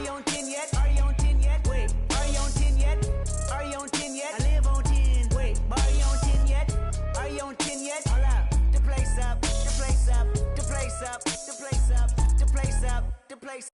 you on 10 yet? Are you on 10 yet? Wait, are you on 10 yet? Are you on 10 yet? I live on 10. Wait, are you on 10 yet? Are you on 10 yet? Hold up. The place up, the place up, the place up, the place up, the place up, the place up.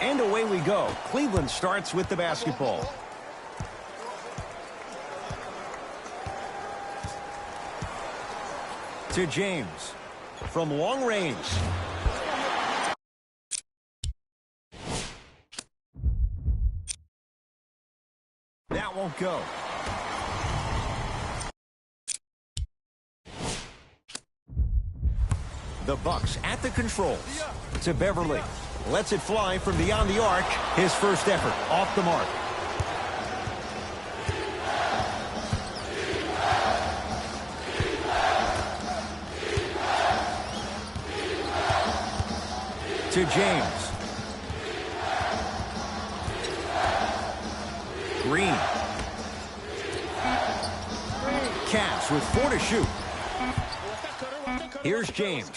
And away we go. Cleveland starts with the basketball. To James. From long range. That won't go. The Bucks at the controls. To Beverly. Lets it fly from beyond the arc. His first effort off the mark. To James. Green. Cavs with 4 to shoot. Here's James.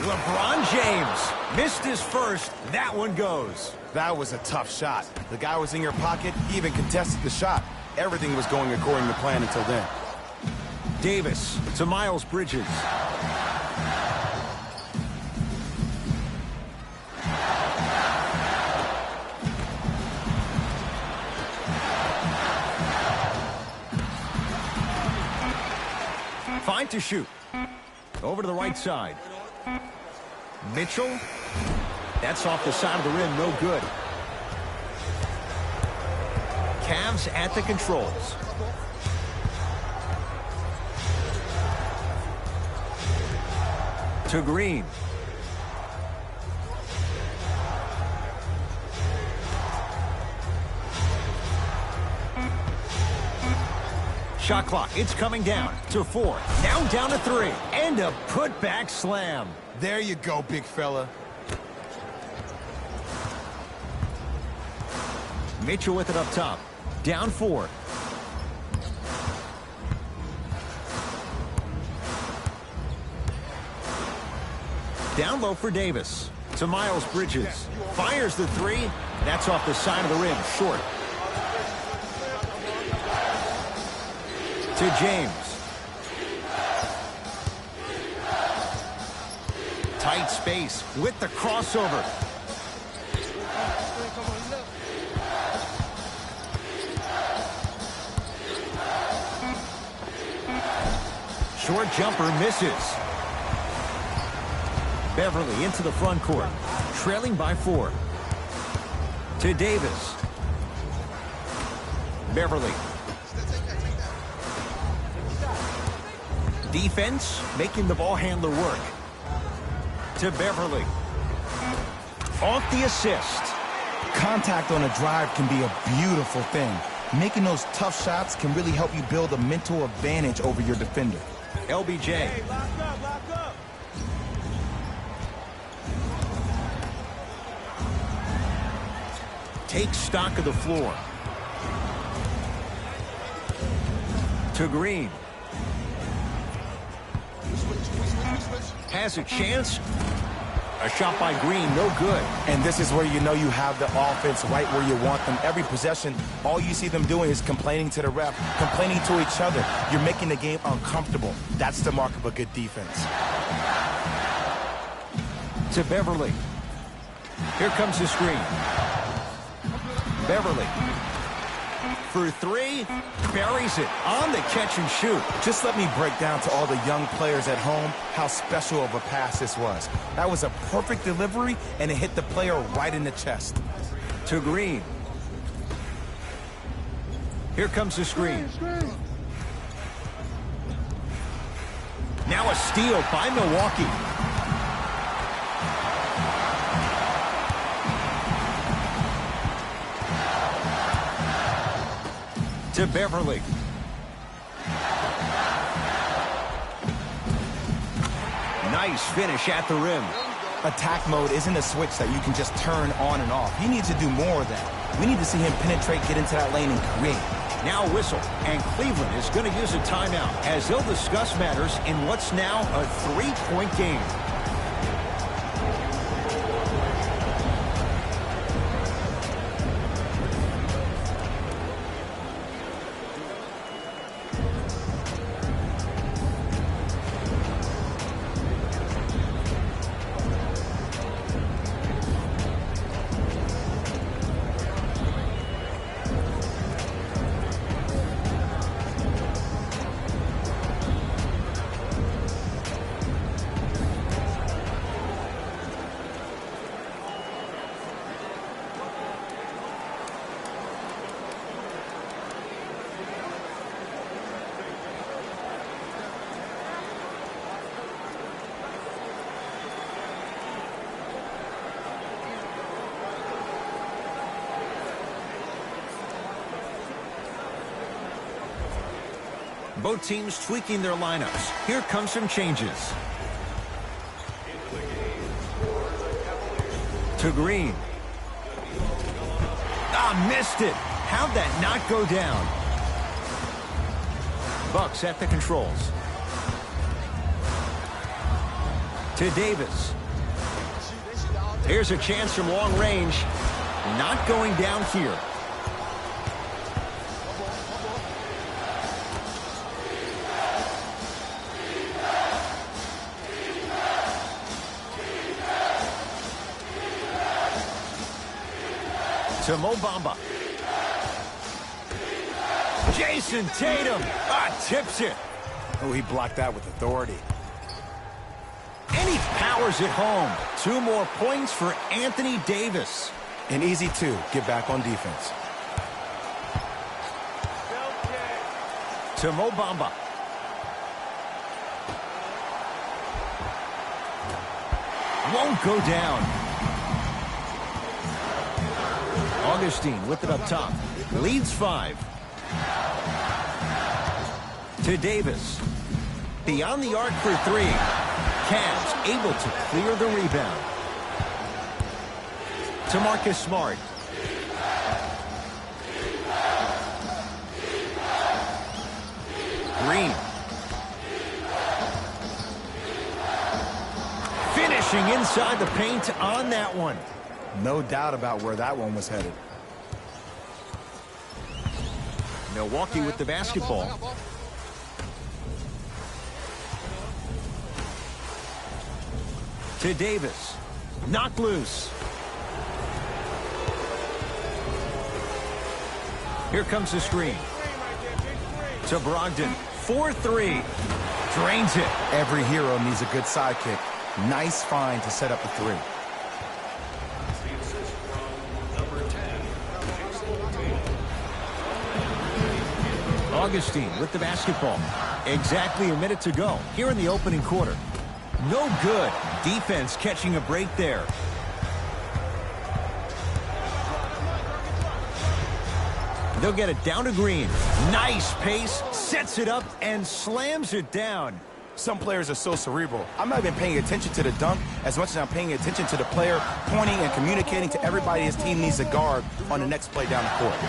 LeBron James missed his first. That one goes. That was a tough shot. The guy was in your pocket. He even contested the shot. Everything was going according to plan until then. Davis to Miles Bridges. Fine to shoot. Over to the right side. Mitchell. That's off the side of the rim. No good. Cavs at the controls. To Green. Shot clock, it's coming down to 4. Now down to 3. And a putback slam. There you go, big fella. Mitchell with it up top. Down 4. Down low for Davis. To Miles Bridges. Fires the 3. That's off the side of the rim. Short. To James. Tight space with the crossover. Short jumper misses. Beverly into the front court. Trailing by 4. To Davis. Beverly. Defense making the ball handler work. To Beverly. Off the assist. Contact on a drive can be a beautiful thing. Making those tough shots can really help you build a mental advantage over your defender. LBJ. Hey, lock up. Take stock of the floor. To Green. Has a chance. A shot by Green, no good. And this is where you know you have the offense right where you want them. Every possession, all you see them doing is complaining to the ref, complaining to each other. You're making the game uncomfortable. That's the mark of a good defense. To Beverly. Here comes the screen. Beverly. For 3, buries it on the catch and shoot. Just let me break down to all the young players at home how special of a pass this was. That was a perfect delivery, and it hit the player right in the chest. To Green. Here comes the screen. Now a steal by Milwaukee. To Beverly. Nice finish at the rim. Attack mode isn't a switch that you can just turn on and off. He needs to do more of that. We need to see him penetrate, get into that lane, and create. Now a whistle, and Cleveland is going to use a timeout as they'll discuss matters in what's now a 3-point game. Both teams tweaking their lineups. Here comes some changes. To Green. Missed it. How'd that not go down? Bucks at the controls. To Davis. Here's a chance from long range. Not going down here. To Mo Bamba. Jason Tatum. Tips it. Oh, he blocked that with authority. And he powers it home. 2 more points for Anthony Davis. And easy, too. Get back on defense. To Mo Bamba. Won't go down. Augustine with it up top. Leads 5. To Davis. Beyond the arc for 3. Cavs able to clear the rebound. To Marcus Smart. Green. Finishing inside the paint on that one. No doubt about where that one was headed. Milwaukee with the basketball. To Davis. Knocked loose. Here comes the screen. To Brogdon. 4-3. Drains it. Every hero needs a good sidekick. Nice find to set up the 3. Augustine with the basketball. Exactly a minute to go here in the opening quarter. No good. Defense catching a break there. They'll get it down to Green. Nice pace. Sets it up and slams it down. Some players are so cerebral. I'm not even paying attention to the dunk as much as I'm paying attention to the player pointing and communicating to everybody his team needs to guard on the next play down the court.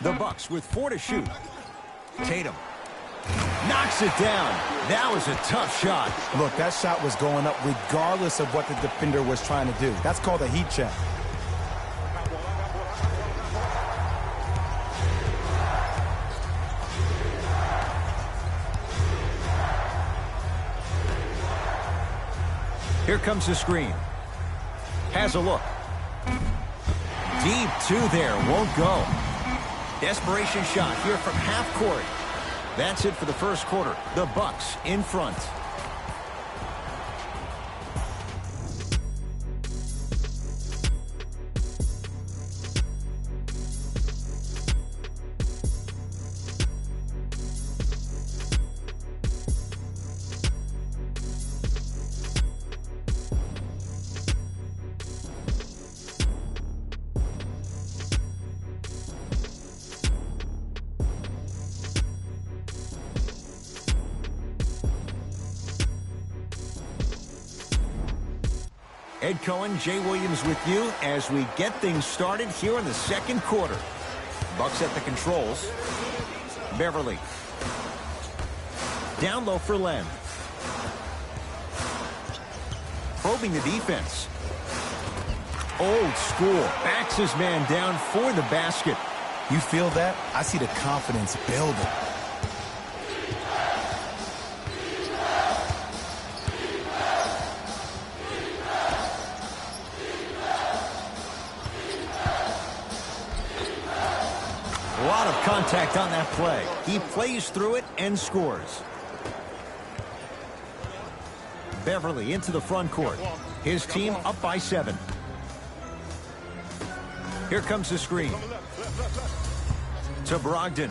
The Bucks with 4 to shoot. Tatum knocks it down. That was a tough shot. Look, that shot was going up regardless of what the defender was trying to do. That's called a heat check. Here comes the screen. Has a look. Deep 2 there. Won't go. Desperation shot here from half court. That's it for the first quarter. The Bucks in front. Ed Cohen, Jay Williams with you as we get things started here in the second quarter. Bucks at the controls. Beverly. Down low for Len. Probing the defense. Old school. Backs his man down for the basket. You feel that? I see the confidence building. A lot of contact on that play. He plays through it and scores. Beverly into the front court. His team up by 7. Here comes the screen. To Brogdon.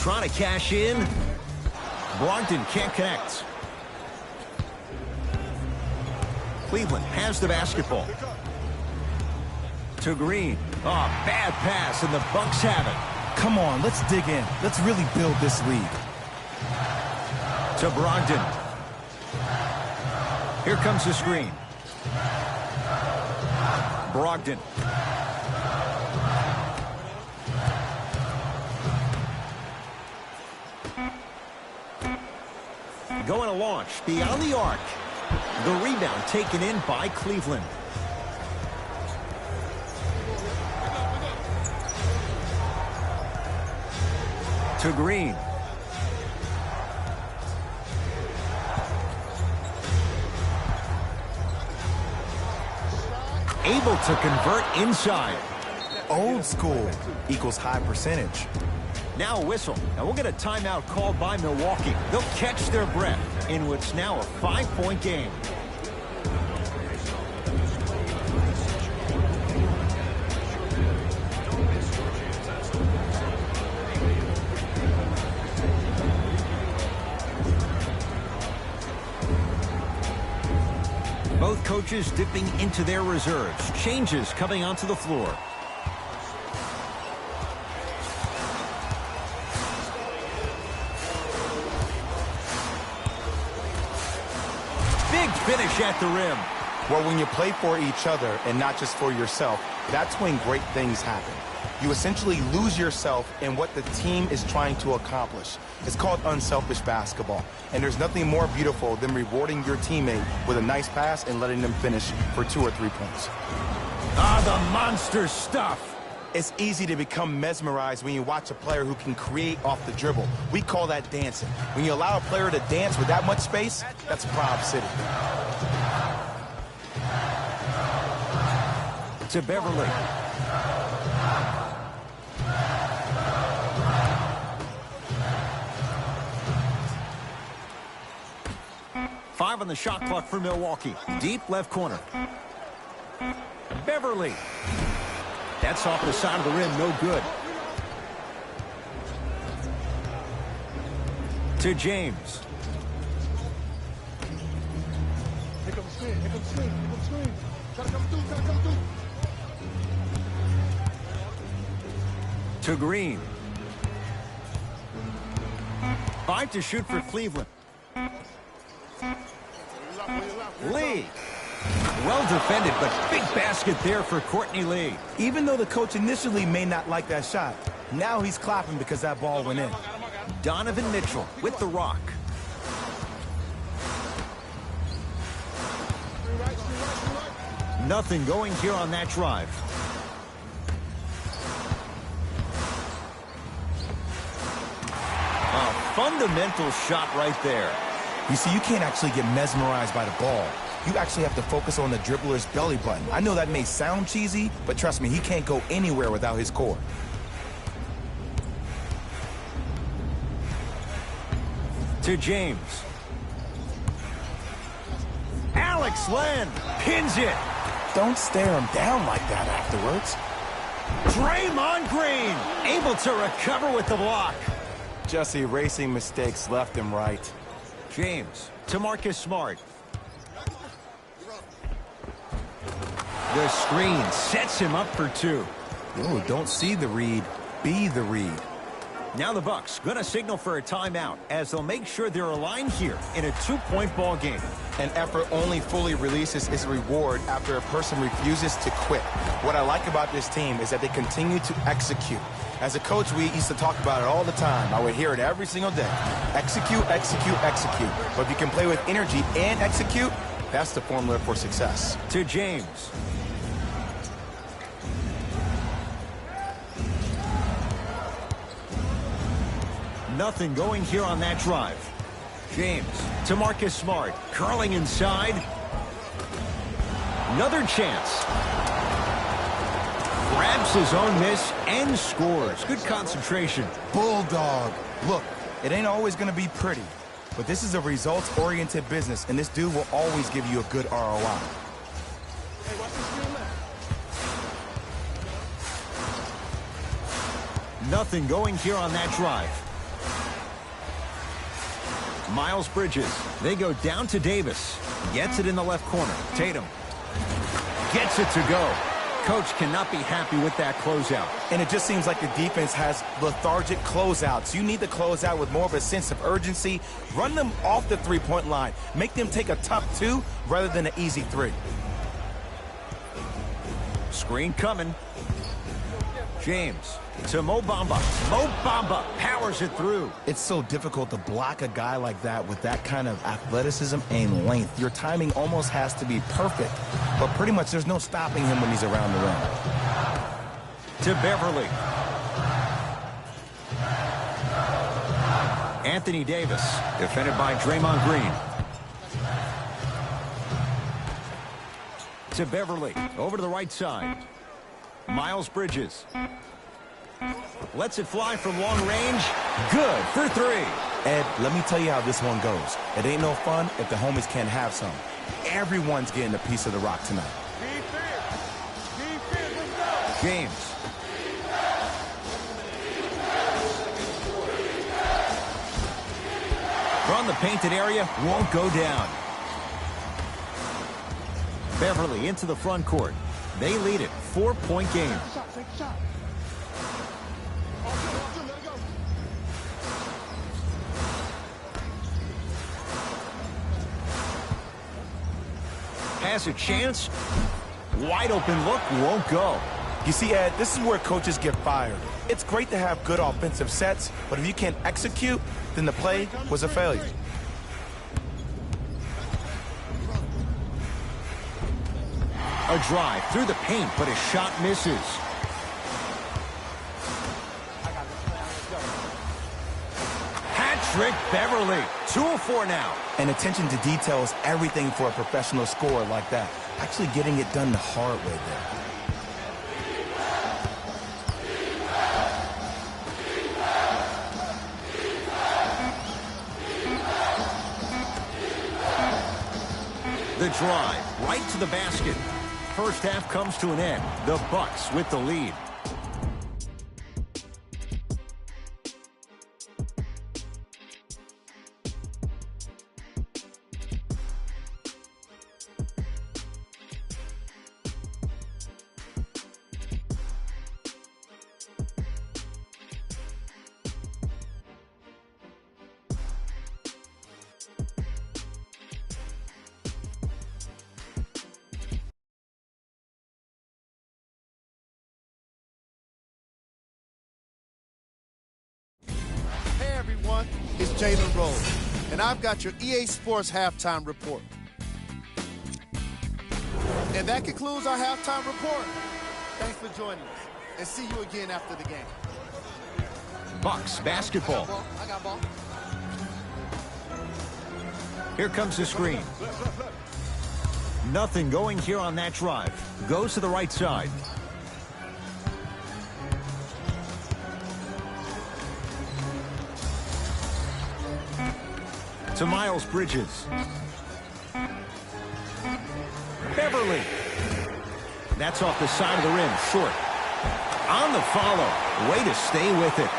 trying to cash in. Brogdon can't connect. Cleveland has the basketball. To Green. Oh, bad pass, and the Bucks have it. Come on, let's dig in. Let's really build this lead. To Brogdon. Here comes the screen. Brogdon. Going to launch beyond the arc. The rebound taken in by Cleveland. To Green. Able to convert inside. Old school equals high percentage. Now a whistle, and we'll get a timeout called by Milwaukee. They'll catch their breath in what's now a 5-point game. Both coaches dipping into their reserves. Changes coming onto the floor. Big finish at the rim. Well, when you play for each other and not just for yourself, that's when great things happen. You essentially lose yourself in what the team is trying to accomplish. It's called unselfish basketball. And there's nothing more beautiful than rewarding your teammate with a nice pass and letting them finish for 2 or 3 points. Ah, the monster stuff. It's easy to become mesmerized when you watch a player who can create off the dribble. We call that dancing. When you allow a player to dance with that much space, that's Prob City. To Beverly. Five on the shot clock for Milwaukee. Deep left corner. Beverly. That's off the side of the rim, no good. To James. Here comes the screen, here comes the screen, here comes the screen. Try to come through, try to come through. To Green. 5 to shoot for Cleveland. Lee. Well defended, but big basket there for Courtney Lee. Even though the coach initially may not like that shot, now he's clapping because that ball went in. Donovan Mitchell with the rock. Nothing going here on that drive. A fundamental shot right there. You see, you can't actually get mesmerized by the ball. You actually have to focus on the dribbler's belly button. I know that may sound cheesy, but trust me, he can't go anywhere without his core. To James. Alex Len pins it. Don't stare him down like that afterwards. Draymond Green able to recover with the block. Just erasing mistakes left and right. James to Marcus Smart. The screen sets him up for 2. Oh, don't see the read, be the read. Now the Bucks going to signal for a timeout as they'll make sure they're aligned here in a 2-point ball game. An effort only fully releases its reward after a person refuses to quit. What I like about this team is that they continue to execute. As a coach, we used to talk about it all the time. I would hear it every single day. Execute, execute, execute. But if you can play with energy and execute, that's the formula for success. To James. Nothing going here on that drive. James to Marcus Smart. Curling inside. Another chance. Grabs his own miss and scores. Good concentration. Bulldog. Look, it ain't always going to be pretty, but this is a results-oriented business, and this dude will always give you a good ROI. Hey, watch the screen left. Nothing going here on that drive. Miles Bridges. They go down to Davis. Gets it in the left corner. Tatum gets it to go. Coach cannot be happy with that closeout. And it just seems like the defense has lethargic closeouts. You need to close out with more of a sense of urgency. Run them off the three-point line. Make them take a tough two rather than an easy three. Screen coming. James to Mo Bamba. Mo Bamba powers it through. It's so difficult to block a guy like that with that kind of athleticism and length. Your timing almost has to be perfect, but pretty much there's no stopping him when he's around the rim. To Beverly. Anthony Davis, defended by Draymond Green. To Beverly, over to the right side. Miles Bridges. Lets it fly from long range. Good for three. Ed, let me tell you how this one goes. It ain't no fun if the homies can't have some. Everyone's getting a piece of the rock tonight. James. From the painted area, won't go down. Beverly into the front court. They lead it. 4-point game. Take a shot. Let it go. Has a chance. Wide open look, won't go. You see, Ed, this is where coaches get fired. It's great to have good offensive sets, but if you can't execute, then the play was a failure. A drive through the paint, but his shot misses. Hat-trick Beverly. 2 of 4 now. And attention to detail is everything for a professional scorer like that. Actually getting it done the hard way there. The drive right to the basket. First half comes to an end. The Bucks with the lead. Hey everyone, it's Jalen Rose, and I've got your EA Sports halftime report. And that concludes our halftime report. Thanks for joining us, and see you again after the game. Bucks basketball. I got ball. Here comes the screen. Nothing going here on that drive. Goes to the right side. To Miles Bridges. Beverly. That's off the side of the rim, short. On the follow. Way to stay with it.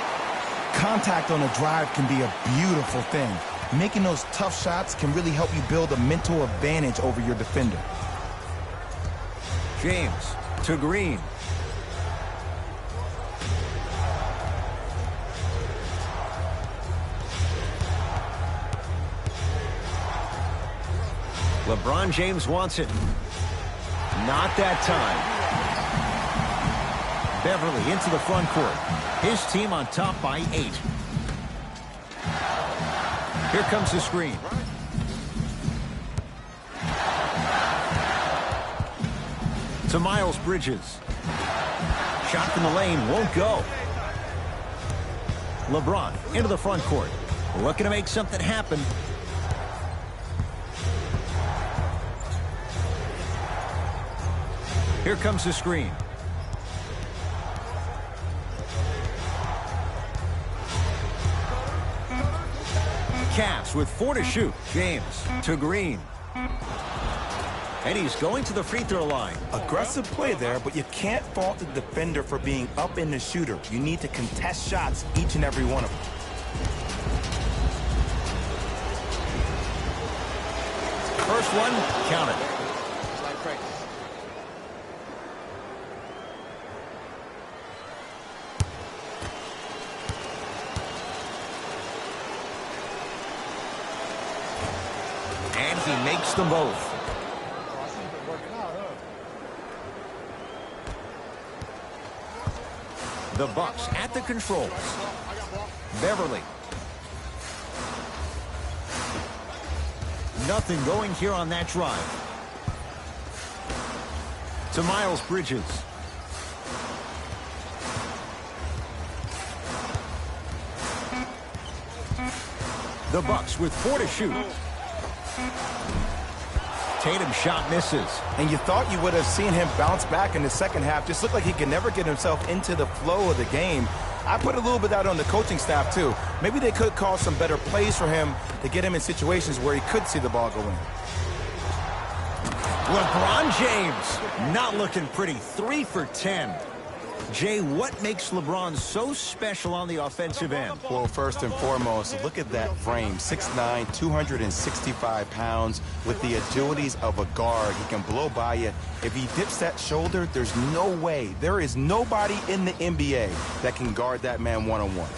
Contact on a drive can be a beautiful thing. Making those tough shots can really help you build a mental advantage over your defender. James to Green. LeBron James wants it. Not that time. Beverly into the front court. His team on top by 8. Here comes the screen. To Miles Bridges. Shot from the lane won't go. LeBron into the front court. Looking to make something happen. Here comes the screen. Cavs with 4 to shoot. James to Green. And he's going to the free throw line. Aggressive play there, but you can't fault the defender for being up in the shooter. You need to contest shots, each and every one of them. one, count it. It's like practice. And he makes them both. Oh, I see you've been working out, huh? The Bucks at the controls. I got ball. Beverly. Nothing going here on that drive. To Miles Bridges. The Bucks with 4 to shoot. Tatum's shot misses. And you thought you would have seen him bounce back in the second half. Just looked like he could never get himself into the flow of the game. I put a little bit out on the coaching staff, too. Maybe they could call some better plays for him to get him in situations where he could see the ball go in. LeBron James not looking pretty. 3 for 10. Jay, what makes LeBron so special on the offensive end? Well, first and foremost, look at that frame. 6'9", 265 pounds with the agilities of a guard. He can blow by you. If he dips that shoulder, there's no way. There is nobody in the NBA that can guard that man one-on-one.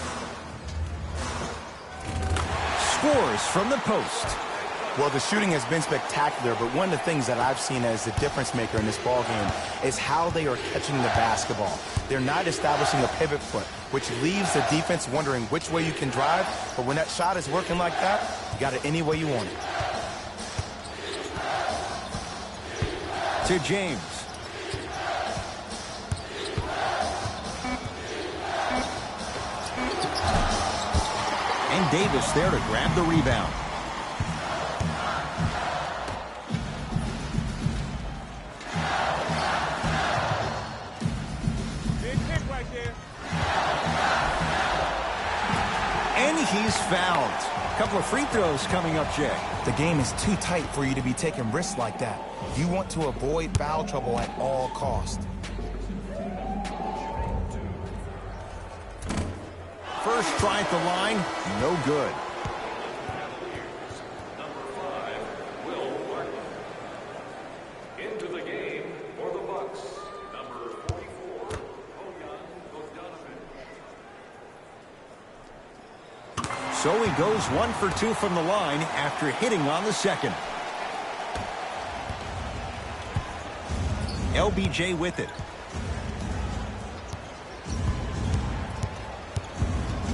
Scores from the post. Well, the shooting has been spectacular, but one of the things that I've seen as the difference maker in this ballgame is how they are catching the basketball. They're not establishing a pivot foot, which leaves the defense wondering which way you can drive, but when that shot is working like that, you got it any way you want it. To James. And Davis there to grab the rebound. And he's fouled. A couple of free throws coming up, Jay. The game is too tight for you to be taking risks like that. You want to avoid foul trouble at all costs. First try at the line, no good. Into the game for the Bucks, number 44, So he goes 1 for 2 from the line after hitting on the second. LBJ with it.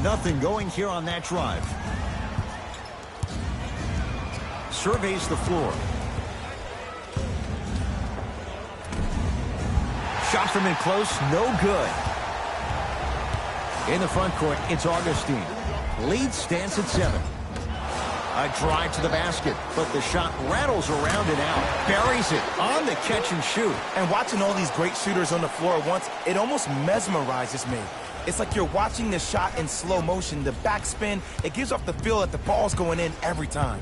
Nothing going here on that drive. Surveys the floor. Shot from in close, no good. In the front court, it's Augustine. Lead stands at 7. A drive to the basket, but the shot rattles around and out. Buries it on the catch and shoot. And watching all these great shooters on the floor at once, it almost mesmerizes me. It's like you're watching the shot in slow motion. The backspin, it gives off the feel that the ball's going in every time.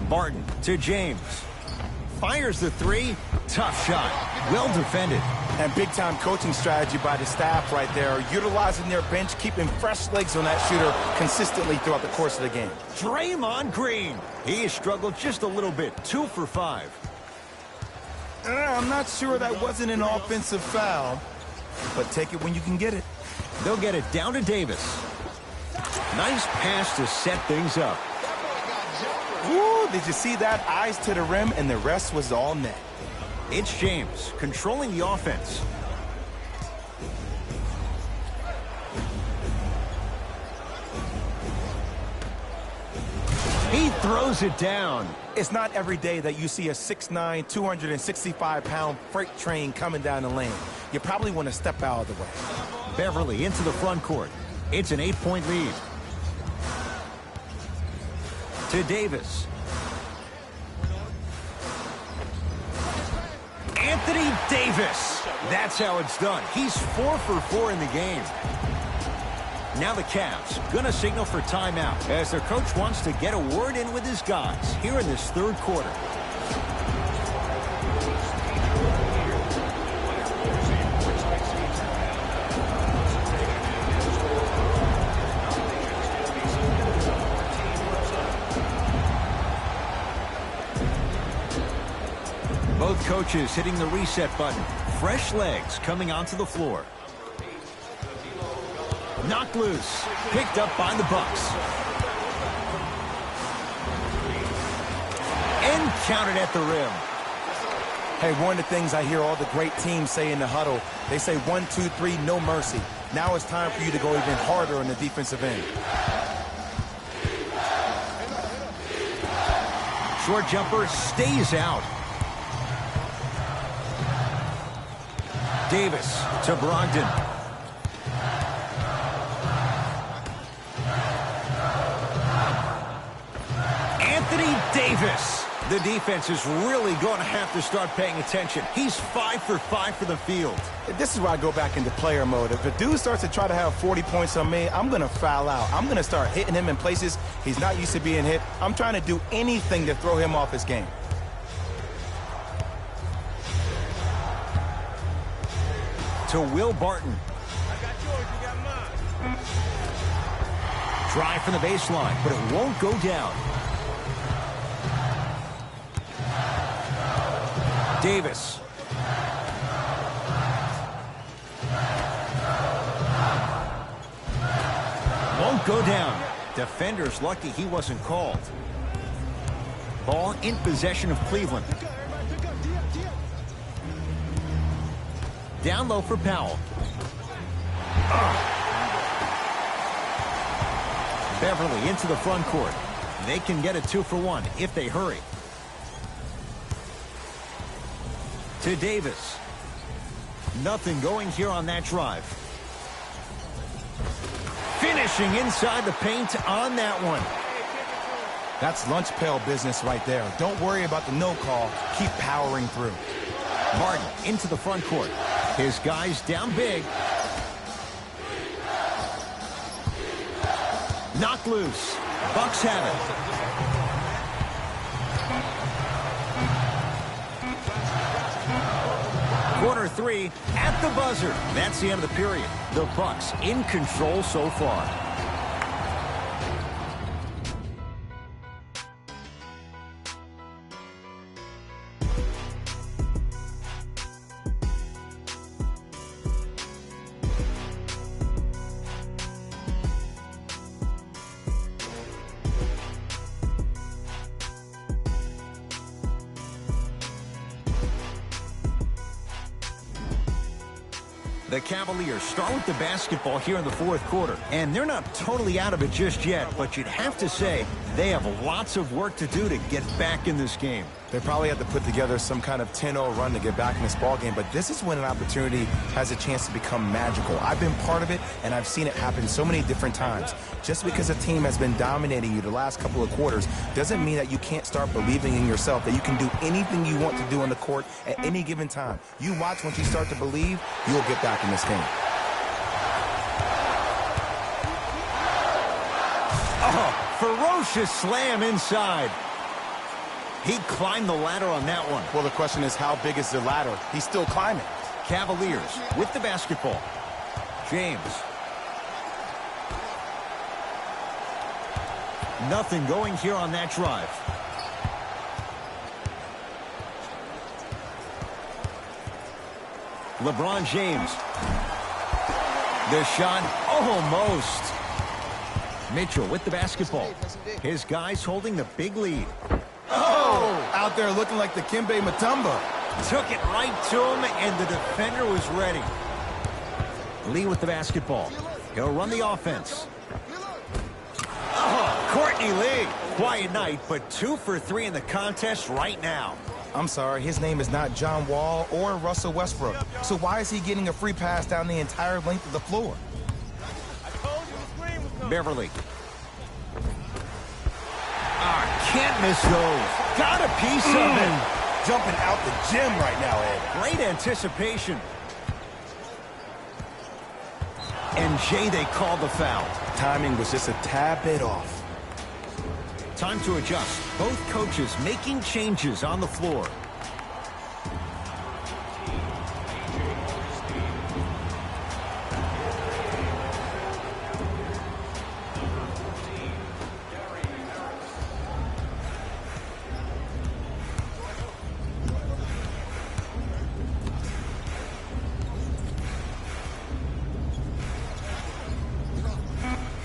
Barton to James. Fires the 3. Tough shot. Well defended. And big-time coaching strategy by the staff right there, utilizing their bench, keeping fresh legs on that shooter consistently throughout the course of the game. Draymond Green. He has struggled just a little bit. 2 for 5. I'm not sure that wasn't an offensive foul, but take it when you can get it. They'll get it down to Davis. Nice pass to set things up. Ooh, did you see that? Eyes to the rim, and the rest was all net. It's James controlling the offense. He throws it down. It's not every day that you see a 6'9", 265-pound freight train coming down the lane. You probably want to step out of the way. Beverly into the front court. It's an 8-point lead. To Davis. Anthony Davis. That's how it's done. He's 4 for 4 in the game. Now the Cavs gonna signal for timeout as their coach wants to get a word in with his guys here in this third quarter. Both coaches hitting the reset button. Fresh legs coming onto the floor. Knocked loose. Picked up by the Bucks. And counted at the rim. Hey, one of the things I hear all the great teams say in the huddle, they say 1, 2, 3, no mercy. Now it's time for you to go even harder on the defensive end. Short jumper stays out. Davis to Brogdon. Anthony Davis. The defense is really going to have to start paying attention. He's 5 for 5 for the field. This is where I go back into player mode. If a dude starts to try to have 40 points on me, I'm going to foul out. I'm going to start hitting him in places he's not used to being hit. I'm trying to do anything to throw him off his game. To Will Barton. I got yours, you got mine. Drive from the baseline, but it won't go down. Davis. Won't go down. Defender's lucky he wasn't called. Ball in possession of Cleveland. Down low for Powell. Beverly into the front court. They can get a 2 for 1 if they hurry. To Davis. Nothing going here on that drive. Finishing inside the paint on that one. That's lunch pail business right there. Don't worry about the no call. Keep powering through. Martin into the front court. His guys down big. Knocked loose. Bucks have it. Quarter 3 at the buzzer. That's the end of the period. The Bucks in control so far. The Cavaliers start with the basketball here in the fourth quarter, and they're not totally out of it just yet, but you'd have to say they have lots of work to do to get back in this game. They probably have to put together some kind of 10-0 run to get back in this ballgame, but this is when an opportunity has a chance to become magical. I've been part of it, and I've seen it happen so many different times. Just because a team has been dominating you the last couple of quarters doesn't mean that you can't start believing in yourself, that you can do anything you want to do on the court at any given time. You watch, once you start to believe, you'll get back in this game. Oh, ferocious slam inside. He climbed the ladder on that one. Well, the question is, how big is the ladder? He's still climbing. Cavaliers with the basketball. James. Nothing going here on that drive. LeBron James. The shot almost. Mitchell with the basketball. His guys holding the big lead. Oh! Out there looking like the Kimbe Mutombo. Took it right to him, and the defender was ready. Lee with the basketball. He'll run the offense. Oh, Courtney Lee. Quiet night, but 2 for 3 in the contest right now. I'm sorry, his name is not John Wall or Russell Westbrook. So why is he getting a free pass down the entire length of the floor? Beverly. Can't miss those. Got a piece of it. Jumping out the gym right now, Ed. Great anticipation. And Jay, they called the foul. Timing was just a tad bit off. Time to adjust. Both coaches making changes on the floor.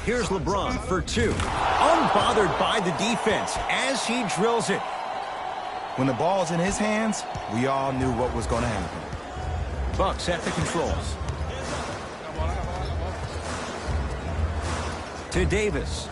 Here's LeBron for 2. Unbothered by the defense as he drills it. When the ball's in his hands, we all knew what was going to happen. Bucks at the controls. To Davis.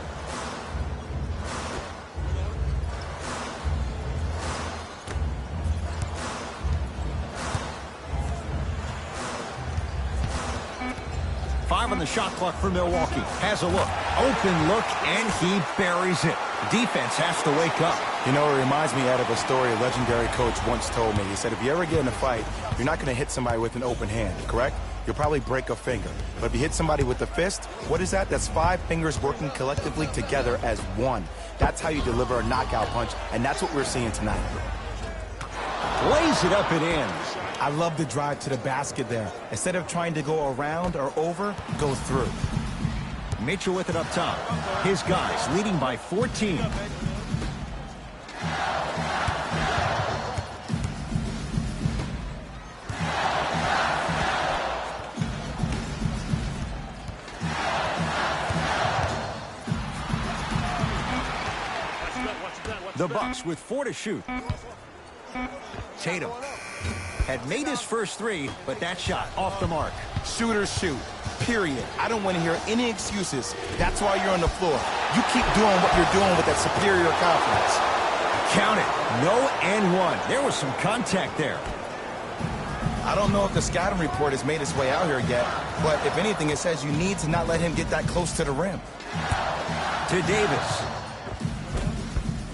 Five on the shot clock for Milwaukee. Has a look. Open look, and he buries it. Defense has to wake up. You know, it reminds me, Ed, of a story a legendary coach once told me. He said, if you ever get in a fight, you're not going to hit somebody with an open hand, correct? You'll probably break a finger. But if you hit somebody with the fist, what is that? That's 5 fingers working collectively together as one. That's how you deliver a knockout punch, and that's what we're seeing tonight. Lays it up and in. I love the drive to the basket there. Instead of trying to go around or over, go through. Mitchell with it up top. His guys leading by 14. The Bucks with 4 to shoot. Tatum had made his first 3, but that shot off the mark. Shooters shoot, period. I don't want to hear any excuses. That's why you're on the floor. You keep doing what you're doing with that superior confidence. Count it. No and 1. There was some contact there. I don't know if the scouting report has made its way out here yet, but if anything, it says you need to not let him get that close to the rim. To Davis.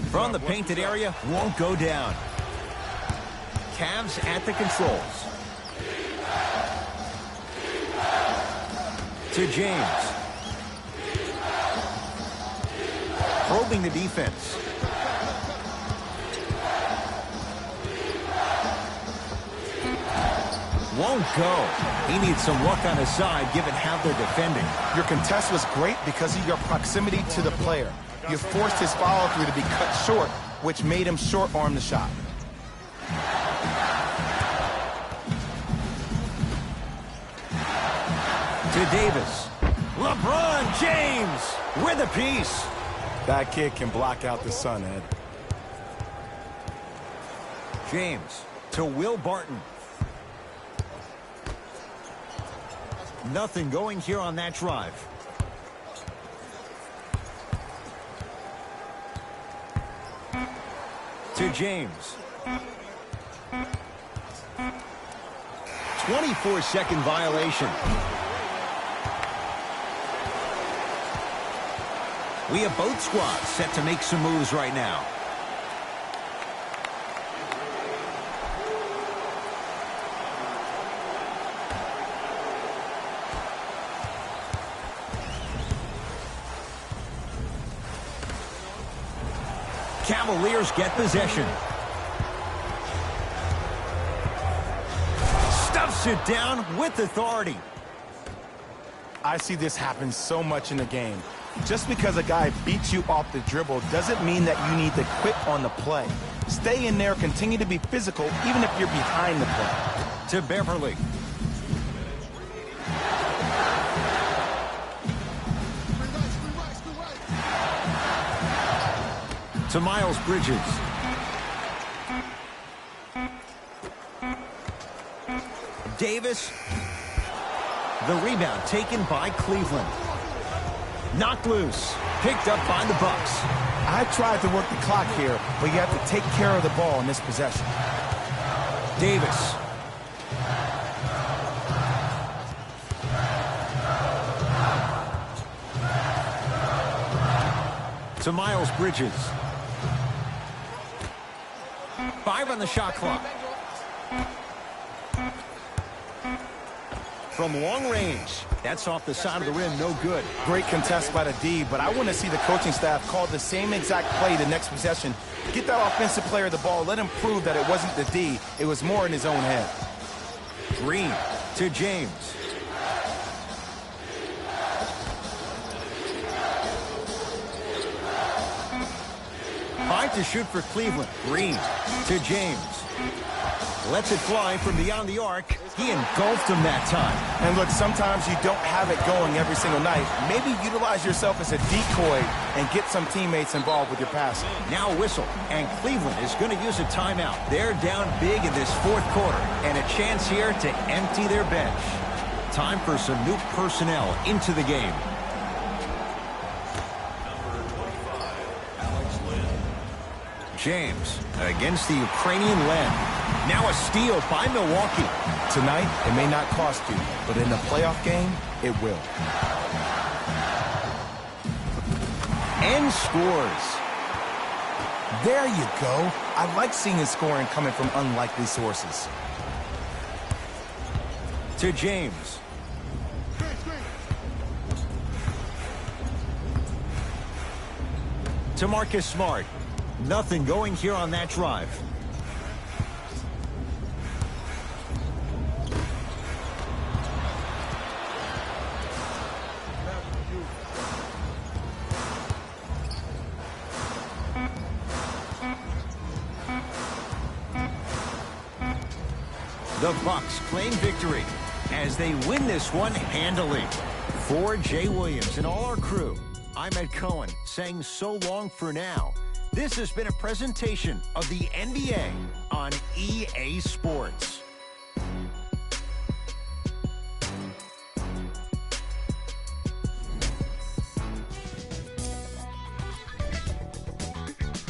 From the painted area, won't go down. Cavs at the controls. To James. Probing the defense. Won't go. He needs some luck on his side given how they're defending. Your contest was great because of your proximity to the player. You forced his follow-through to be cut short, which made him short-arm the shot. To Davis. LeBron James with a piece. That kid can block out the sun, Ed. James to Will Barton. Nothing going here on that drive. To James. 24-second violation. We have both squads set to make some moves right now. Cavaliers get possession. Stuffs it down with authority. I see this happen so much in the game. Just because a guy beats you off the dribble doesn't mean that you need to quit on the play. Stay in there, continue to be physical, even if you're behind the play. To Beverly. To Miles Bridges. Davis. The rebound taken by Cleveland. Knocked loose. Picked up by the Bucks. I tried to work the clock here, but you have to take care of the ball in this possession. Davis. To Miles Bridges. 5 on the shot clock. From long range. That's off the side of the rim, no good. Great contest by the D, but I want to see the coaching staff call the same exact play the next possession. Get that offensive player the ball. Let him prove that it wasn't the D. It was more in his own head. Green to James. Set to shoot for Cleveland. Green to James. Lets it fly from beyond the arc. He engulfed him that time. And look, sometimes you don't have it going every single night. Maybe utilize yourself as a decoy and get some teammates involved with your passing. Now a whistle, and Cleveland is going to use a timeout. They're down big in this fourth quarter, and a chance here to empty their bench. Time for some new personnel into the game. James against the Ukrainian Len. Now a steal by Milwaukee. Tonight, it may not cost you, but in a playoff game, it will. And scores. There you go. I like seeing his scoring coming from unlikely sources. To James. To Marcus Smart. Nothing going here on that drive. The Bucks claim victory as they win this one handily. For Jay Williams and all our crew, I'm Ed Cohen saying so long for now. This has been a presentation of the NBA on EA Sports.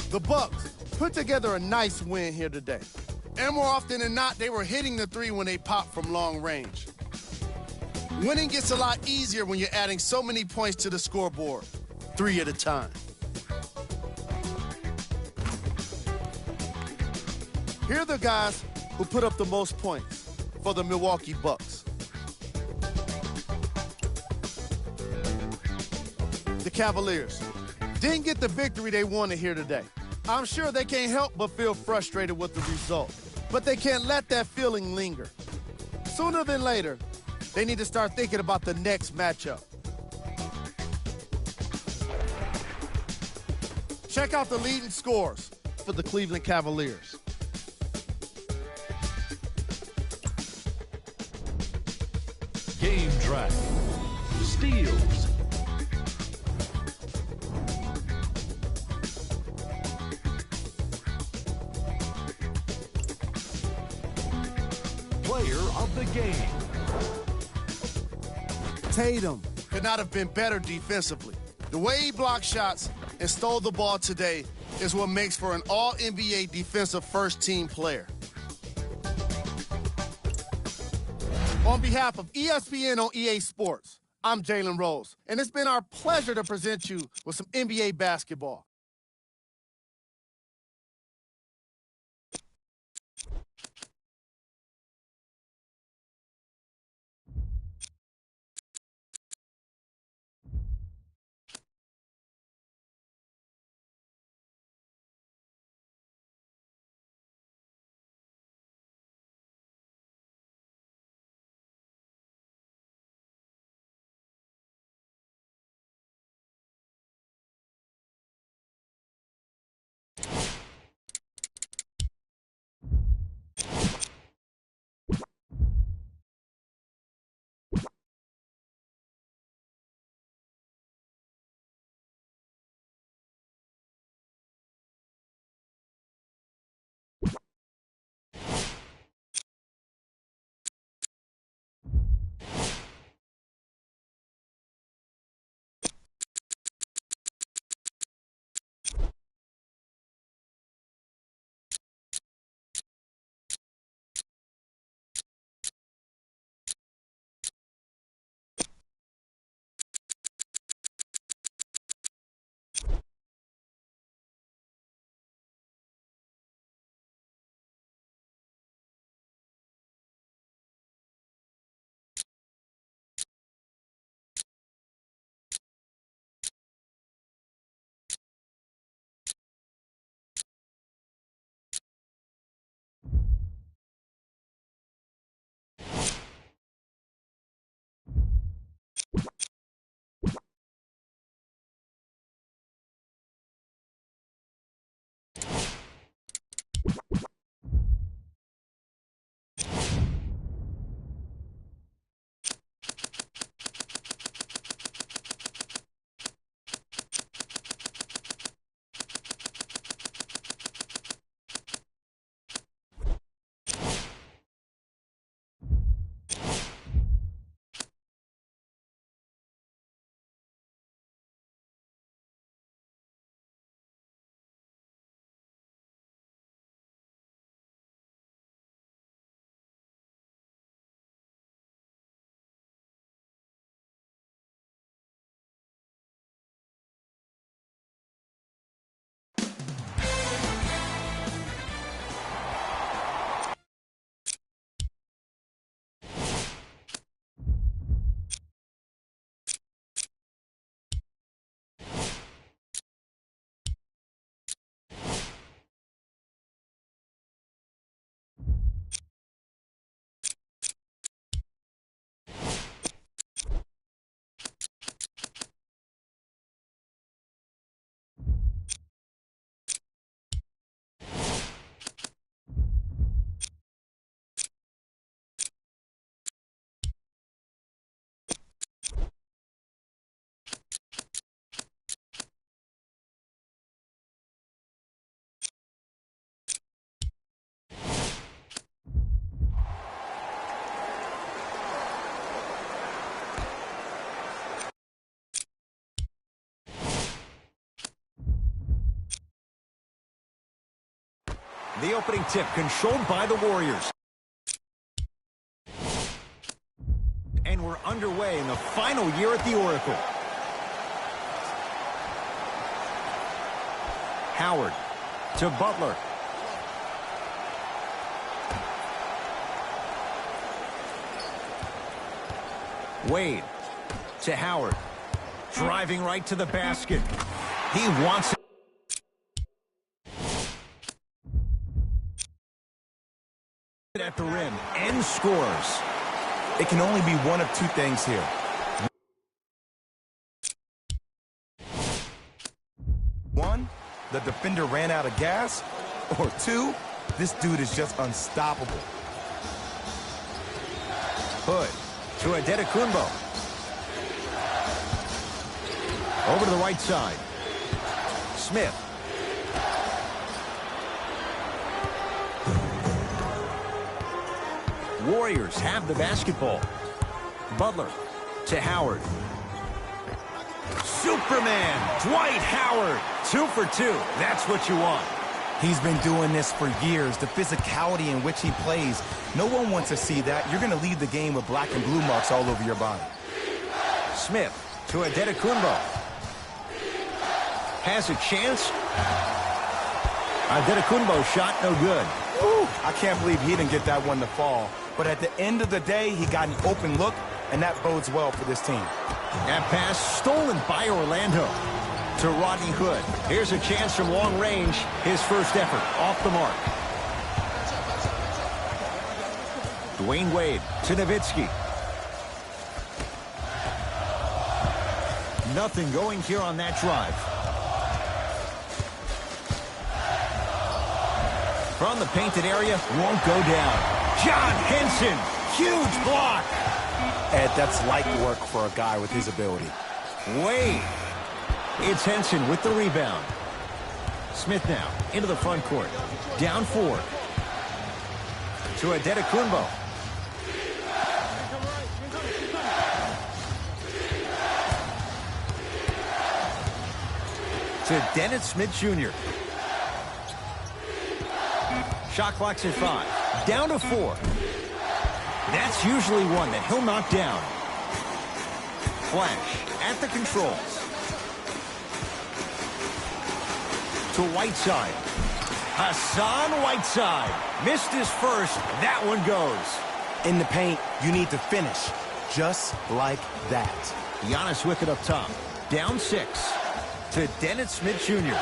The Bucks put together a nice win here today. And more often than not, they were hitting the three when they popped from long range. Winning gets a lot easier when you're adding so many points to the scoreboard, 3 at a time. Here are the guys who put up the most points for the Milwaukee Bucks. The Cavaliers didn't get the victory they wanted here today. I'm sure they can't help but feel frustrated with the result, but they can't let that feeling linger. Sooner than later, they need to start thinking about the next matchup. Check out the leading scores for the Cleveland Cavaliers. Game track. Steals. Player of the game. Tatum could not have been better defensively. The way he blocked shots and stole the ball today is what makes for an all-NBA defensive first-team player. On behalf of ESPN on EA Sports, I'm Jalen Rose, and it's been our pleasure to present you with some NBA basketball. The opening tip controlled by the Warriors. And we're underway in the final year at the Oracle. Howard to Butler. Wade to Howard. Driving right to the basket. He wants it. At the rim and scores. It can only be one of two things here. One, the defender ran out of gas. Or two, this dude is just unstoppable. Hood to Adetokunbo. Over to the right side. Smith. Warriors have the basketball. Butler to Howard. Superman, Dwight Howard. 2 for 2. That's what you want. He's been doing this for years. The physicality in which he plays. No one wants to see that. You're going to leave the game with black and blue marks all over your body. Smith to Adetokunbo. Has a chance. Adetokunbo shot no good. Ooh, I can't believe he didn't get that one to fall. But at the end of the day, he got an open look, and that bodes well for this team. That pass stolen by Orlando to Rodney Hood. Here's a chance from long range. His first effort off the mark. Dwayne Wade to Nowitzki. Nothing going here on that drive. From the painted area, won't go down. John Henson, huge block. Ed, that's light work for a guy with his ability. Wade. It's Henson with the rebound. Smith now into the front court. Down 4. To Adetokunbo. To Dennis Smith Jr. Shot clock's at 5. Down to 4. That's usually one that he'll knock down. Flash at the controls. To Whiteside. Hassan Whiteside. Missed his first. That one goes. In the paint, you need to finish. Just like that. Giannis with it up top. Down 6. To Dennis Smith Jr.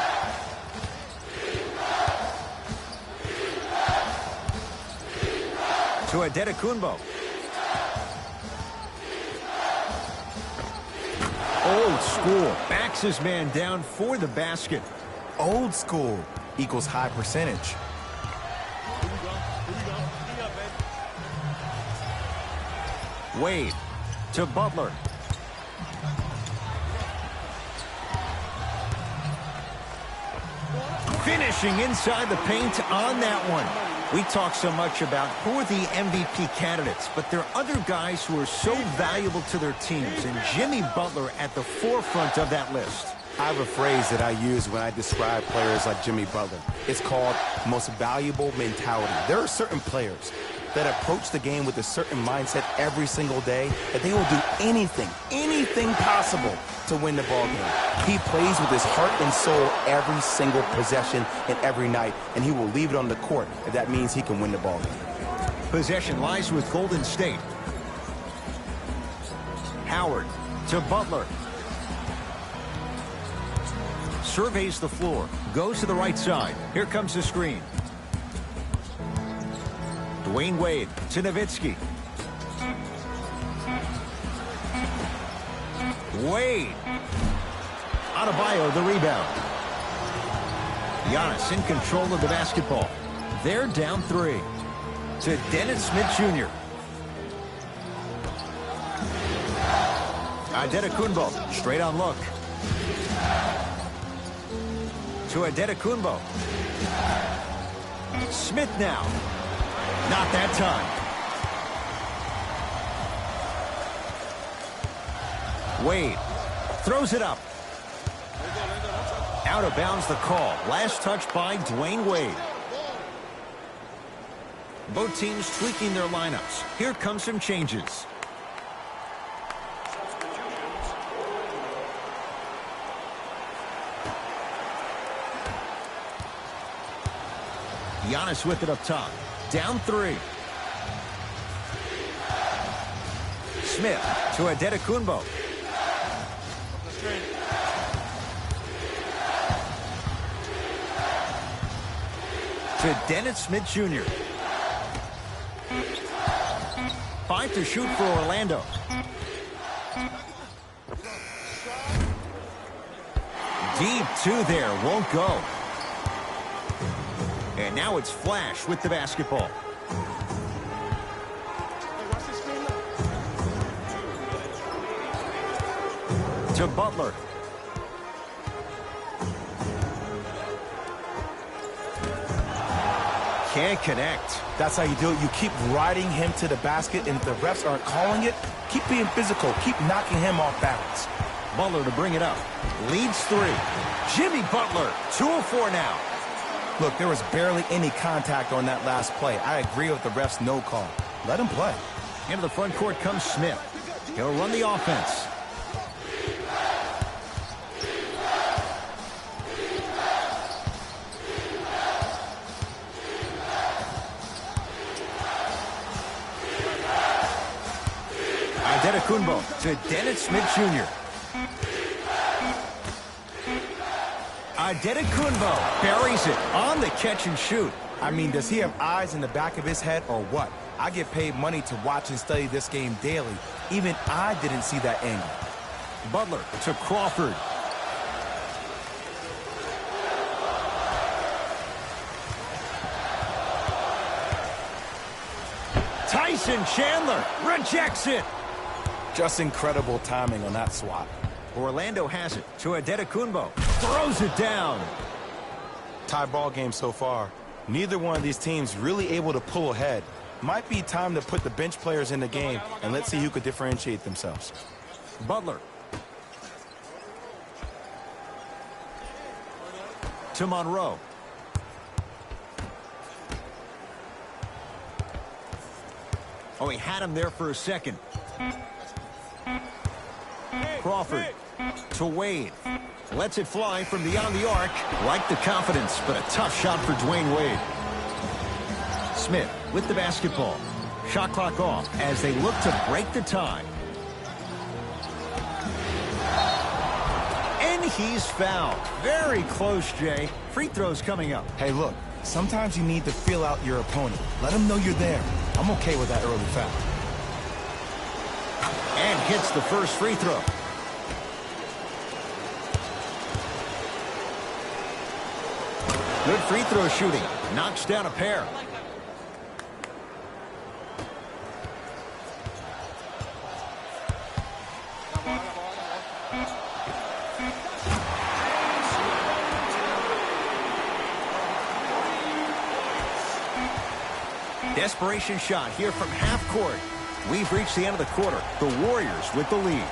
To Adetokunbo. Old school. Backs his man down for the basket. Old school equals high percentage. Wade to Butler. Finishing inside the paint on that one. We talk so much about who are the MVP candidates, but there are other guys who are so valuable to their teams, and Jimmy Butler at the forefront of that list. I have a phrase that I use when I describe players like Jimmy Butler. It's called most valuable mentality. There are certain players that approach the game with a certain mindset every single day that they will do anything possible to win the ball game. He plays with his heart and soul every single possession and every night, and he will leave it on the court if that means he can win the ball game. Possession lies with Golden State. Howard to Butler. Surveys the floor. Goes to the right side. Here comes the screen. Dwayne Wade to Nowitzki. Wade. Adebayo the rebound. Giannis in control of the basketball. They're down 3. To Dennis Smith Jr. Adetokunbo. Straight on look. To Adetokunbo. Smith now. Not that time. Wade throws it up. Out of bounds the call. Last touch by Dwayne Wade. Both teams tweaking their lineups. Here comes some changes. Giannis with it up top. Down 3. Smith to Adetokunbo. To Dennis Smith Jr. 5 to shoot for Orlando. Deep 2 there, won't go. And now it's Flash with the basketball. To Butler. Can't connect. That's how you do it. You keep riding him to the basket, and if the refs aren't calling it, keep being physical. Keep knocking him off balance. Butler to bring it up. Leads 3. Jimmy Butler, 2 of 4 now. Look, there was barely any contact on that last play. I agree with the ref's no call. Let him play. Into the front court comes Smith. He'll run the offense. Adetokunbo to Dennis Smith Jr. Adetokunbo buries it on the catch and shoot. I mean, does he have eyes in the back of his head or what? I get paid money to watch and study this game daily. Even I didn't see that angle. Butler to Crawford. Tyson Chandler rejects it. Just incredible timing on that swat. Orlando has it to Adetokunbo. Throws it down. Tie ball game so far. Neither one of these teams really able to pull ahead. Might be time to put the bench players in the game, and let's see who could differentiate themselves. Butler. To Monroe. Oh, he had him there for a second. Crawford to Wade. Lets it fly from beyond the arc. Like the confidence, but a tough shot for Dwayne Wade. Smith with the basketball. Shot clock off as they look to break the tie. And he's fouled. Very close, Jay. Free throws coming up. Hey, look, sometimes you need to feel out your opponent. Let them know you're there. I'm okay with that early foul. And hits the first free throw. Good free throw shooting. Knocks down a pair. Desperation shot here from half court. We've reached the end of the quarter. The Warriors with the lead.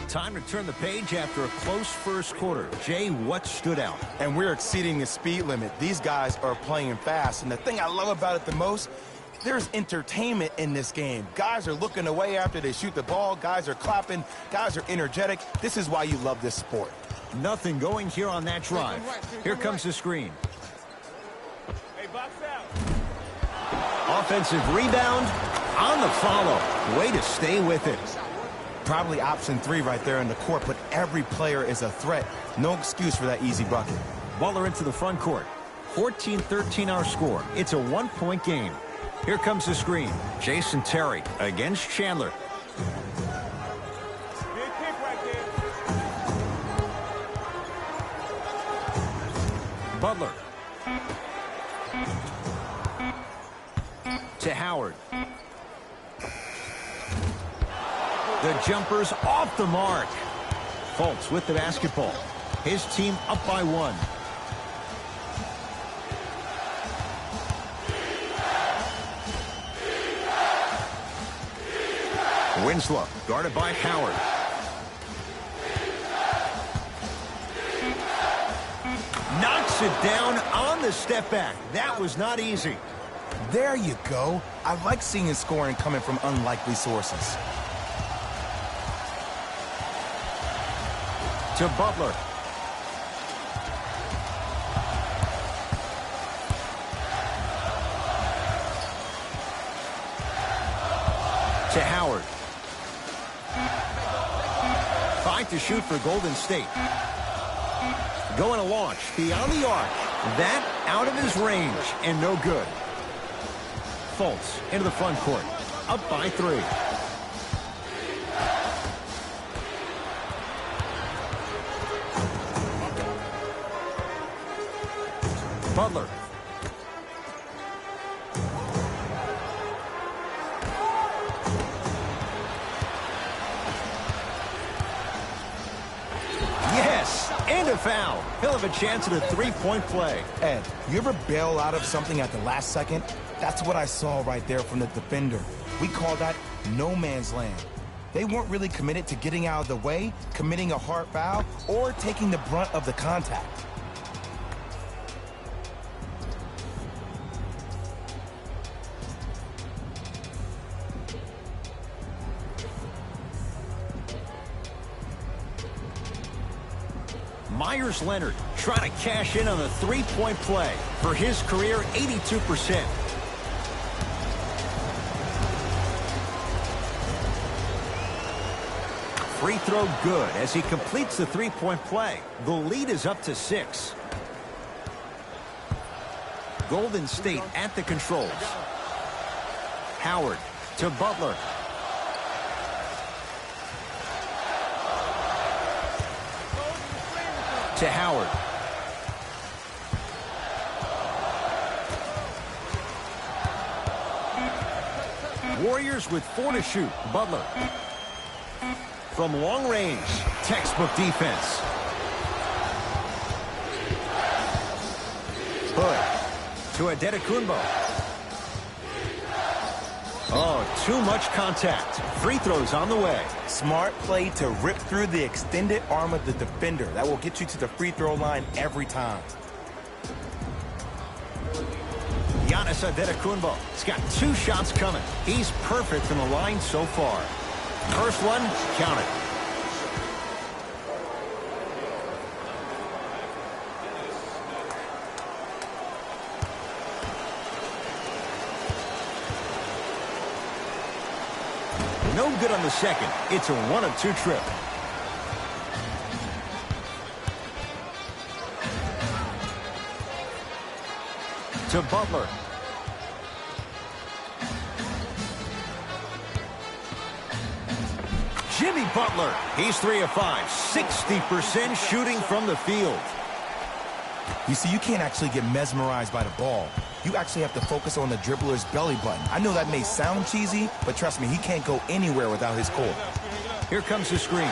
Time to turn the page after a close first quarter. Jay, what stood out? And we're exceeding the speed limit. These guys are playing fast. And the thing I love about it the most, there's entertainment in this game. Guys are looking away after they shoot the ball. Guys are clapping. Guys are energetic. This is why you love this sport. Nothing going here on that drive. Here comes the screen. Hey, box out. Offensive rebound on the follow. Way to stay with it. Probably option 3 right there in the court, but every player is a threat. No excuse for that easy bucket. Butler into the front court. 14-13 our score. It's a 1-point game. Here comes the screen. Jason Terry against Chandler. Big pick Butler. To Howard. The jumper's off the mark. Fultz with the basketball. His team up by 1. Winslow, guarded by Howard. Knocks it down on the step back. That was not easy. There you go. I like seeing scoring coming from unlikely sources. To Butler. To Howard. 5 to shoot for Golden State. Going to launch beyond the arc. That out of his range and no good. Fultz into the front court. Up by 3. Butler. Yes, and a foul. He'll have a chance at a 3-point play. Ed, you ever bail out of something at the last second? That's what I saw right there from the defender. We call that no man's land. They weren't really committed to getting out of the way, committing a hard foul, or taking the brunt of the contact. Myers-Leonard trying to cash in on a 3-point play. For his career, 82%. Free throw good as he completes the 3-point play. The lead is up to 6. Golden State at the controls. Howard to Butler. To Howard. Warriors with 4 to shoot. Butler. From long range, textbook defense. Hood to Adetokunbo. Oh, too much contact. Free throws on the way. Smart play to rip through the extended arm of the defender. That will get you to the free throw line every time. Giannis Adetokunbo. He's got 2 shots coming. He's perfect from the line so far. First one, count it. No good on the second. It's a 1 of 2 trip. To Butler. Jimmy Butler. He's 3 of 5. 60% shooting from the field. You see, you can't actually get mesmerized by the ball. You actually have to focus on the dribbler's belly button. I know that may sound cheesy, but trust me, he can't go anywhere without his core. Here comes the screen.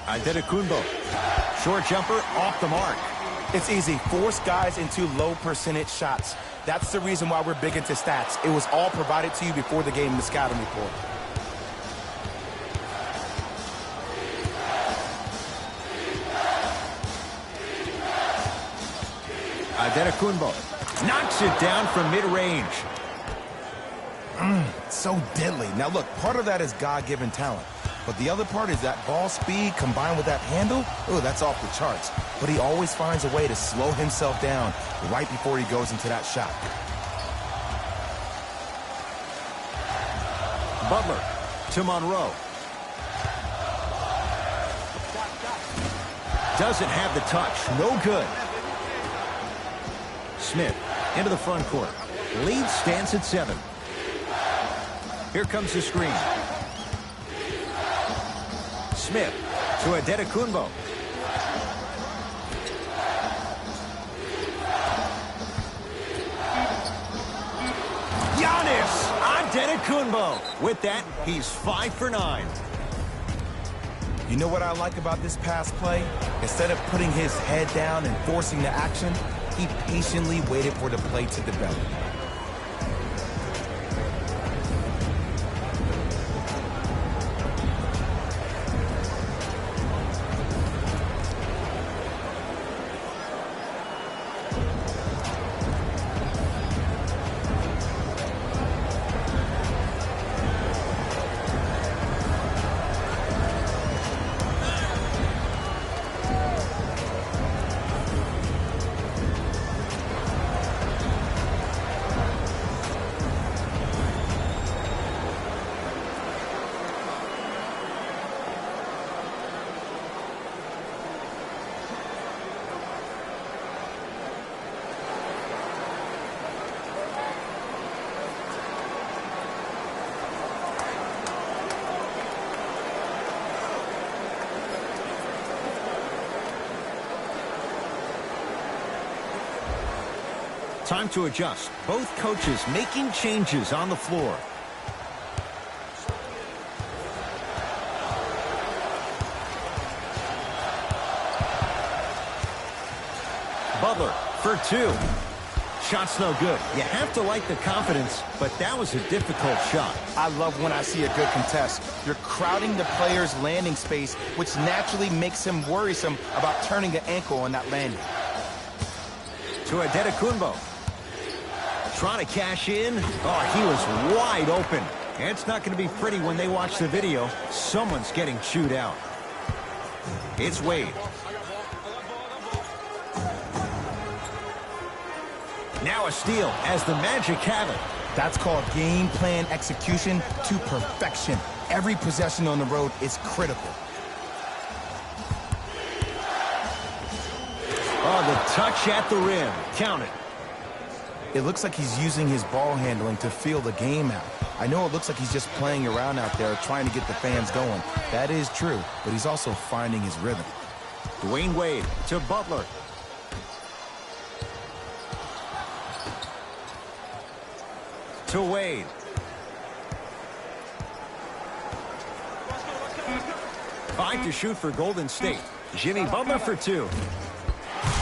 Adetokunbo. Short jumper off the mark. It's easy. Force guys into low percentage shots. That's the reason why we're big into stats. It was all provided to you before the game in the scouting report. Adetokunbo knocks it down from mid-range. So deadly. Now look, part of that is God-given talent. But the other part is that ball speed combined with that handle. Oh, that's off the charts. But he always finds a way to slow himself down right before he goes into that shot. Butler to Monroe. Doesn't have the touch. No good. Smith into the front court. Lead stands at 7. Here comes the screen. Smith to Adetokunbo. Adetokunbo. With that, he's 5 for 9. You know what I like about this pass play? Instead of putting his head down and forcing the action, he patiently waited for the play to develop. Time to adjust. Both coaches making changes on the floor. Butler for 2. Shot's no good. You have to like the confidence, but that was a difficult shot. I love when I see a good contest. You're crowding the player's landing space, which naturally makes him worrisome about turning an ankle on that landing. To Adetokunbo. Trying to cash in. Oh, he was wide open. And it's not going to be pretty when they watch the video. Someone's getting chewed out. It's Wade. Now a steal as the Magic have it. That's called game plan execution to perfection. Every possession on the road is critical. Oh, the touch at the rim. Count it. It looks like he's using his ball handling to feel the game out. I know it looks like he's just playing around out there trying to get the fans going. That is true, but he's also finding his rhythm. Dwayne Wade to Butler. To Wade. Five to shoot for Golden State. Jimmy Butler for 2.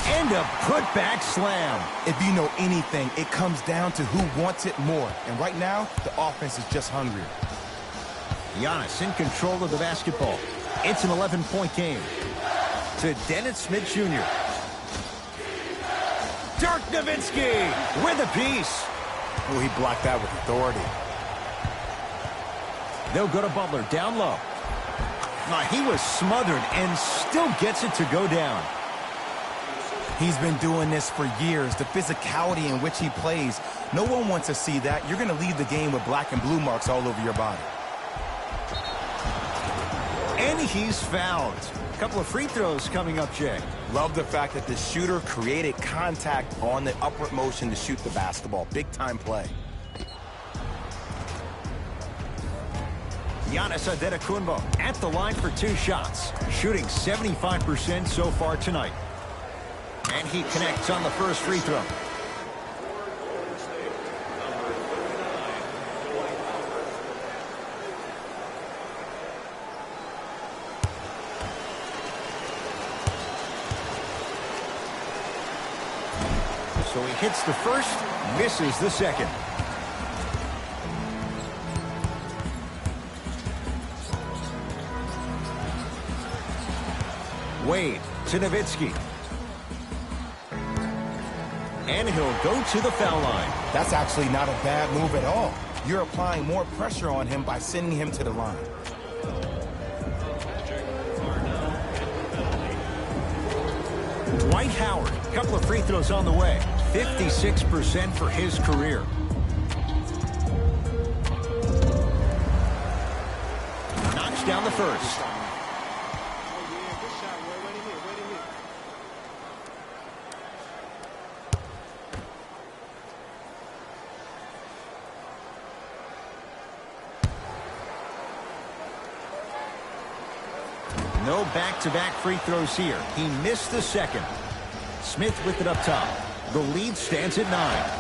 And a putback slam. If you know anything, it comes down to who wants it more. And right now, the offense is just hungrier. Giannis in control of the basketball. It's an 11-point game. To Dennis Smith Jr. Dirk Nowitzki with a piece. Oh, he blocked that with authority. They'll go to Butler down low. He was smothered and still gets it to go down. He's been doing this for years. The physicality in which he plays. No one wants to see that. You're going to leave the game with black and blue marks all over your body. And he's fouled. A couple of free throws coming up, Jay. Love the fact that the shooter created contact on the upward motion to shoot the basketball. Big time play. Giannis Adetokunbo at the line for 2 shots. Shooting 75% so far tonight. And he connects on the first free throw. So he hits the first, misses the second. Wade to Nowitzki. And he'll go to the foul line. That's actually not a bad move at all. You're applying more pressure on him by sending him to the line. Dwight Howard, a couple of free throws on the way. 56% for his career. Knocks down the first. No back-to-back free throws here. He missed the second. Smith with it up top. The lead stands at 9.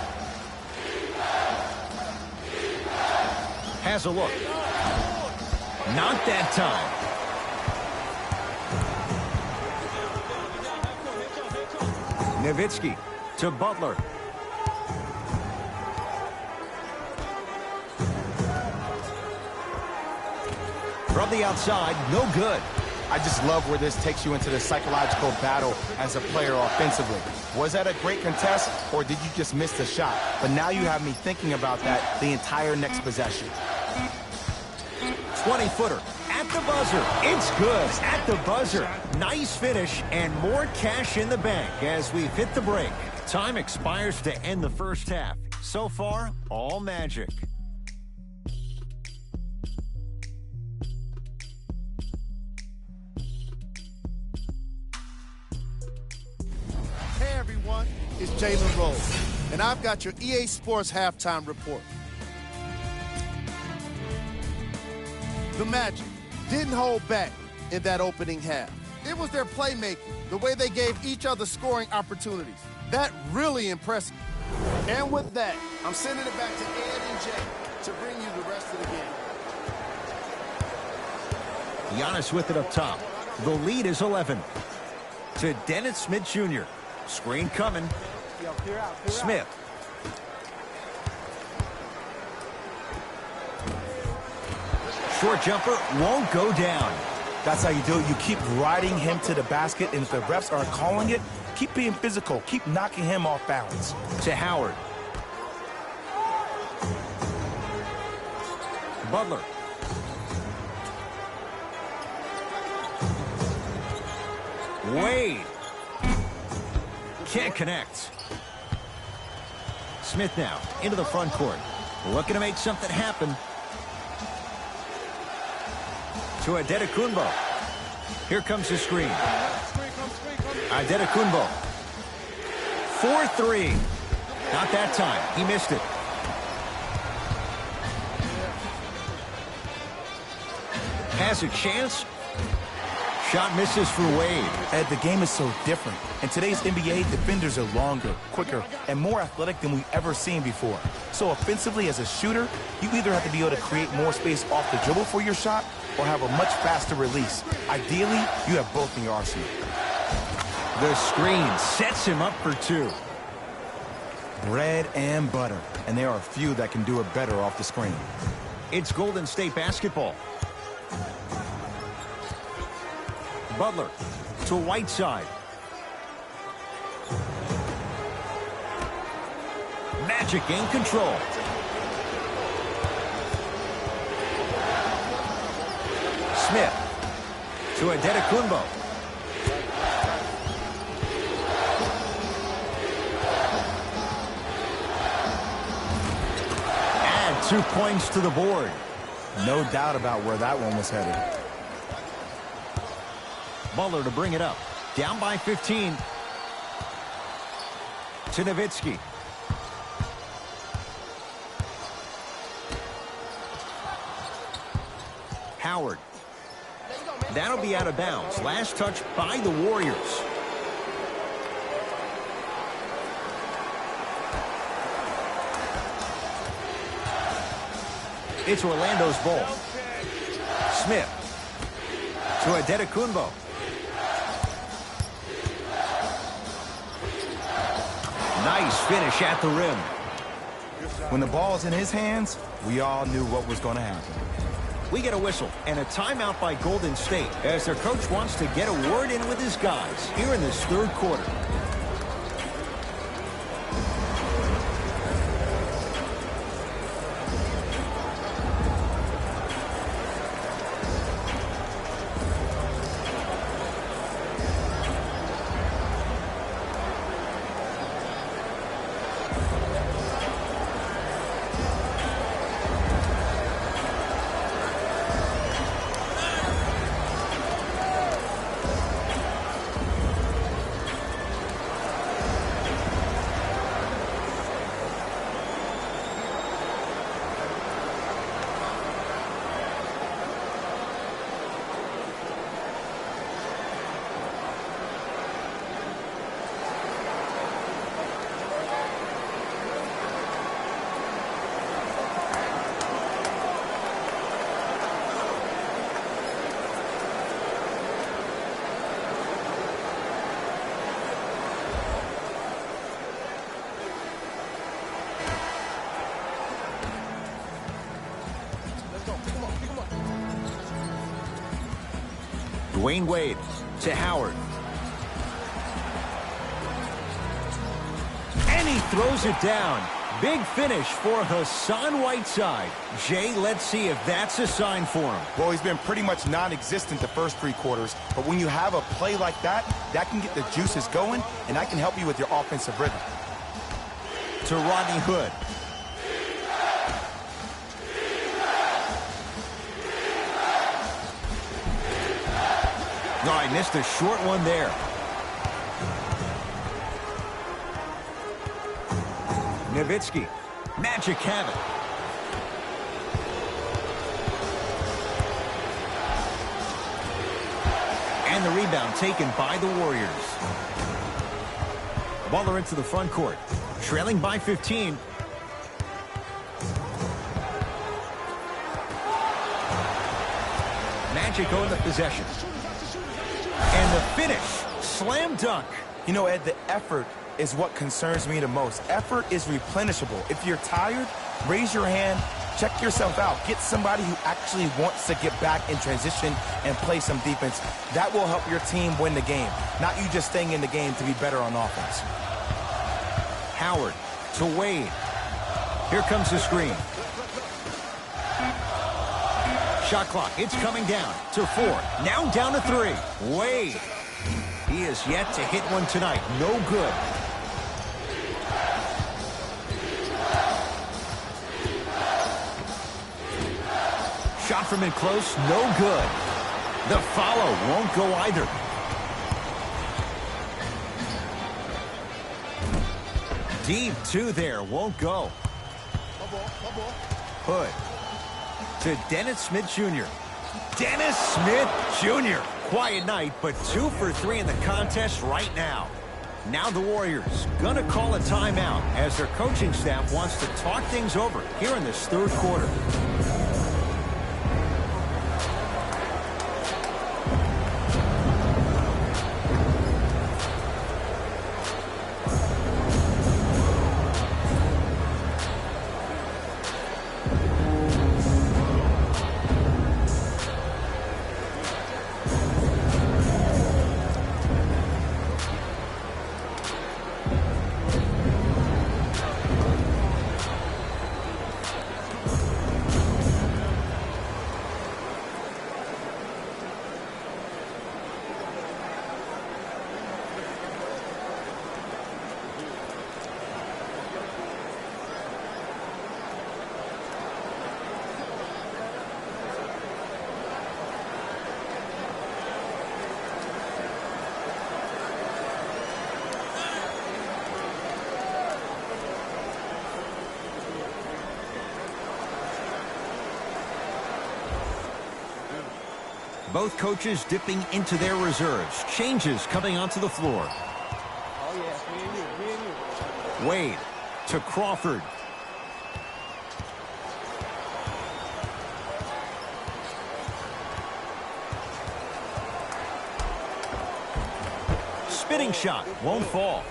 Has a look. Not that time. Nowitzki to Butler. From the outside, no good. I just love where this takes you into the psychological battle as a player offensively. Was that a great contest, or did you just miss the shot? But now you have me thinking about that the entire next possession. 20-footer at the buzzer. It's good at the buzzer. Nice finish and more cash in the bank as we've hit the break. Time expires to end the first half. So far, all magic. Hey everyone, it's Jalen Rose, and I've got your EA Sports halftime report. The Magic didn't hold back in that opening half. It was their playmaking, the way they gave each other scoring opportunities. That really impressed me. And with that, I'm sending it back to Ed and Jay to bring you the rest of the game. Giannis with it up top. The lead is 11. To Dennis Smith Jr. Screen coming. Smith. Short jumper won't go down. That's how you do it. You keep riding him to the basket, and if the refs aren't calling it, keep being physical. Keep knocking him off balance. To Howard. Butler. Wade. Can't connect. Smith now into the front court. Looking to make something happen. To Adetokunbo. Here comes the screen. Adetokunbo. 4-3. Not that time. He missed it. Has a chance. Shot misses for Wade. Ed, the game is so different. In today's NBA, defenders are longer, quicker, and more athletic than we've ever seen before. So offensively, as a shooter, you either have to be able to create more space off the dribble for your shot or have a much faster release. Ideally, you have both in your arsenal. The screen sets him up for two. Bread and butter, and there are a few that can do it better off the screen. It's Golden State basketball. Butler to Whiteside. Magic in control. Smith to Adetokunbo. Add 2 points to the board. No doubt about where that one was headed. Butler to bring it up. Down by 15. To Nowitzki. Howard. That'll be out of bounds. Last touch by the Warriors. It's Orlando's ball. Smith to Adetokunbo. Nice finish at the rim. When the ball's in his hands, we all knew what was going to happen. We get a whistle and a timeout by Golden State as their coach wants to get a word in with his guys here in this third quarter. Dwayne Wade to Howard. And he throws it down. Big finish for Hassan Whiteside. Jay, let's see if that's a sign for him. Well, he's been pretty much non-existent the first 3 quarters, but when you have a play like that, that can get the juices going, and that can help you with your offensive rhythm. To Rodney Hood. No, I missed a short one there. Nowitzki. Magic have it. And the rebound taken by the Warriors. Baller into the front court. Trailing by 15. Magic own the possession. And the finish. Slam dunk. You know, Ed, the effort is what concerns me the most. Effort is replenishable. If you're tired, raise your hand, check yourself out. Get somebody who actually wants to get back in transition and play some defense. That will help your team win the game, not you just staying in the game to be better on offense. Howard to Wade. Here comes the screen. Shot clock, it's coming down to 4. Now down to 3. Wade. He is yet to hit one tonight. No good. Shot from in close, no good. The follow won't go either. Deep 2 there, won't go. Hood to Dennis Smith Jr. Dennis Smith Jr. Quiet night, but 2 for 3 in the contest right now. Now the Warriors gonna call a timeout as their coaching staff wants to talk things over here in this 3rd quarter. Both coaches dipping into their reserves. Changes coming onto the floor. Wade to Crawford. Spinning shot won't fall.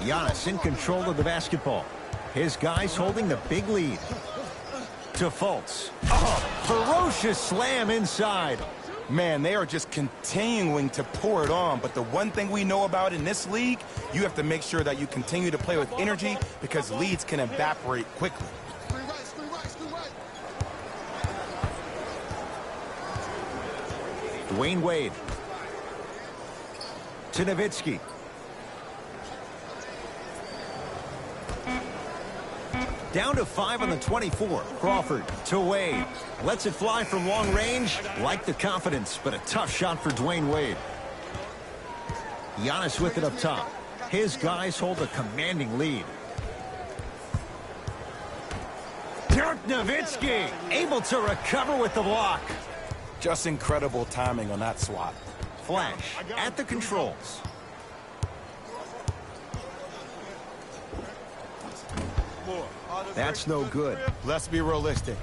Giannis in control of the basketball. His guys holding the big lead. To Fultz. Oh, ferocious slam inside. Man, they are just continuing to pour it on. But the one thing we know about in this league, you have to make sure that you continue to play with energy because leads can evaporate quickly. Dwayne Wade. To Nowitzki. Down to 5 on the 24. Crawford to Wade. Lets it fly from long range. Like the confidence, but a tough shot for Dwayne Wade. Giannis with it up top. His guys hold a commanding lead. Dirk Nowitzki able to recover with the block. Just incredible timing on that swat. Flash at the controls. That's no good. Let's be realistic.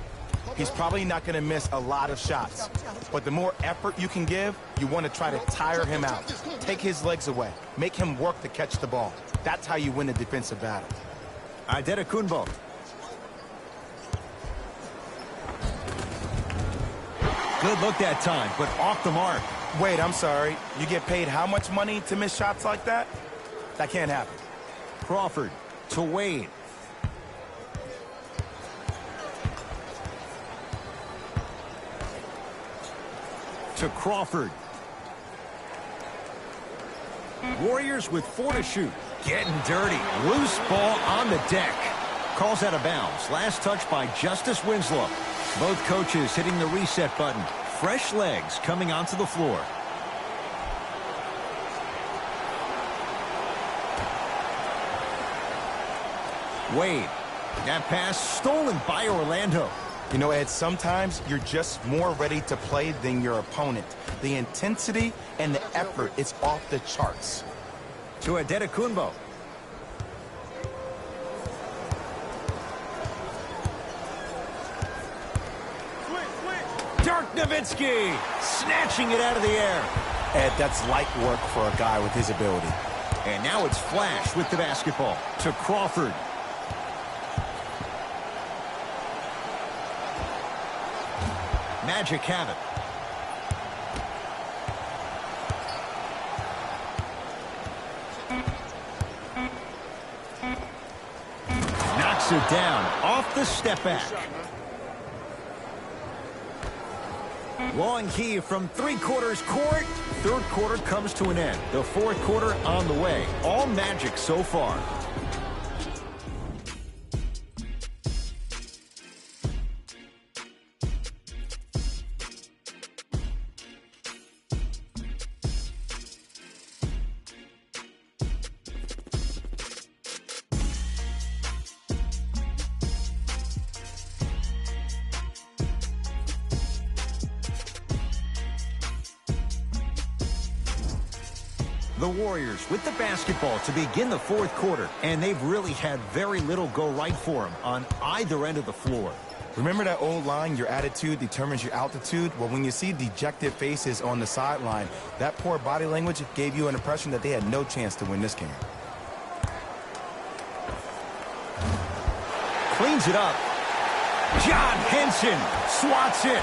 He's probably not going to miss a lot of shots. But the more effort you can give, you want to try to tire him out. Take his legs away. Make him work to catch the ball. That's how you win a defensive battle. Adetokunbo. Good look that time, but off the mark. Wait, I'm sorry. You get paid how much money to miss shots like that? That can't happen. Crawford to Wade. To Crawford. Warriors with 4 to shoot. Getting dirty. Loose ball on the deck. Calls out of bounds. Last touch by Justice Winslow. Both coaches hitting the reset button. Fresh legs coming onto the floor. Wade. That pass stolen by Orlando. You know, Ed, sometimes you're just more ready to play than your opponent. The intensity and the effort is off the charts. To Adetokunbo. Dirk Nowitzki snatching it out of the air. Ed, that's light work for a guy with his ability. And now it's Flash with the basketball. To Crawford. Magic have it. Knocks it down off the step back. Long key from three-quarters court. Third quarter comes to an end. The fourth quarter on the way. All Magic so far. The Warriors with the basketball to begin the fourth quarter, and they've really had very little go right for them on either end of the floor. Remember that old line, your attitude determines your altitude? Well, when you see dejected faces on the sideline, that poor body language gave you an impression that they had no chance to win this game. Cleans it up. John Henson swats it.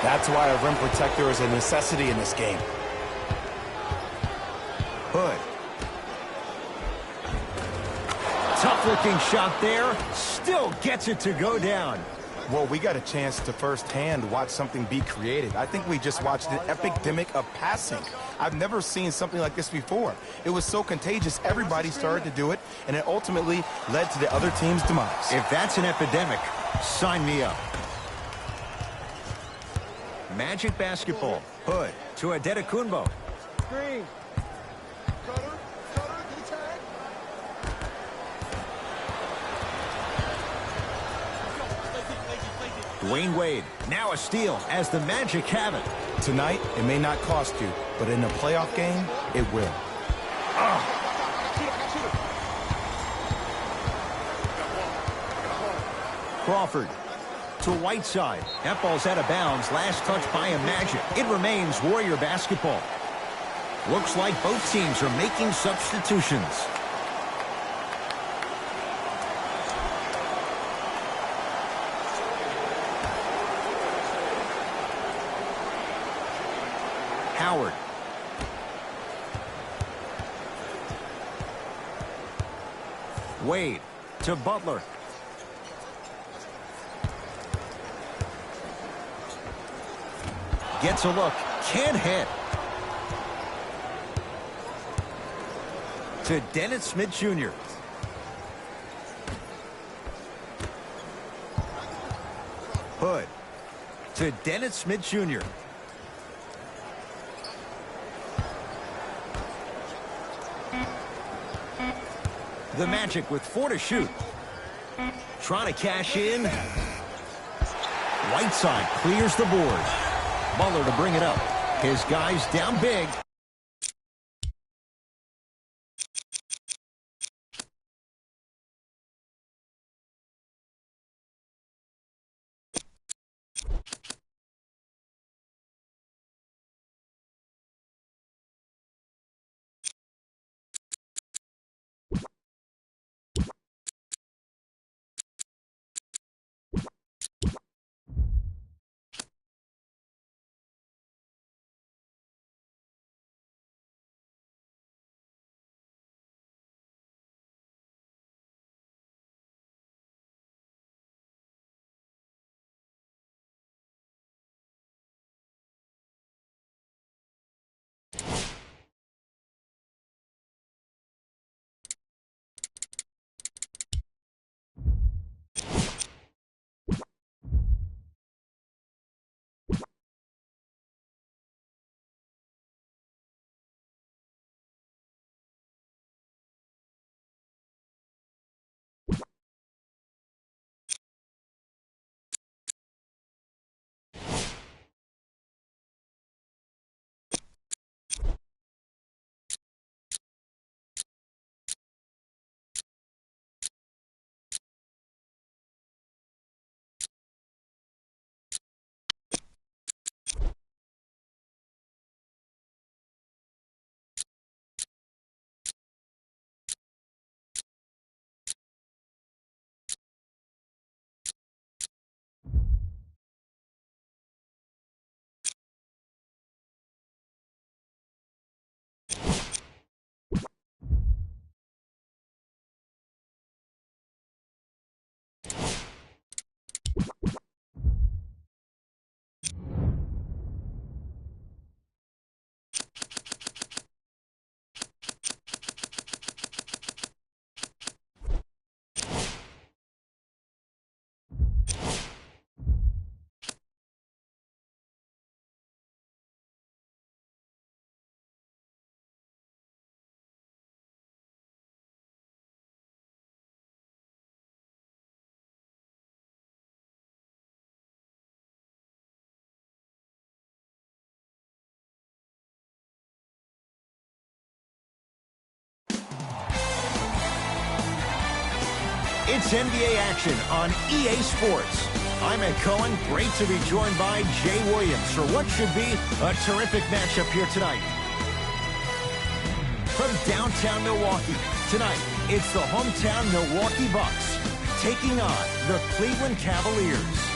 That's why a rim protector is a necessity in this game. Hood. Tough-looking shot there. Still gets it to go down. Well, we got a chance to firsthand watch something be created. I think we just watched an epidemic of passing. I've never seen something like this before. It was so contagious, everybody started to do it, and it ultimately led to the other team's demise. If that's an epidemic, sign me up. Magic basketball. Hood to Adetokunbo. Screen. Cutter, get a tag. Dwayne Wade, now a steal as the Magic have it. Tonight, it may not cost you, but in a playoff game, it will. Crawford to Whiteside. That ball's out of bounds. Last touch by a Magic. It remains Warrior basketball. Looks like both teams are making substitutions. Howard. Wade to Butler. Gets a look. Can't hit. To Dennis Smith Jr. Hood to Dennis Smith Jr. The Magic with 4 to shoot. Trying to cash in. Whiteside clears the board. Butler to bring it up. His guys down big. It's NBA action on EA Sports. I'm Ed Cohen. Great to be joined by Jay Williams for what should be a terrific matchup here tonight. From downtown Milwaukee, tonight it's the hometown Milwaukee Bucks taking on the Cleveland Cavaliers.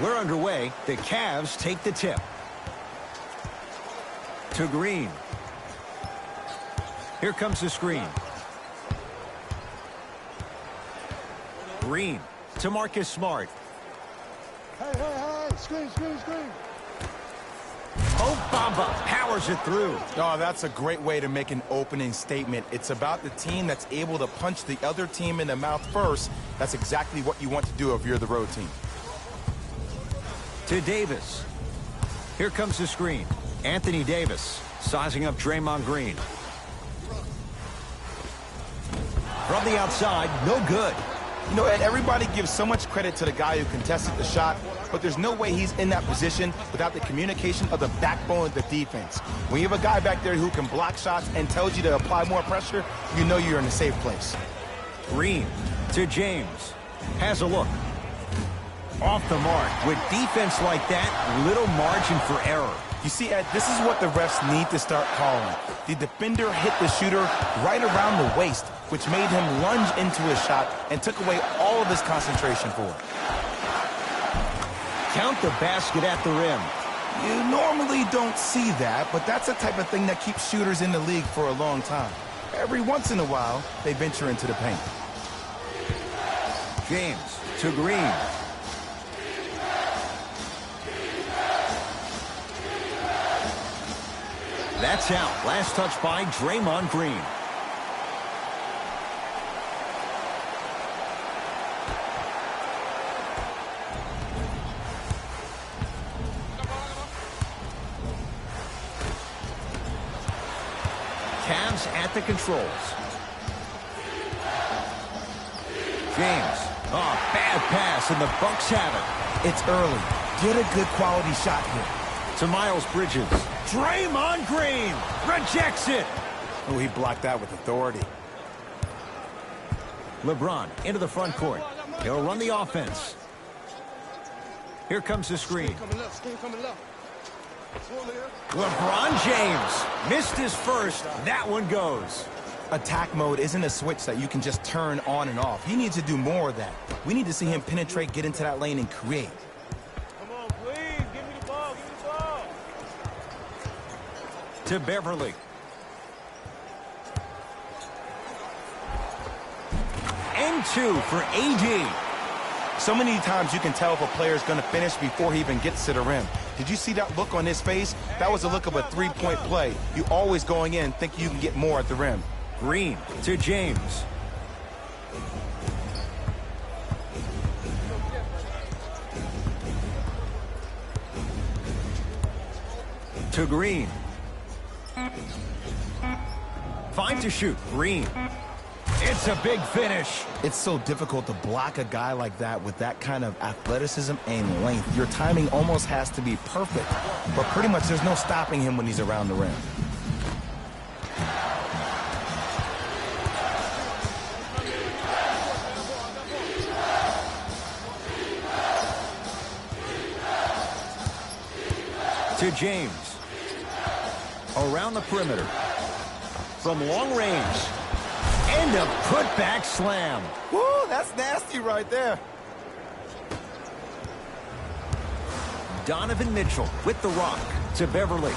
We're underway. The Cavs take the tip. To Green. Here comes the screen. Green to Marcus Smart. Hey, screen. Obamba powers it through. Oh, that's a great way to make an opening statement. It's about the team that's able to punch the other team in the mouth first. That's exactly what you want to do if you're the road team. To Davis. Here comes the screen. Anthony Davis sizing up Draymond Green. From the outside, no good. You know, Ed, everybody gives so much credit to the guy who contested the shot, but there's no way he's in that position without the communication of the backbone of the defense. When you have a guy back there who can block shots and tells you to apply more pressure, you know you're in a safe place. Green to James. Has a look. Off the mark. With defense like that, little margin for error. You see, Ed, this is what the refs need to start calling. The defender hit the shooter right around the waist, which made him lunge into his shot and took away all of his concentration for it. Count the basket at the rim. You normally don't see that, but that's the type of thing that keeps shooters in the league for a long time. Every once in a while, they venture into the paint. James to Green. That's out. Last touch by Draymond Green. Cavs at the controls. James. Oh, bad pass, and the Bucks have it. It's early. Get a good quality shot here. To Miles Bridges. Draymond Green rejects it. Oh, he blocked that with authority. LeBron into the front court. He'll run the offense. Here comes the screen. Screen coming left. LeBron James missed his first. That one goes. Attack mode isn't a switch that you can just turn on and off. He needs to do more of that. We need to see him penetrate, get into that lane, and create. To Beverly. And two for AD. So many times you can tell if a player is going to finish before he even gets to the rim. Did you see that look on his face? That was the look of a three-point play. You always going in thinking you can get more at the rim. Green to James. To Green. 5 to shoot. Green. It's a big finish. It's so difficult to block a guy like that with that kind of athleticism and length. Your timing almost has to be perfect, but pretty much there's no stopping him when he's around the rim. To James. Around the perimeter. From long range. And a putback slam. Woo, that's nasty right there. Donovan Mitchell with the rock to Beverly.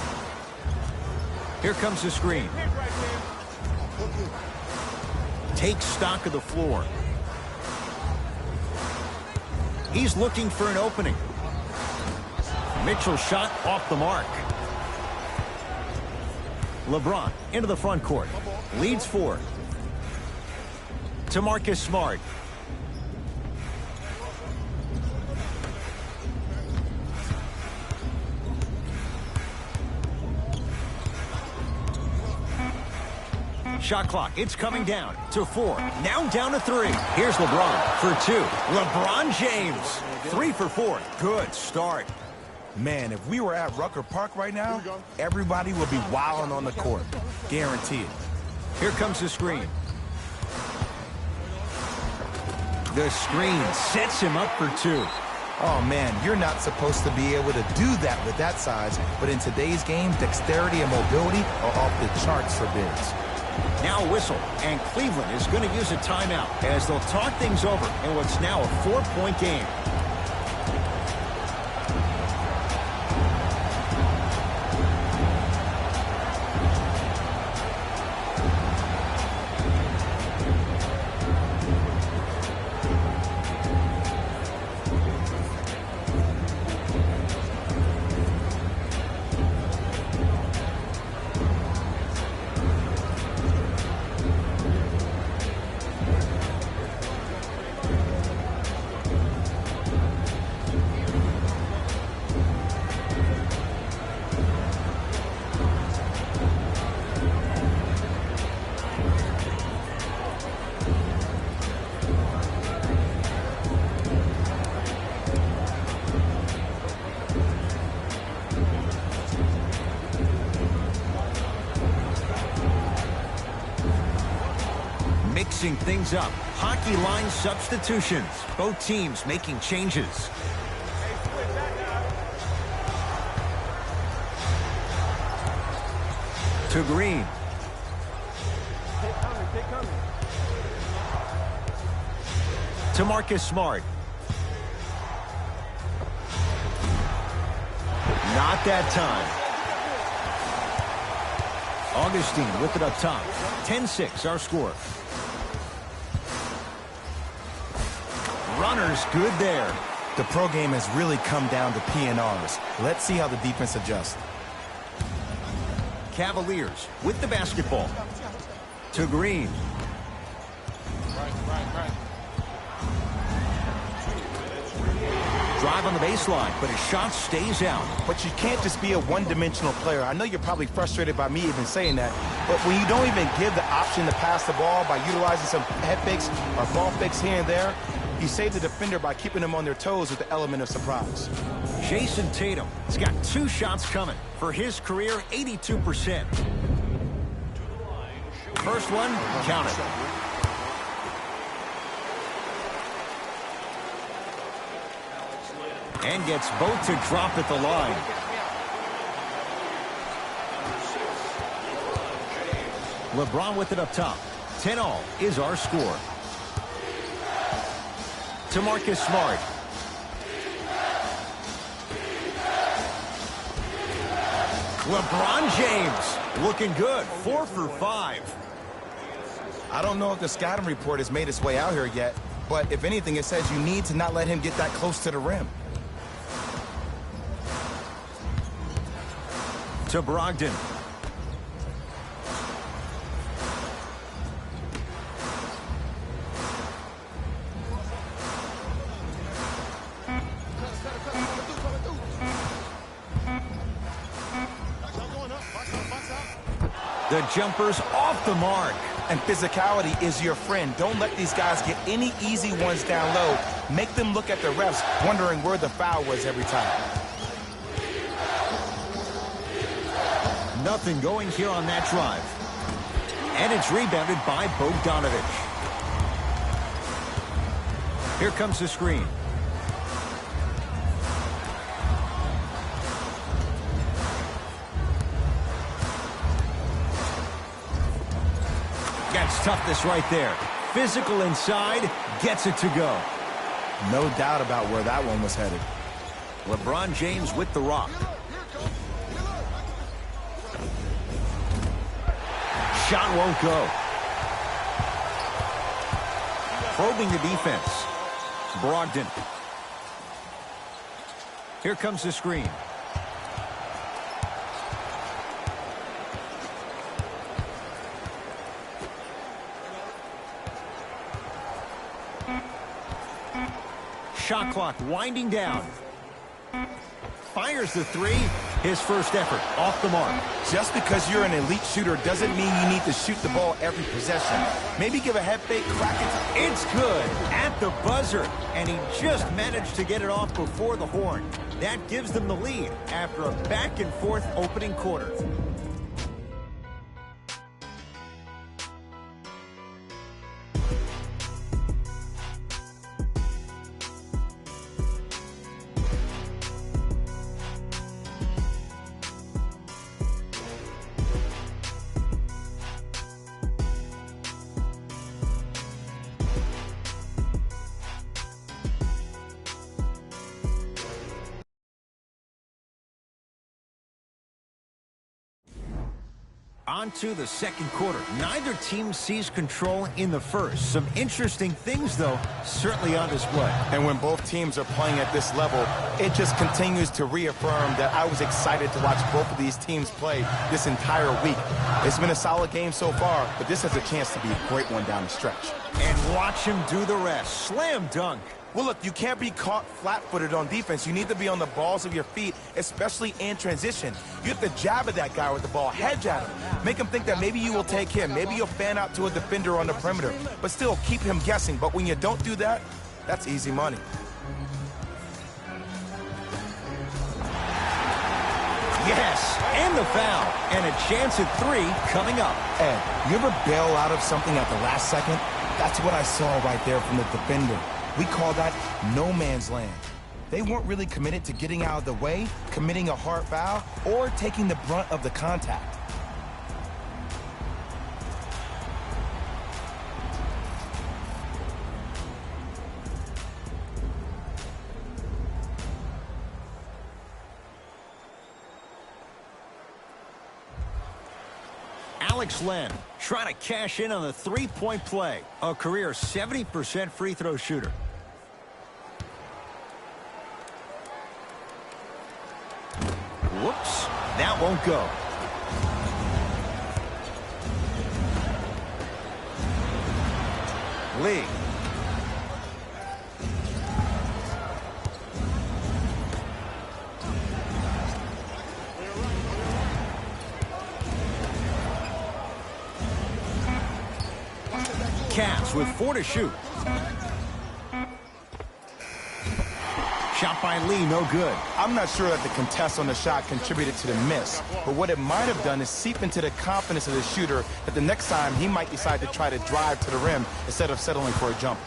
Here comes the screen. Takes stock of the floor. He's looking for an opening. Mitchell's shot off the mark. LeBron into the front court. Leads 4. To Marcus Smart. Shot clock, it's coming down to 4. Now down to 3. Here's LeBron for 2. LeBron James, 3 for 4. Good start. Man, if we were at Rucker Park right now, everybody would be wilding on the court. Guaranteed. Here comes the screen. The screen sets him up for 2. Oh, man, you're not supposed to be able to do that with that size, but in today's game, dexterity and mobility are off the charts for bigs. Now a whistle, and Cleveland is going to use a timeout as they'll talk things over in what's now a 4-point game. Mixing things up. Hockey line substitutions. Both teams making changes. To Green. To Marcus Smart. Not that time. Augustine with it up top. 10-6 our score. Runners good there. The pro game has really come down to PNRs. Let's see how the defense adjusts. Cavaliers with the basketball. To Green. Drive on the baseline, but his shot stays out. But you can't just be a one-dimensional player. I know you're probably frustrated by me even saying that, but when you don't even give the option to pass the ball by utilizing some head fakes or ball fakes here and there, you save the defender by keeping them on their toes with the element of surprise. Jason Tatum has got 2 shots coming. For his career, 82%. First one, counted. And gets both to drop at the line. LeBron with it up top. 10-all is our score. To Marcus Smart. LeBron James looking good. 4 for 5. I don't know if the scouting report has made its way out here yet, but if anything, it says you need to not let him get that close to the rim. To Brogdon. The jumper's off the mark. And physicality is your friend. Don't let these guys get any easy ones down low. Make them look at the refs, wondering where the foul was every time. Nothing going here on that drive. And it's rebounded by Bogdanovich. Here comes the screen. toughness right there. Physical inside, gets it to go. No doubt about where that one was headed. LeBron James with the rock. Shot won't go. Probing the defense. Brogdon. Here comes the screen. Shot clock winding down. Fires the three. His first effort off the mark. Just because you're an elite shooter doesn't mean you need to shoot the ball every possession. Maybe give a head fake, crack it. It's good at the buzzer, and he just managed to get it off before the horn. That gives them the lead after a back-and-forth opening quarter. On to the second quarter. Neither team sees control in the first. Some interesting things, though, certainly on display. And when both teams are playing at this level, it just continues to reaffirm that I was excited to watch both of these teams play this entire week. It's been a solid game so far, but this has a chance to be a great one down the stretch. And watch him do the rest. Slam dunk. Well, look, you can't be caught flat-footed on defense. You need to be on the balls of your feet, especially in transition. You have to jab at that guy with the ball, hedge at him. Make him think that maybe you will take him. Maybe you'll fan out to a defender on the perimeter. But still, keep him guessing. But when you don't do that, that's easy money. Yes, and the foul. And a chance at three coming up. Ed, you ever bail out of something at the last second? That's what I saw right there from the defender. We call that no man's land. They weren't really committed to getting out of the way, committing a hard foul, or taking the brunt of the contact. Alex Len trying to cash in on the three-point play. A career 70% free throw shooter. Whoops, that won't go. Lee. Cavs with 4 to shoot. Shot by Lee, no good. I'm not sure that the contest on the shot contributed to the miss, but what it might have done is seep into the confidence of the shooter that the next time he might decide to try to drive to the rim instead of settling for a jump.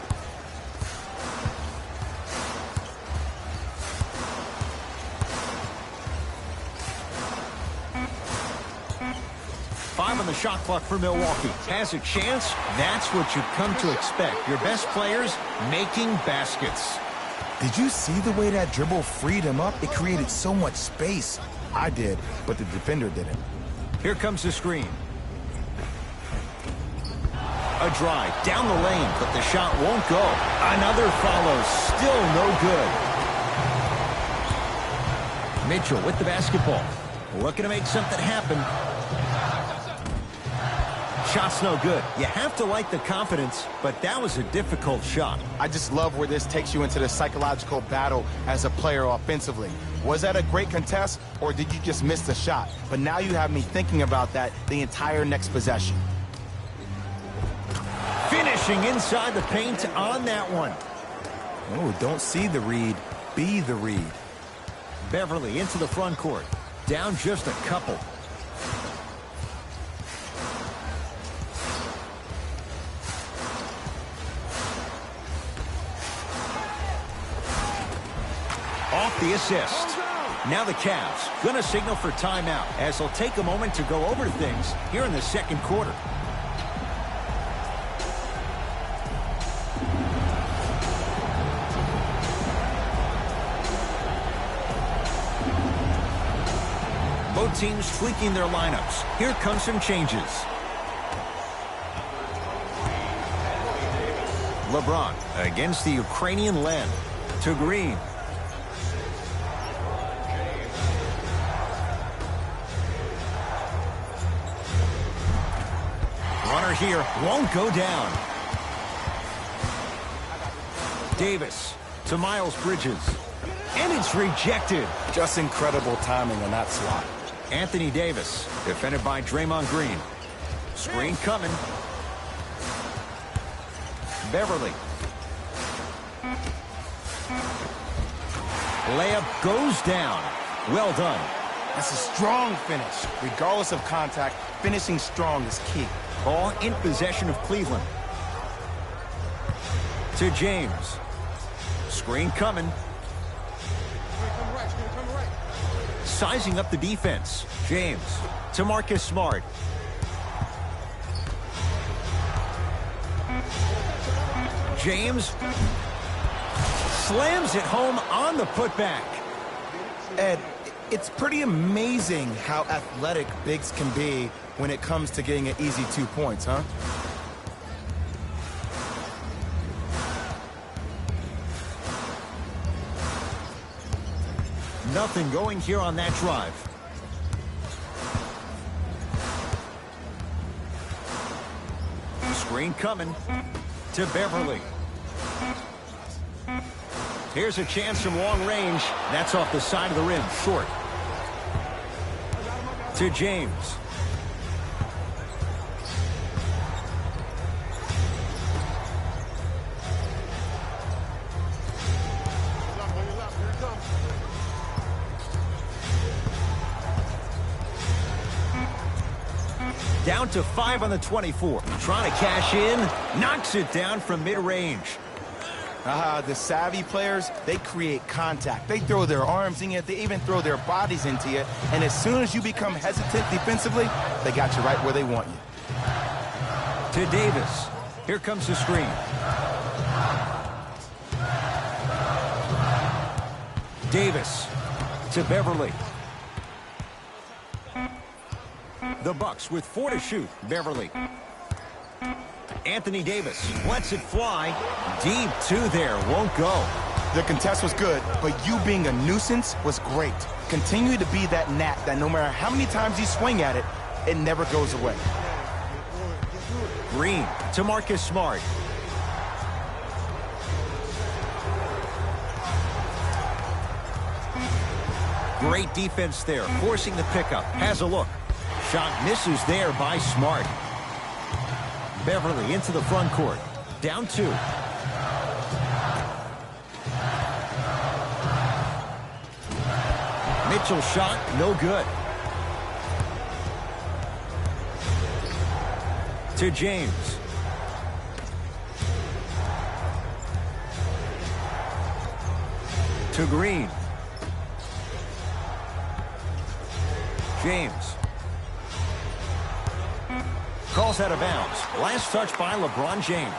On the shot clock for Milwaukee. Has a chance? That's what you've come to expect. Your best players making baskets. Did you see the way that dribble freed him up? It created so much space. I did, but the defender didn't. Here comes the screen. A drive down the lane, but the shot won't go. Another follows. Still no good. Mitchell with the basketball. Looking to make something happen. Shot's no good. You have to like the confidence, but that was a difficult shot. I just love where this takes you into the psychological battle as a player offensively. Was that a great contest, or did you just miss the shot? But now you have me thinking about that the entire next possession. Finishing inside the paint on that one. Oh, don't see the read, be the read. Beverly into the front court. Down just a couple. Off the assist. Now the Cavs going to signal for timeout as they'll take a moment to go over things here in the second quarter. Both teams tweaking their lineups. Here come some changes. LeBron against the Ukrainian Len. To Green. Runner here won't go down. Davis to Miles Bridges. And it's rejected. Just incredible timing on that slot. Anthony Davis, defended by Draymond Green. Screen coming. Beverly. Layup goes down. Well done. That's a strong finish. Regardless of contact, finishing strong is key. Ball in possession of Cleveland. To James. Screen coming. Sizing up the defense. James to Marcus Smart. James slams it home on the putback. Ed, it's pretty amazing how athletic bigs can be when it comes to getting an easy 2 points, huh? Nothing going here on that drive. Screen coming to Beverly. Here's a chance from long range. That's off the side of the rim, short. To James. Down to 5 on the 24. Trying to cash in. Knocks it down from mid-range. The savvy players, they create contact. They throw their arms in it. They even throw their bodies into it. And as soon as you become hesitant defensively, they got you right where they want you. To Davis. Here comes the screen. Davis to Beverly. The Bucks with 4 to shoot. Beverly. Anthony Davis lets it fly. Deep 2 there. Won't go. The contest was good, but you being a nuisance was great. Continue to be that gnat that no matter how many times you swing at it, it never goes away. Green to Marcus Smart. Great defense there, forcing the pickup. Has a look. Shot misses there by Smart. Beverly into the front court. Down 2. Mitchell shot, no good. To James. To Green. James. Calls out of bounds. Last touch by LeBron James.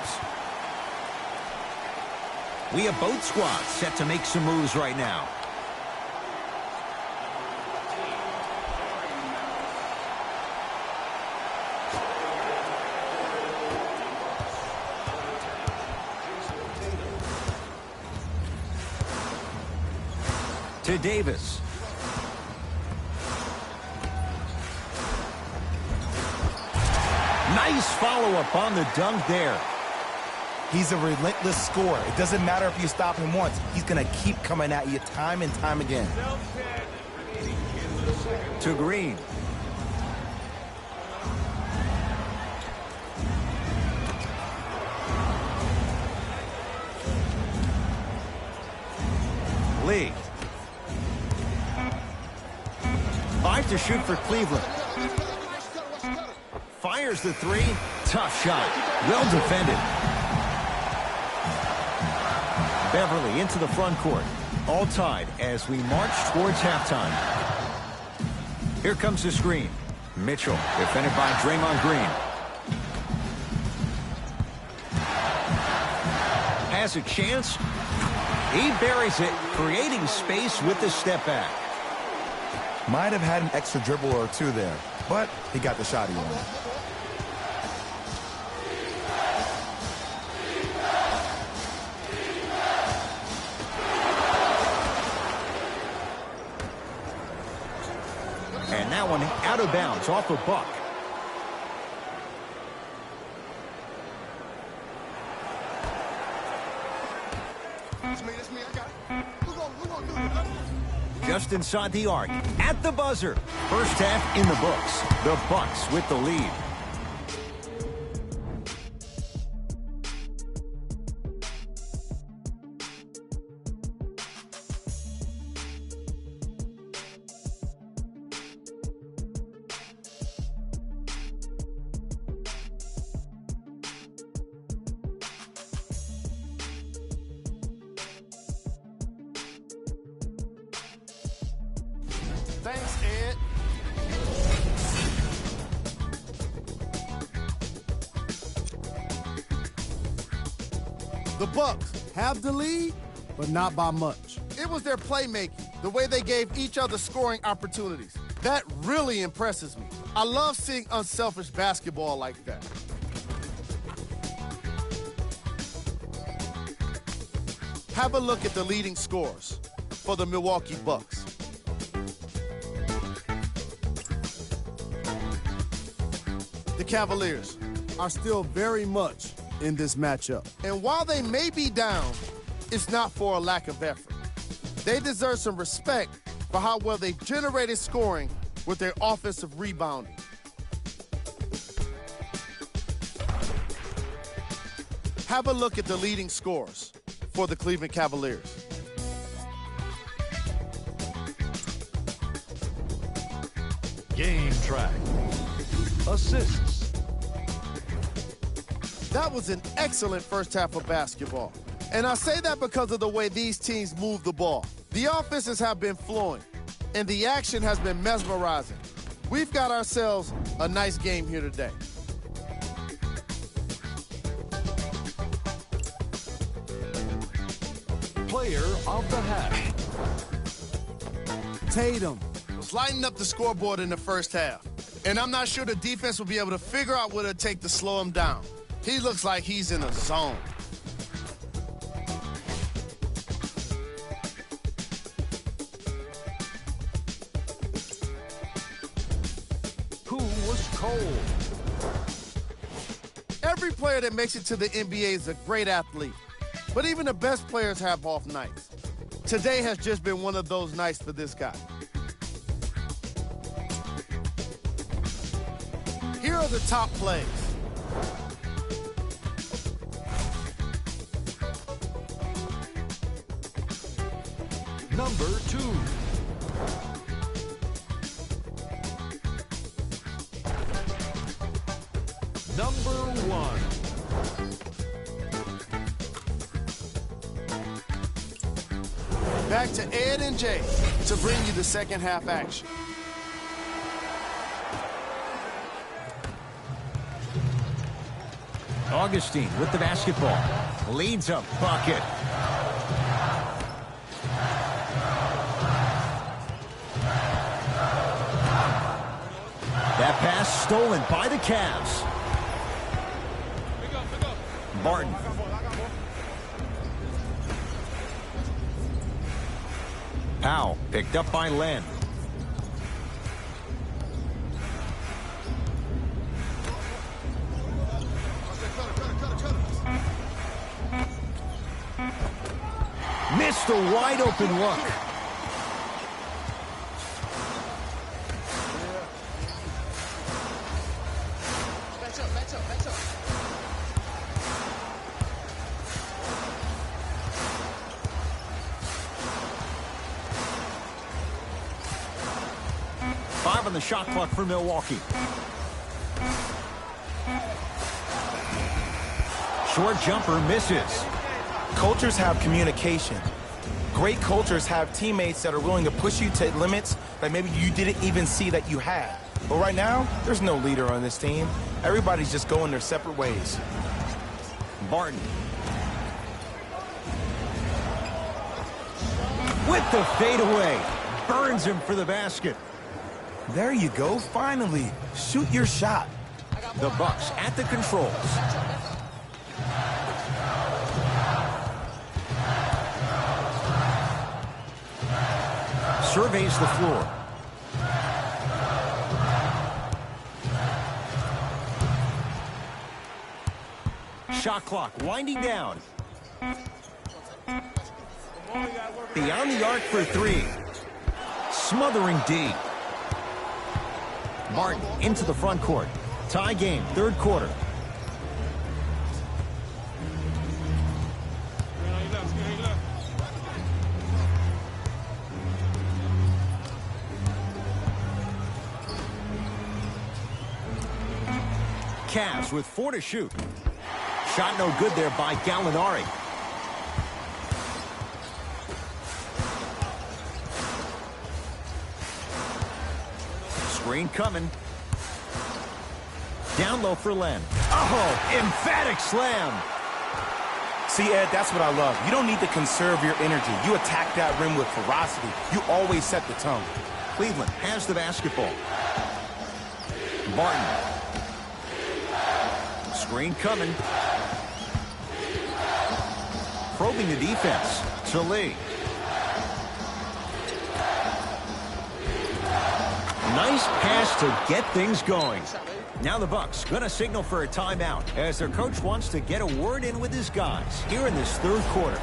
We have both squads set to make some moves right now. To Davis. Nice follow-up on the dunk there. He's a relentless scorer. It doesn't matter if you stop him once. He's going to keep coming at you time and time again. To Green. Lee. 5 to shoot for Cleveland. Fires the 3. Tough shot. Well defended. Beverly into the front court. All tied as we march towards halftime. Here comes the screen. Mitchell, defended by Draymond Green. Has a chance. He buries it, creating space with the step back. Might have had an extra dribble or two there, but he got the shot he wanted. And that one out of bounds off a buck. That's me, I got it. Who gonna do it? Just inside the arc, at the buzzer. First half in the books. The Bucks with the lead. Thanks, Ed. The Bucks have the lead, but not by much. It was their playmaking, the way they gave each other scoring opportunities. That really impresses me. I love seeing unselfish basketball like that. Have a look at the leading scorers for the Milwaukee Bucks. The Cavaliers are still very much in this matchup. And while they may be down, it's not for a lack of effort. They deserve some respect for how well they generated scoring with their offensive rebounding. Have a look at the leading scorers for the Cleveland Cavaliers. Game track. Assists. That was an excellent first half of basketball. And I say that because of the way these teams move the ball. The offenses have been flowing, and the action has been mesmerizing. We've got ourselves a nice game here today. Player of the half. Tatum was lighting up the scoreboard in the first half. And I'm not sure the defense will be able to figure out what it'll take to slow him down. He looks like he's in a zone. Who was cold? Every player that makes it to the NBA is a great athlete. But even the best players have off nights. Today has just been one of those nights for this guy. Here are the top plays. Number 2. Number 1. Back to Ed and Jay to bring you the second half action. Augustine with the basketball. Leads a bucket. That pass stolen by the Cavs. Barton. Powell picked up by Len. Missed a wide open look. Match up. 5 on the shot clock for Milwaukee. Short jumper misses. Cultures have communication. Great cultures have teammates that are willing to push you to limits that maybe you didn't even see that you had. But right now, there's no leader on this team. Everybody's just going their separate ways. Barton. With the fadeaway. Burns him for the basket. There you go, finally. Shoot your shot. The Bucks at the controls. Surveys the floor. Shot clock winding down. Beyond the arc for three. Smothering D. Martin into the front court. Tie game, third quarter. Cavs with 4 to shoot. Shot no good there by Gallinari. Screen coming. Down low for Len. Oh, emphatic slam. See, Ed, that's what I love. You don't need to conserve your energy. You attack that rim with ferocity. You always set the tone. Cleveland has the basketball. Martin. Screen coming. Probing the defense. To Lee. Nice pass to get things going. Now the Bucks gonna signal for a timeout as their coach wants to get a word in with his guys here in this third quarter.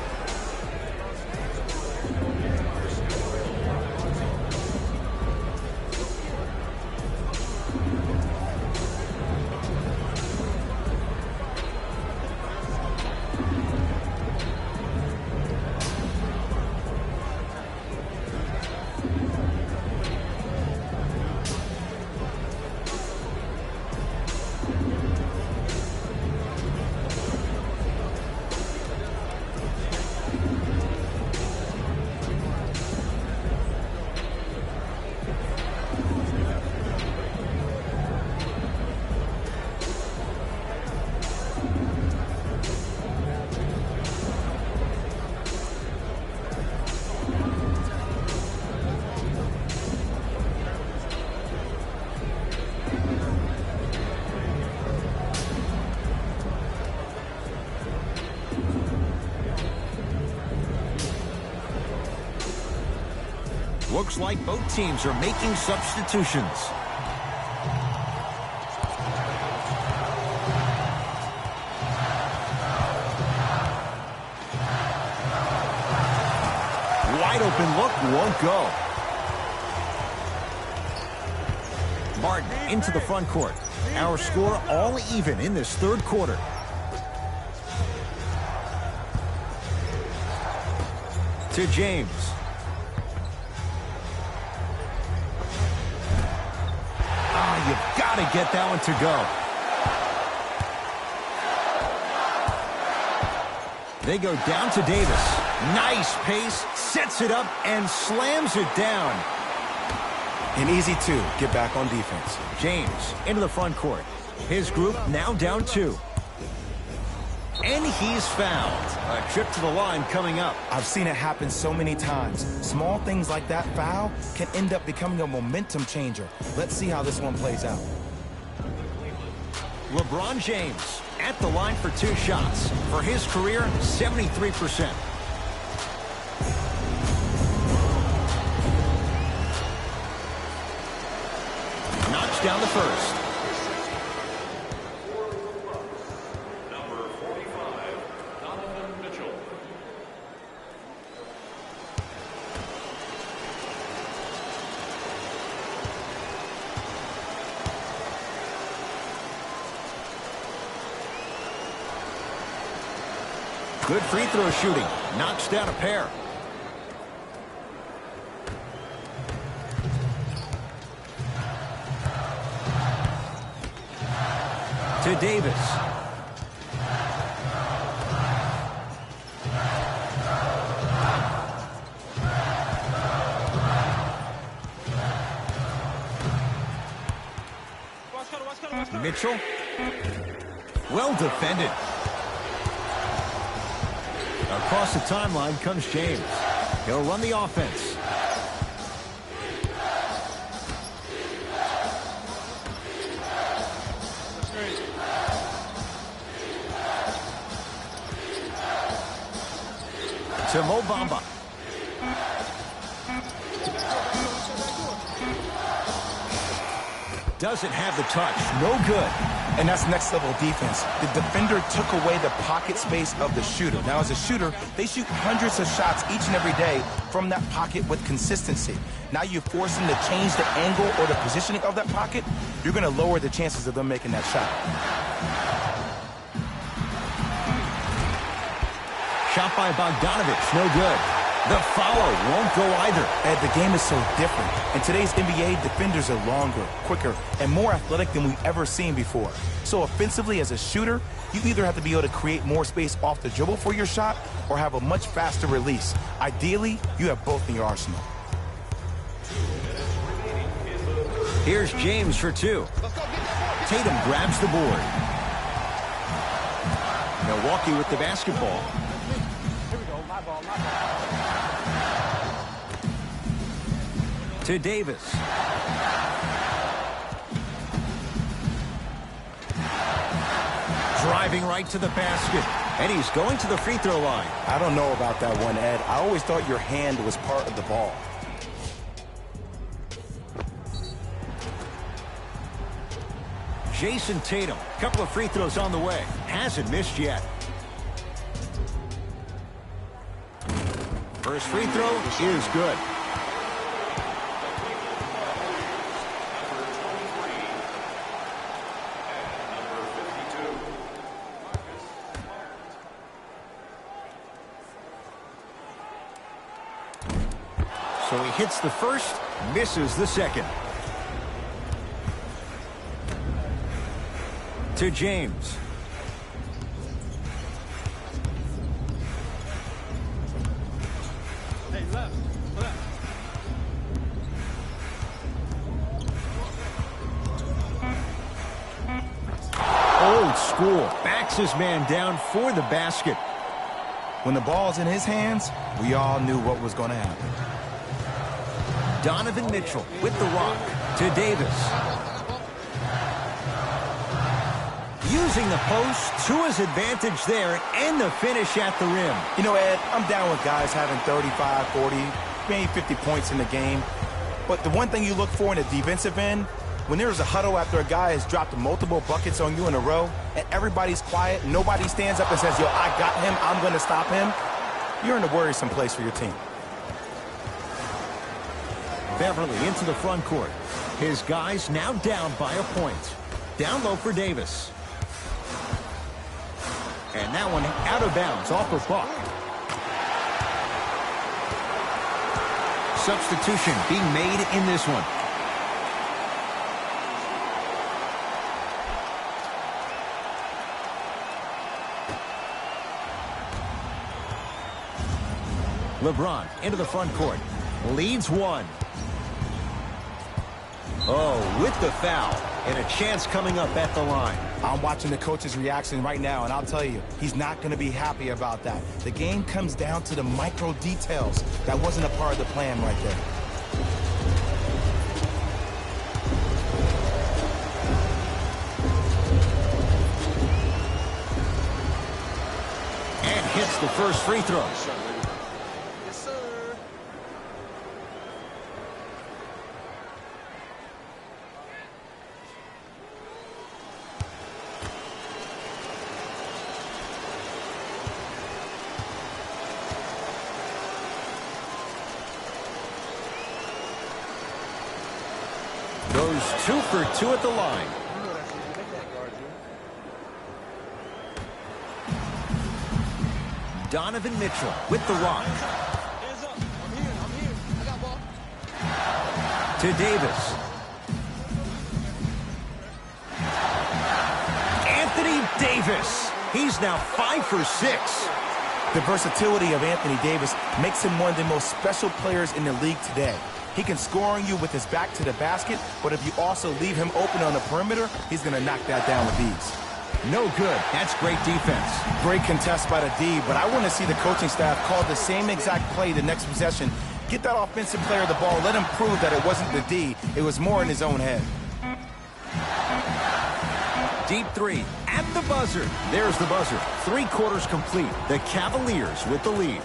Looks like both teams are making substitutions. Wide open look won't go. Martin into the front court. Our score all even in this third quarter. To James. You've got to get that one to go. They go down to Davis. Nice pace, sets it up, and slams it down. An easy 2. Get back on defense. James into the front court. His group now down 2. And he's fouled. A trip to the line coming up. I've seen it happen so many times. Small things like that foul can end up becoming a momentum changer. Let's see how this one plays out. LeBron James at the line for 2 shots. For his career, 73%. Knocks down the first. Good free throw shooting. Knocks down a pair. To Davis. Mitchell. Well defended. Across the timeline comes James. He'll run the offense. to Mo Bamba. Doesn't have the touch. No good. And that's next level defense. The defender took away the pocket space of the shooter. Now, as a shooter, they shoot hundreds of shots each and every day from that pocket with consistency. Now you force them to change the angle or the positioning of that pocket, you're going to lower the chances of them making that shot. Shot by Bogdanovich, no good. The follow won't go either. Ed, the game is so different. In today's NBA, defenders are longer, quicker, and more athletic than we've ever seen before. So offensively, as a shooter, you either have to be able to create more space off the dribble for your shot or have a much faster release. Ideally, you have both in your arsenal. Here's James for two. Tatum grabs the board. Milwaukee with the basketball. To Davis. Driving right to the basket. And he's going to the free throw line. I don't know about that one, Ed. I always thought your hand was part of the ball. Jason Tatum, couple of free throws on the way. Hasn't missed yet. First free throw is good. So he hits the first, misses the second. To James. Old school. Backs his man down for the basket. When the ball's in his hands, we all knew what was going to happen. Donovan Mitchell with the rock to Davis. Using the post to his advantage there and the finish at the rim. You know, Ed, I'm down with guys having 35, 40, maybe 50 points in the game. But the one thing you look for in a defensive end, when there's a huddle after a guy has dropped multiple buckets on you in a row and everybody's quiet, nobody stands up and says, yo, I got him, I'm going to stop him, you're in a worrisome place for your team. Beverly into the front court. His guys now down by a point. Down low for Davis. And that one out of bounds off of Buck. Substitution being made in this one. LeBron into the front court. Leads one. Oh, with the foul. And a chance coming up at the line. I'm watching the coach's reaction right now, and I'll tell you, he's not going to be happy about that. The game comes down to the micro details. That wasn't a part of the plan right there. And hits the first free throw. Goes 2 for 2 at the line. Donovan Mitchell with the rock. To Davis. Anthony Davis. He's now 5 for 6. The versatility of Anthony Davis makes him one of the most special players in the league today. He can score on you with his back to the basket, but if you also leave him open on the perimeter, he's going to knock that down with ease. No good. That's great defense. Great contest by the D, but I want to see the coaching staff call the same exact play the next possession. Get that offensive player the ball. Let him prove that it wasn't the D. It was more in his own head. Deep three at the buzzer. There's the buzzer. 3 quarters complete. The Cavaliers with the lead.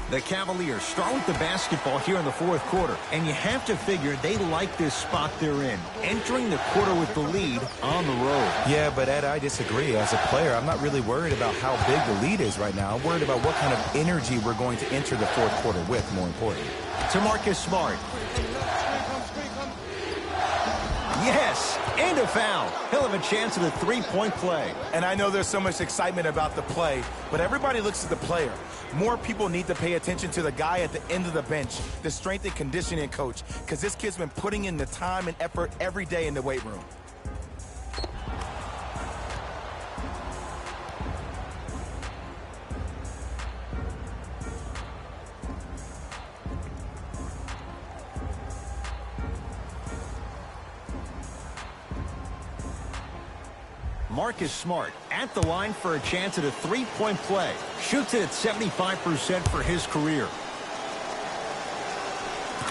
The Cavaliers start with the basketball here in the fourth quarter, and you have to figure they like this spot they're in, entering the quarter with the lead on the road. Yeah, but Ed, I disagree. As a player, I'm not really worried about how big the lead is right now. I'm worried about what kind of energy we're going to enter the fourth quarter with, more importantly. To Marcus Smart. Yes, and a foul. He'll have a chance at a three-point play. And I know there's so much excitement about the play, but everybody looks at the player. More people need to pay attention to the guy at the end of the bench, the strength and conditioning coach, because this kid's been putting in the time and effort every day in the weight room. Marcus Smart at the line for a chance at a three-point play. Shoots it at 75% for his career.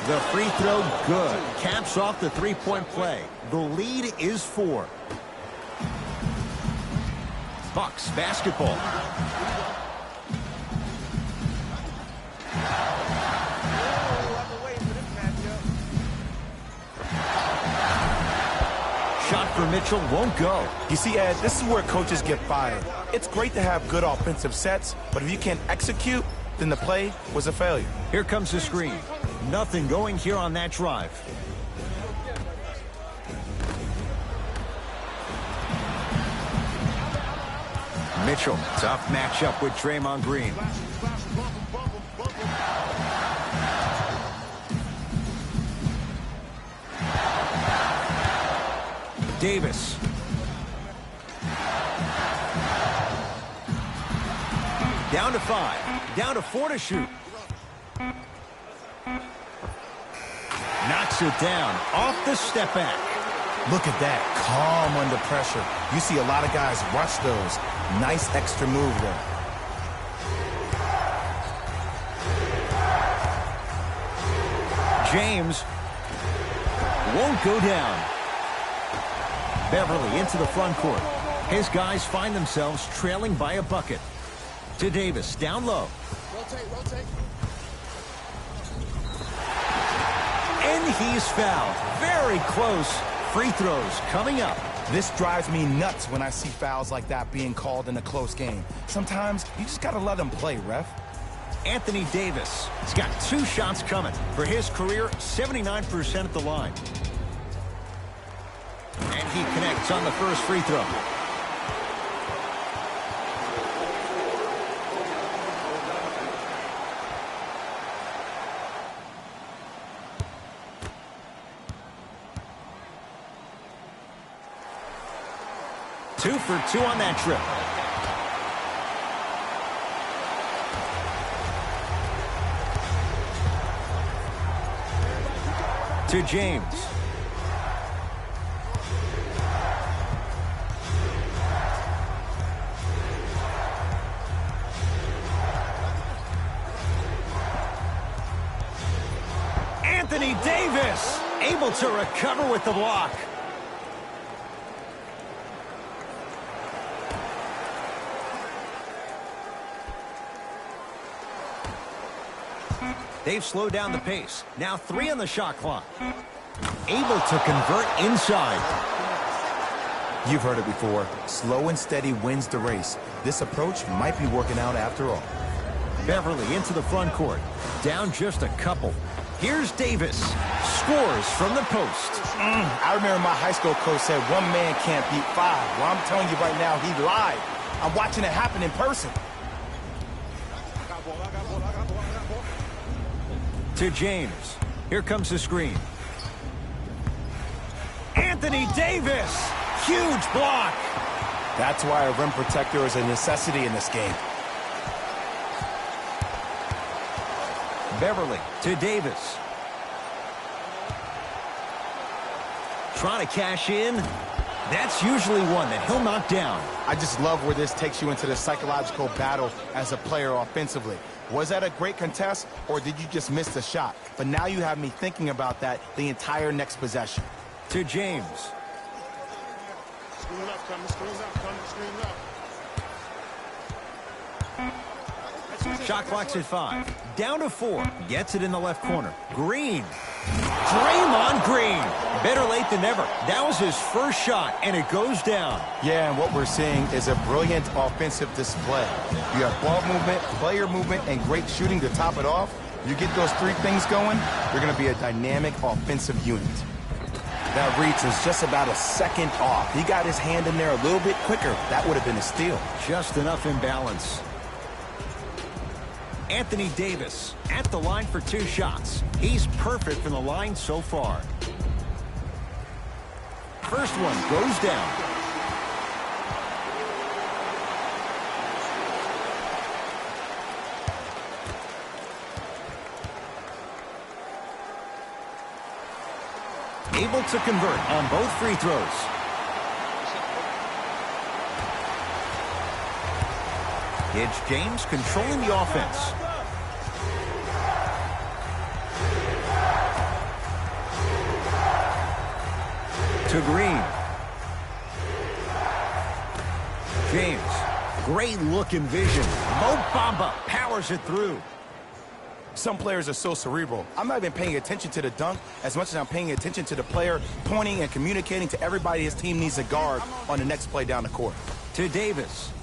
The free throw, good. Caps off the three-point play. The lead is 4. Bucks basketball. Shot for Mitchell won't go. You see, Ed, this is where coaches get fired. It's great to have good offensive sets, but if you can't execute, then the play was a failure. Here comes the screen. Nothing going here on that drive. Mitchell, tough matchup with Draymond Green. Davis. Down to 5. Down to 4 to shoot. Knocks it down. Off the step back. Look at that. Calm under pressure. You see a lot of guys rush those. Nice extra move there. James won't go down. Beverly into the front court. His guys find themselves trailing by a bucket. To Davis, down low. Rotate. And he's fouled. Very close. Free throws coming up. This drives me nuts when I see fouls like that being called in a close game. Sometimes you just got to let them play, ref. Anthony Davis. He's got 2 shots coming. For his career, 79% at the line. And he connects on the first free throw. Two for 2 on that trip. To James. Anthony Davis able to recover with the block. They've slowed down the pace. Now 3 on the shot clock. Able to convert inside. You've heard it before. Slow and steady wins the race. This approach might be working out after all. Beverly into the front court. Down just a couple. Here's Davis. Scores from the post. I remember my high school coach said 1 man can't beat 5. Well, I'm telling you right now, he lied. I'm watching it happen in person. To James. Here comes the screen. Anthony Davis. Huge block. That's why a rim protector is a necessity in this game. Beverly to Davis. Trying to cash in. That's usually one that he'll knock down. I just love where this takes you into the psychological battle as a player offensively. Was that a great contest, or did you just miss the shot? But now you have me thinking about that the entire next possession. To James. Screen left, come screen left. Shot clock's at 5. Down to 4. Gets it in the left corner. Green. Draymond Green. Better late than never. That was his first shot, and it goes down. Yeah, and what we're seeing is a brilliant offensive display. You have ball movement, player movement, and great shooting to top it off. You get those three things going, you're going to be a dynamic offensive unit. That reach is just about a second off. He got his hand in there a little bit quicker. That would have been a steal. Just enough imbalance. Anthony Davis at the line for 2 shots. He's perfect from the line so far. First one goes down. Able to convert on both free throws. It's James controlling the offense. To Green. James. Great look and vision. Mo Bamba powers it through. Some players are so cerebral. I'm not even paying attention to the dunk as much as I'm paying attention to the player pointing and communicating to everybody his team needs a guard on the next play down the court. To Davis.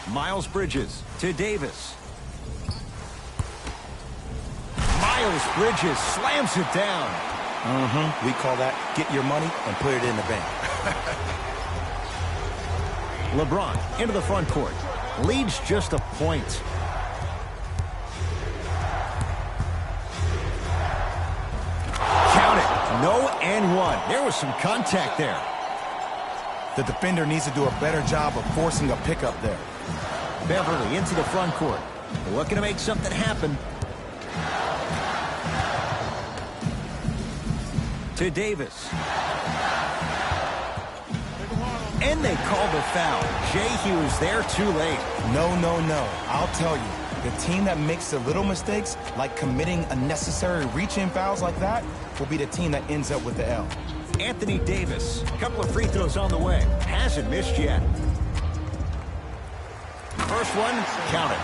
Miles Bridges to Davis. Miles Bridges slams it down. We call that get your money and put it in the bank. LeBron into the front court. Leads just a point. Count it. No and one. There was some contact there. The defender needs to do a better job of forcing a pickup there. Beverly into the front court. Looking to make something happen. To Davis. And they called a foul. Jay, he was there too late. No. I'll tell you, the team that makes the little mistakes, like committing unnecessary reach-in fouls like that, will be the team that ends up with the L. Anthony Davis. A couple of free throws on the way. Hasn't missed yet. First one, count it.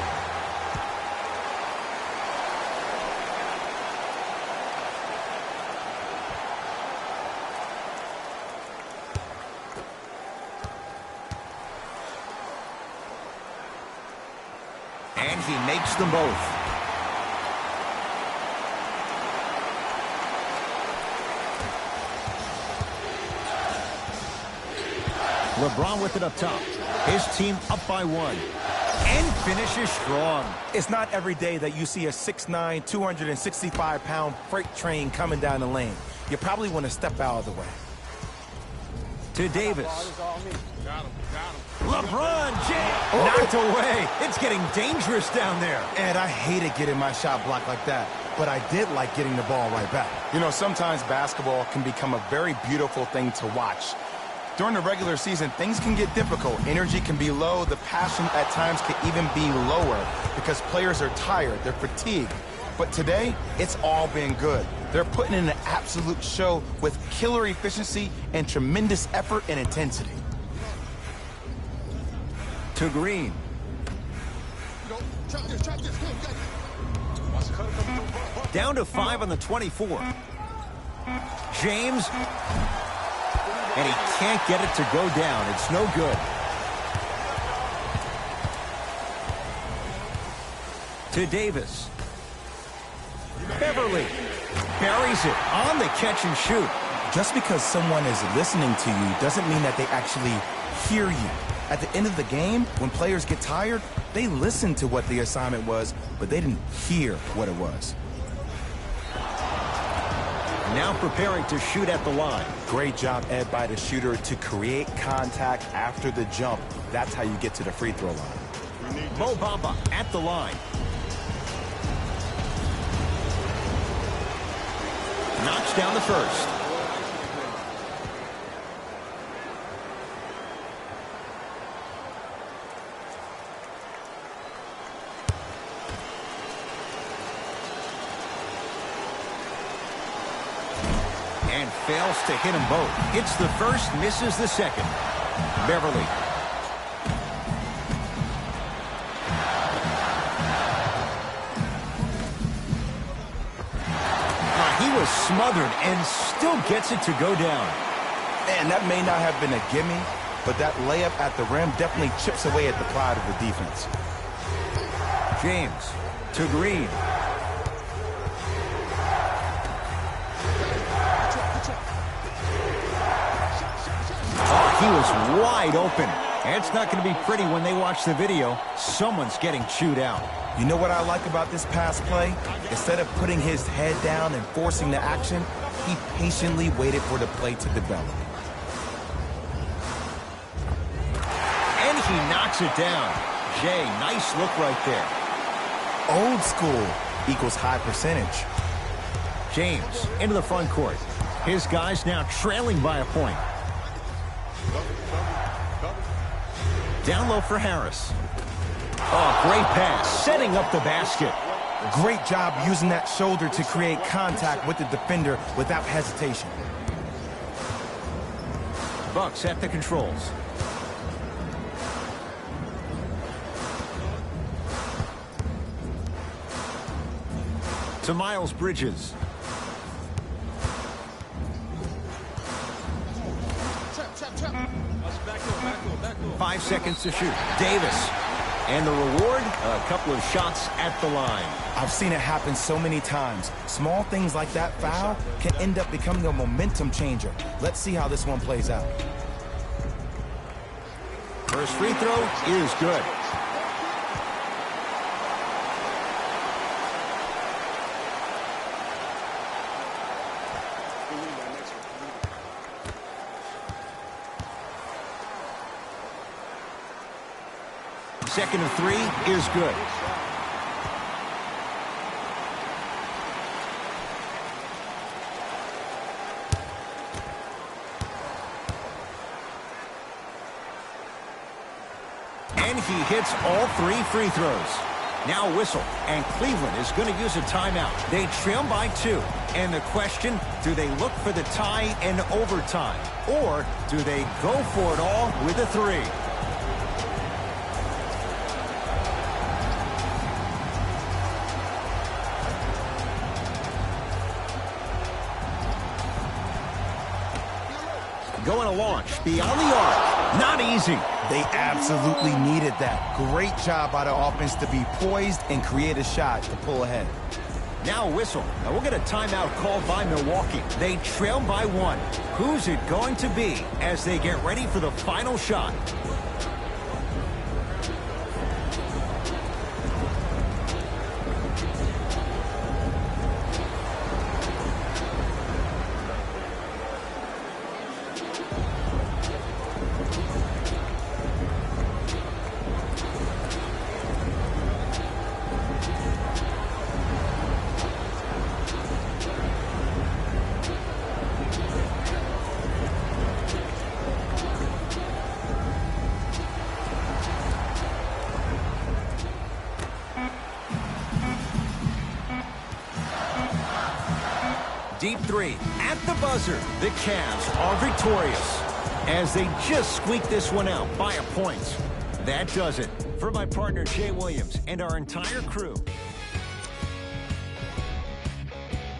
And he makes them both. LeBron with it up top. His team up by 1. And finishes strong. It's not every day that you see a 6'9", 265-pound freight train coming down the lane. You probably want to step out of the way. To Davis. LeBron James knocked away. It's getting dangerous down there. And I hated getting my shot blocked like that, but I did like getting the ball right back. You know, sometimes basketball can become a very beautiful thing to watch. During the regular season, things can get difficult. Energy can be low. The passion at times can even be lower because players are tired. They're fatigued. But today, it's all been good. They're putting in an absolute show with killer efficiency and tremendous effort and intensity. To Green. Down to 5 on the 24. James. And he can't get it to go down. It's no good. To Davis. Beverly buries it on the catch and shoot. Just because someone is listening to you doesn't mean that they actually hear you. At the end of the game, when players get tired, they listen to what the assignment was, but they didn't hear what it was. Now preparing to shoot at the line. Great job, Ed, by the shooter to create contact after the jump. That's how you get to the free throw line. Mo Bamba at the line. Knocks down the first. And fails to hit them both. Hits the first, misses the second. Beverly. smothered and still gets it to go down. Man, that may not have been a gimme, but that layup at the rim definitely chips away at the pride of the defense. James to Green. Oh, he was wide open. And it's not going to be pretty when they watch the video. Someone's getting chewed out. You know what I like about this pass play? Instead of putting his head down and forcing the action, he patiently waited for the play to develop. And he knocks it down. Jay, nice look right there. Old school equals high percentage. James into the front court. His guys now trailing by a point. Down low for Harris. Oh, great pass, setting up the basket. Great job using that shoulder to create contact with the defender without hesitation. Bucks at the controls. To Miles Bridges. 5 seconds to shoot. Davis. And the reward, a couple of shots at the line. I've seen it happen so many times. Small things like that foul can end up becoming a momentum changer. Let's see how this one plays out. First free throw is good. Second of three is good. And he hits all 3 free throws. Now a whistle, and Cleveland is going to use a timeout. They trail by 2. And the question, do they look for the tie in overtime? Or do they go for it all with a 3? Going to launch beyond the arc. Not easy. They absolutely needed that. Great job by the offense to be poised and create a shot to pull ahead. Now a whistle. Now we'll get a timeout called by Milwaukee. They trail by 1. Who's it going to be as they get ready for the final shot? Deep 3 at the buzzer. The Cavs are victorious as they just squeak this one out by a point. That does it. For my partner Jay Williams and our entire crew.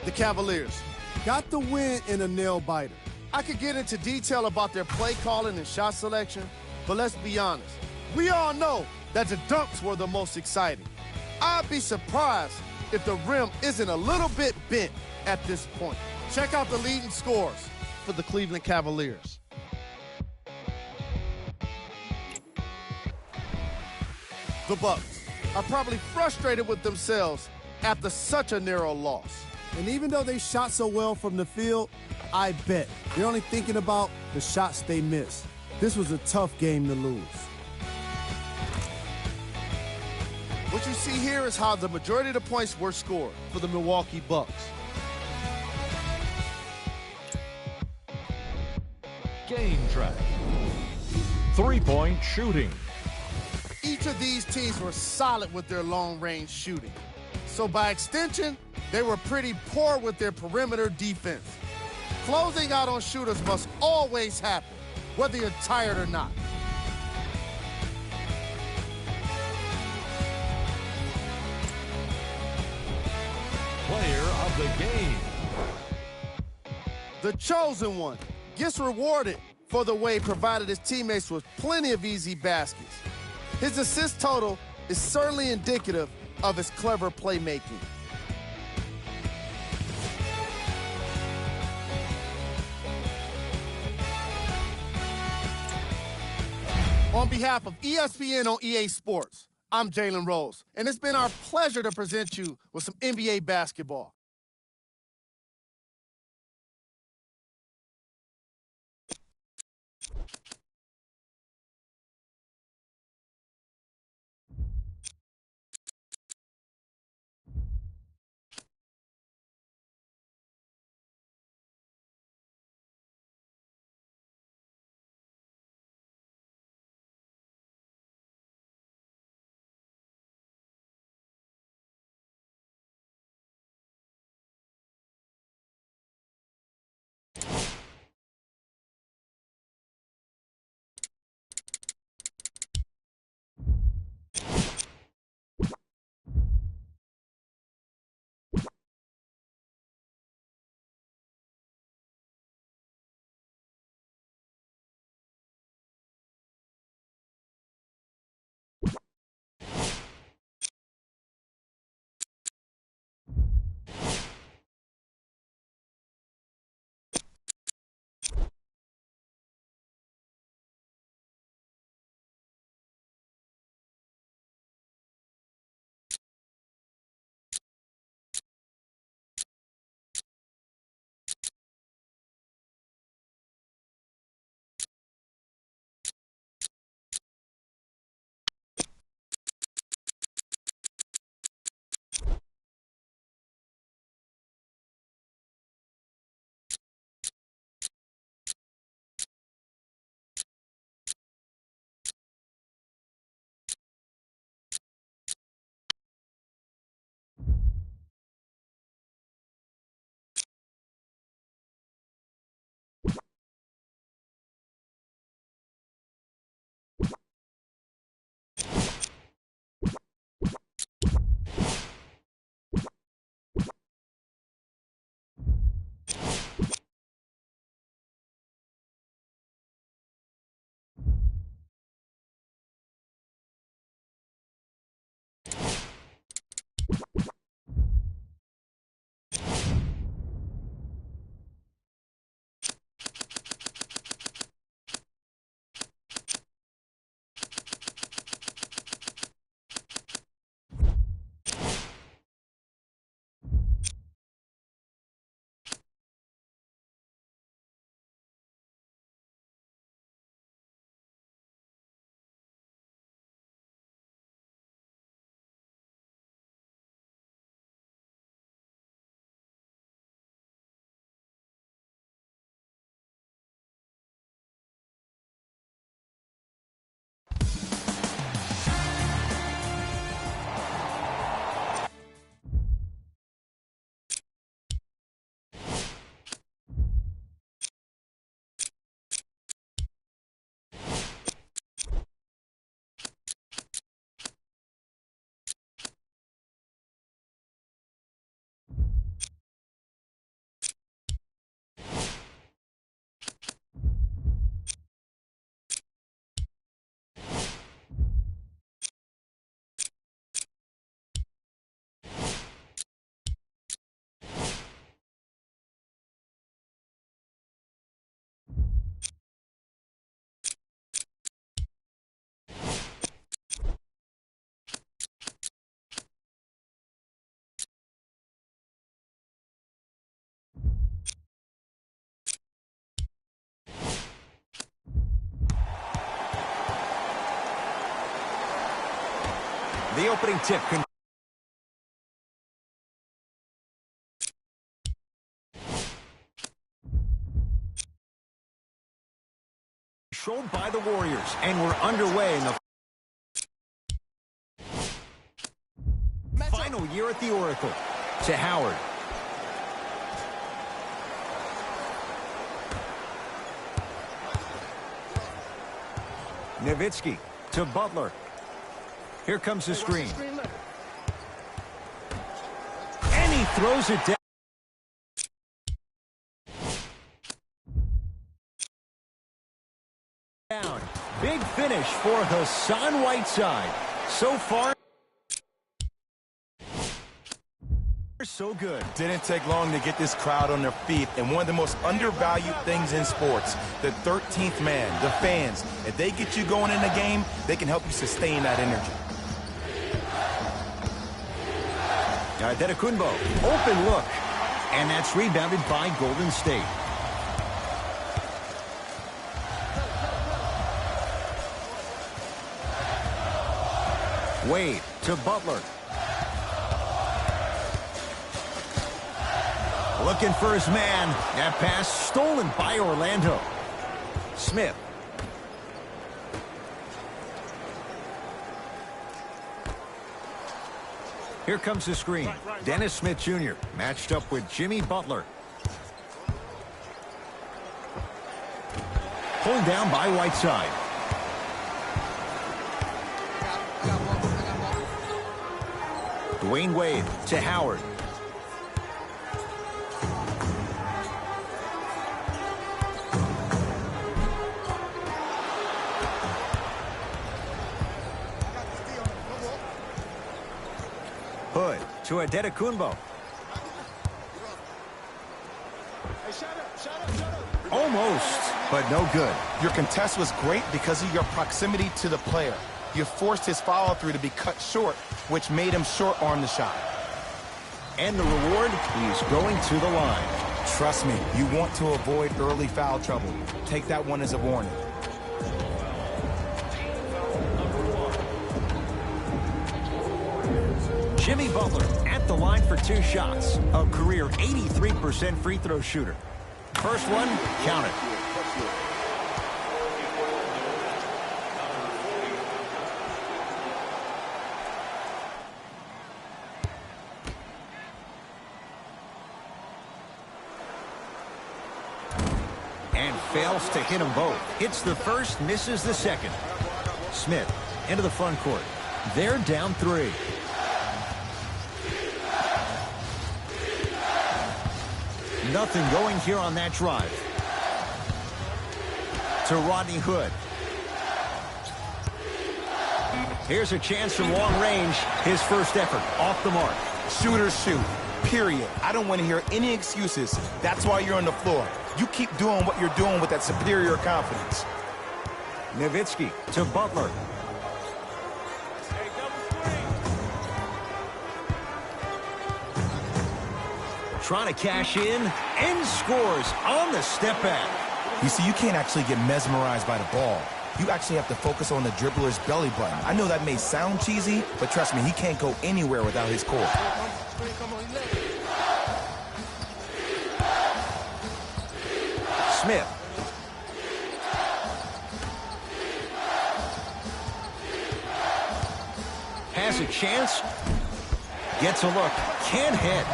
The Cavaliers got the win in a nail-biter. I could get into detail about their play calling and shot selection, but let's be honest. We all know that the dunks were the most exciting. I'd be surprised if the rim isn't a little bit bent at this point. Check out the leading scores for the Cleveland Cavaliers. The Bucks are probably frustrated with themselves after such a narrow loss. And even though they shot so well from the field, I bet they're only thinking about the shots they missed. This was a tough game to lose. What you see here is how the majority of the points were scored for the Milwaukee Bucks. Game track. 3-point shooting. Each of these teams were solid with their long-range shooting. So by extension, they were pretty poor with their perimeter defense. Closing out on shooters must always happen, whether you're tired or not. Player of the game. The chosen one gets rewarded for the way he provided his teammates with plenty of easy baskets. His assist total is certainly indicative of his clever playmaking. On behalf of ESPN on EA Sports, I'm Jalen Rose, and it's been our pleasure to present you with some NBA basketball. The opening tip controlled by the Warriors, and we're underway in the final year at the Oracle. To Howard. Nowitzki to Butler. Here comes the screen. And he throws it down. finish for Hassan Whiteside. So far, so good. Didn't take long to get this crowd on their feet, and one of the most undervalued things in sports, the 13th man, the fans. If they get you going in the game, they can help you sustain that energy. Adetokunbo, open look, and that's rebounded by Golden State. Wade to Butler. Looking for his man. That pass stolen by Orlando. Smith. Here comes the screen. Dennis Smith Jr. matched up with Jimmy Butler. Pulled down by Whiteside. Dwayne Wade to Howard. Hood to Adetokunbo. Almost, but no good. Your contest was great because of your proximity to the player. You forced his follow-through to be cut short, which made him short-arm the shot. And the reward, he's going to the line. Trust me, you want to avoid early foul trouble. Take that one as a warning. Jimmy Butler at the line for 2 shots. A career 83% free throw shooter. First one, count it. And fails to hit them both. Hits the first, misses the second. Smith into the front court. They're down 3. Nothing going here on that drive. To Rodney Hood. Here's a chance from long range. His first effort off the mark. Shooters shoot, period. I don't want to hear any excuses. That's why you're on the floor. You keep doing what you're doing with that superior confidence. Nowitzki to Butler. Trying to cash in and scores on the step back. You see, you can't actually get mesmerized by the ball. You actually have to focus on the dribbler's belly button. I know that may sound cheesy, but trust me, he can't go anywhere without his core. Smith. Has a chance. Gets a look. Can't hit.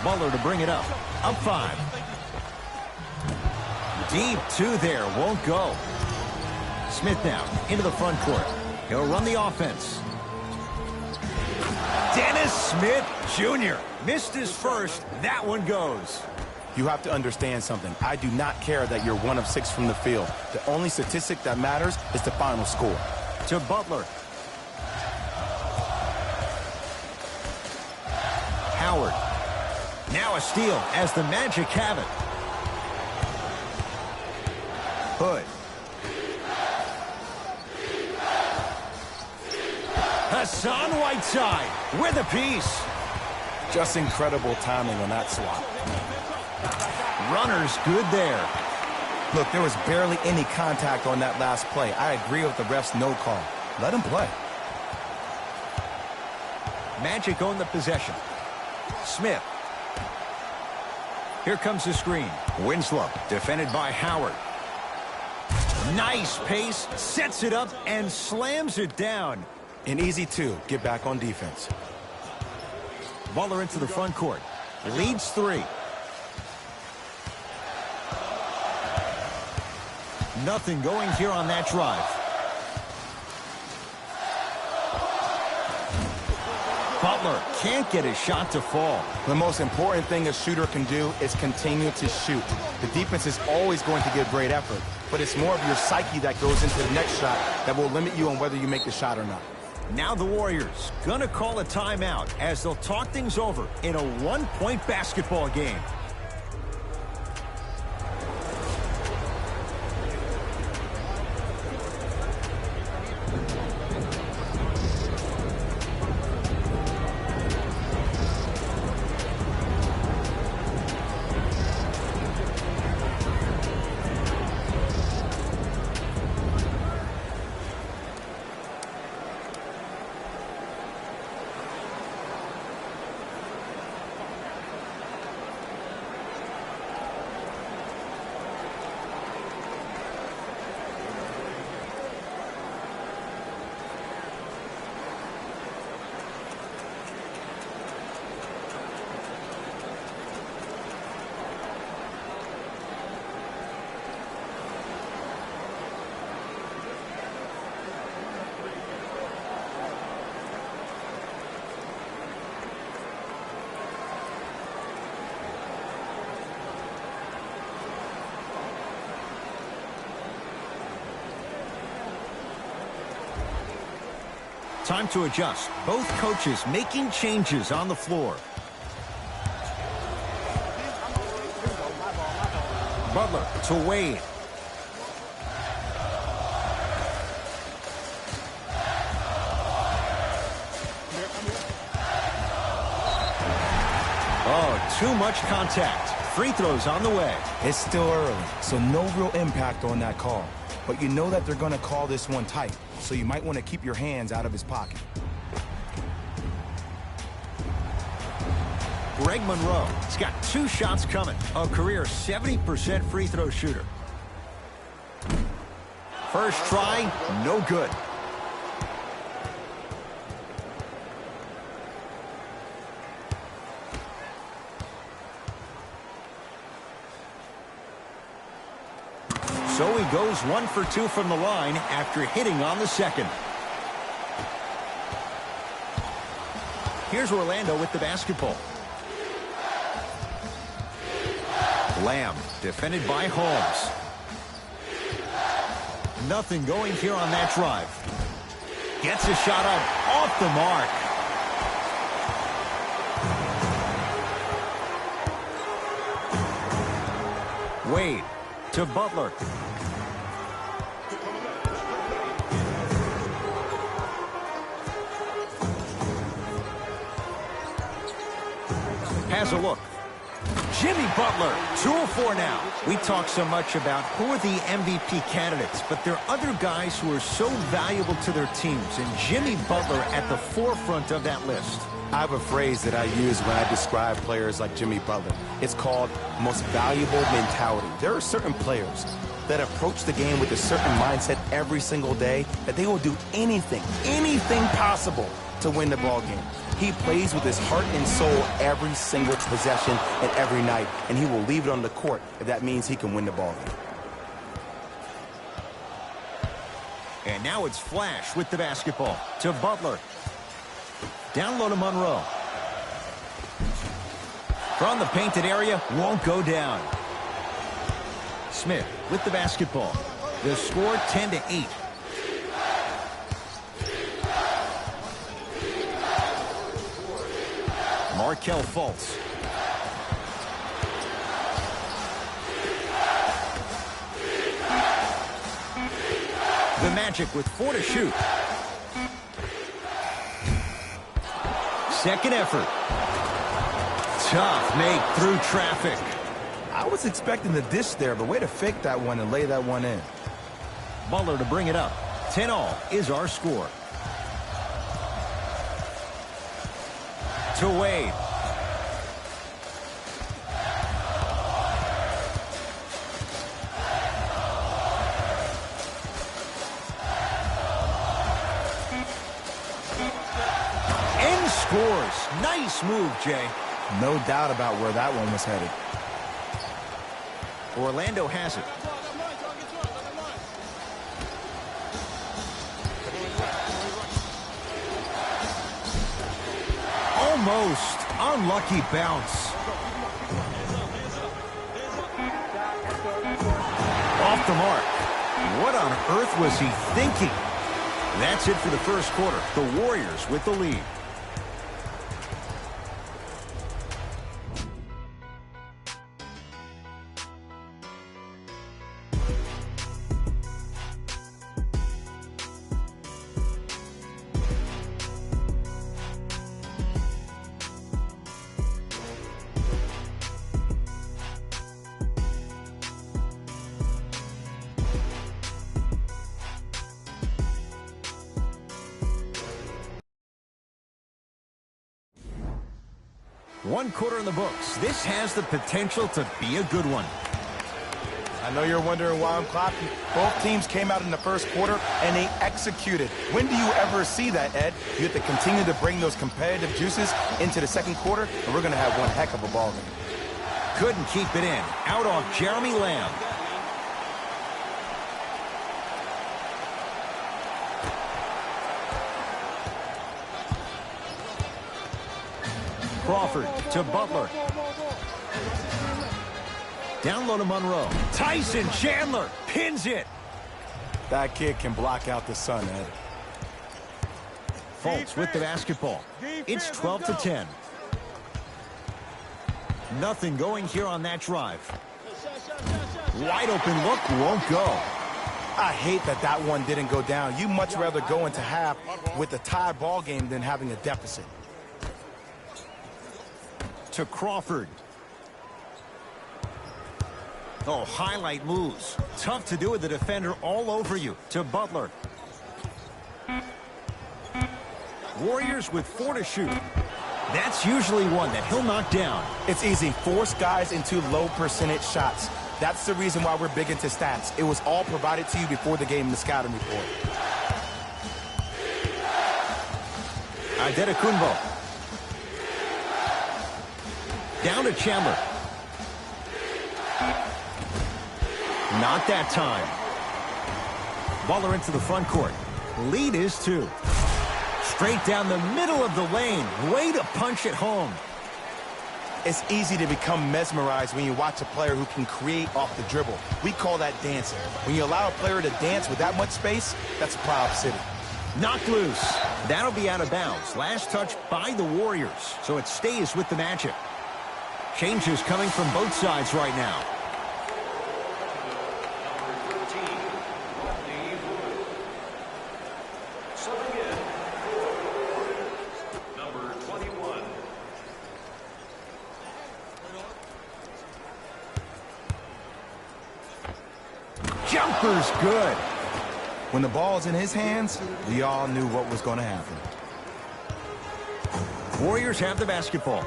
Butler to bring it up. Up 5. Deep 2 there. Won't go. Smith now into the front court. He'll run the offense. Dennis Smith Jr. missed his first. That one goes. You have to understand something. I do not care that you're 1 of 6 from the field. The only statistic that matters is the final score. To Butler. Howard. Now a steal as the Magic have it. Hood. Hassan Whiteside with a piece. Just incredible timing on that swap. Runner's good there. Look, there was barely any contact on that last play. I agree with the ref's no call. Let him play. Magic own the possession. Smith. Here comes the screen. Winslow defended by Howard. Nice pace, sets it up, and slams it down. An easy 2. Get back on defense. Butler into the front court. Leads 3. Nothing going here on that drive. Butler can't get his shot to fall. The most important thing a shooter can do is continue to shoot. The defense is always going to give great effort, but it's more of your psyche that goes into the next shot that will limit you on whether you make the shot or not. Now the Warriors gonna call a timeout as they'll talk things over in a one-point basketball game. Time to adjust. Both coaches making changes on the floor. Butler to Wade. Oh, too much contact. Free throws on the way. It's still early, so no real impact on that call. But you know that they're going to call this one tight, so you might want to keep your hands out of his pocket. Greg Monroe, he's got 2 shots coming. A career 70% free throw shooter. First try, no good. So he goes 1 for 2 from the line after hitting on the second. Here's Orlando with the basketball. Lamb, defended by Holmes. Nothing going here on that drive. Gets a shot up off the mark. Wade to Butler. Has a look. Jimmy Butler, 2 of 4 now. We talk so much about who are the MVP candidates, but there are other guys who are so valuable to their teams, and Jimmy Butler at the forefront of that list. I have a phrase that I use when I describe players like Jimmy Butler. It's called most valuable mentality. There are certain players that approach the game with a certain mindset every single day that they will do anything possible to win the ball game. He plays with his heart and soul every single possession and every night, and he will leave it on the court if that means he can win the ball game. And now it's Flash with the basketball to Butler. Down low to Monroe. From the painted area, won't go down. Smith with the basketball. The score 10-8. Markelle Fultz. The Magic with 4 to shoot. Second effort. Tough make through traffic. I was expecting the dish there, but way to fake that one and lay that one in. Butler to bring it up. 10-all is our score. To Wade. And scores. Nice move, Jay. No doubt about where that one was headed. Orlando has it. Almost unlucky bounce. Off the mark. What on earth was he thinking? That's it for the first quarter. The Warriors with the lead. One quarter in the books. This has the potential to be a good one. I know you're wondering why I'm clapping. Both teams came out in the first quarter, and they executed. When do you ever see that, Ed? You have to continue to bring those competitive juices into the second quarter, and we're going to have one heck of a ball game. Couldn't keep it in. Out off Jeremy Lamb. Crawford to Butler. Down low to Monroe. Tyson Chandler pins it. That kid can block out the sun, Ed. Fultz with the basketball. It's 12-10. Nothing going here on that drive. Wide open look, won't go. I hate that that one didn't go down. You much rather go into half with a tie ball game than having a deficit. To Crawford. Oh, highlight moves. Tough to do with the defender all over you. To Butler. Warriors with 4 to shoot. That's usually one that he'll knock down. It's easy. Force guys into low percentage shots. That's the reason why we're big into stats. It was all provided to you before the game in the scouting report. Adetokunbo. Down to Chandler. Not that time. Butler into the front court. Lead is 2. Straight down the middle of the lane. Way to punch it home. It's easy to become mesmerized when you watch a player who can create off the dribble. We call that dancing. When you allow a player to dance with that much space, that's a proud city. Knocked loose. That'll be out of bounds. Last touch by the Warriors. So it stays with the Magic. Changes coming from both sides right now. Number 21. Jumper's good. When the ball's in his hands, we all knew what was going to happen. Warriors have the basketball.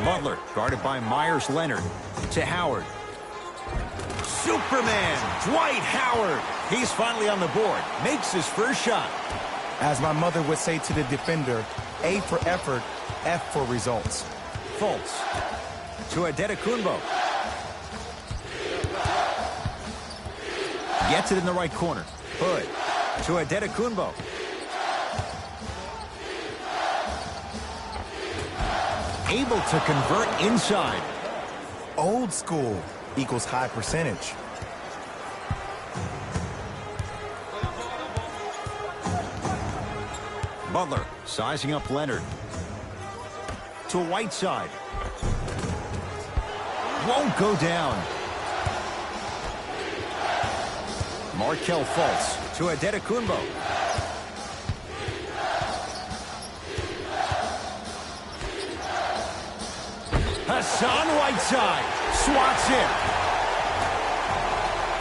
Butler, guarded by Myers-Leonard. To Howard. Superman, Dwight Howard. He's finally on the board. Makes his first shot. As my mother would say to the defender, A for effort, F for results. Fultz. To Adetokunbo. Gets it in the right corner. Hood. To Adetokunbo. Able to convert inside. Old school equals high percentage. Butler sizing up Leonard. To Whiteside. Won't go down. Markelle Fultz to Adetokunbo. Hassan Whiteside swats it.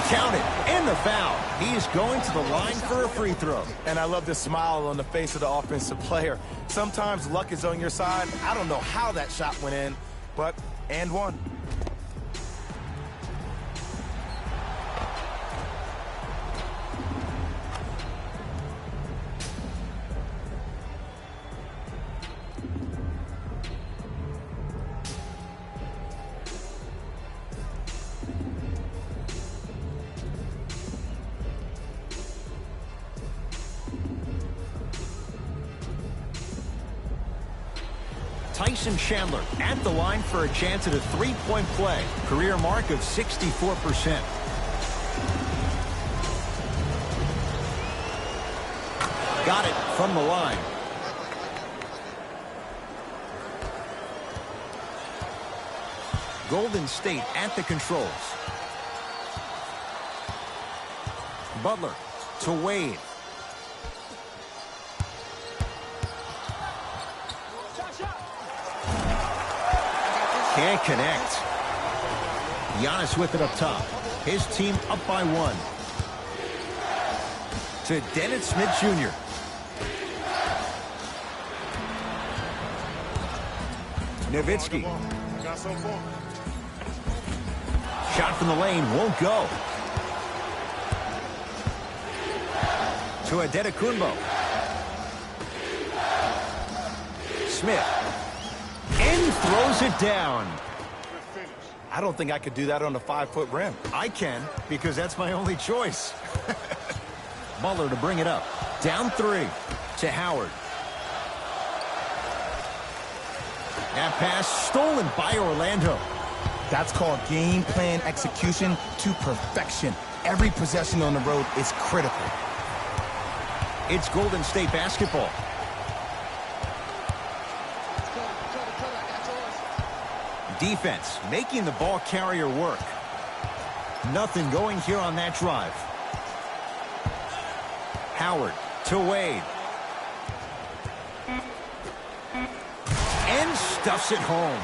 Count it, and the foul. He's going to the line for a free throw. And I love the smile on the face of the offensive player. Sometimes luck is on your side. I don't know how that shot went in, but and one. Tyson Chandler at the line for a chance at a three-point play. Career mark of 64%. Got it from the line. Golden State at the controls. Butler to Wade. Can't connect. Giannis with it up top. His team up by 1. To Dennis Smith Jr. Nowitzki. Shot from the lane won't go. To Adetokunbo. Smith. And throws it down. I don't think I could do that on a 5-foot rim. I can, because that's my only choice. Butler to bring it up. Down 3 to Howard. That pass stolen by Orlando. That's called game plan execution to perfection. Every possession on the road is critical. It's Golden State basketball. Defense making the ball carrier work. Nothing going here on that drive. Howard to Wade. And stuffs it home.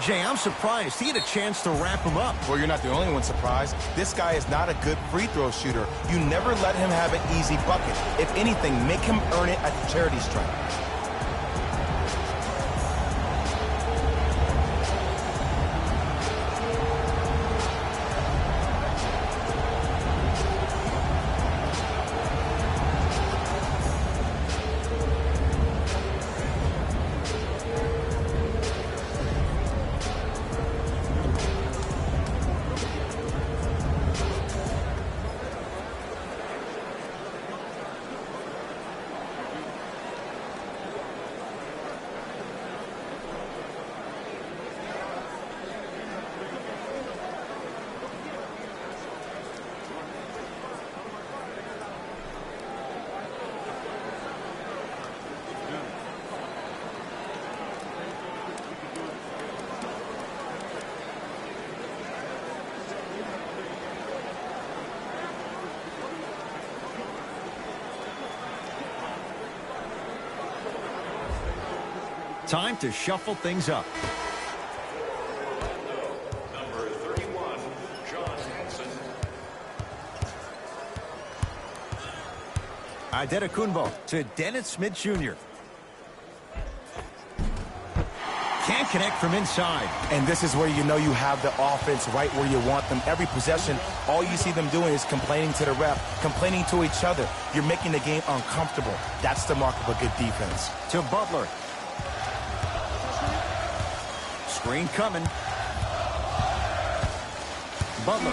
Jay, I'm surprised he had a chance to wrap him up. Well, you're not the only one surprised. This guy is not a good free throw shooter. You never let him have an easy bucket. If anything, make him earn it at the charity stripe. Time to shuffle things up. Number 31, John Hanson. Adetokunbo to Dennis Smith Jr. Can't connect from inside. And this is where you know you have the offense right where you want them. Every possession, all you see them doing is complaining to the ref, complaining to each other. You're making the game uncomfortable. That's the mark of a good defense. To Butler. Screen coming. Butler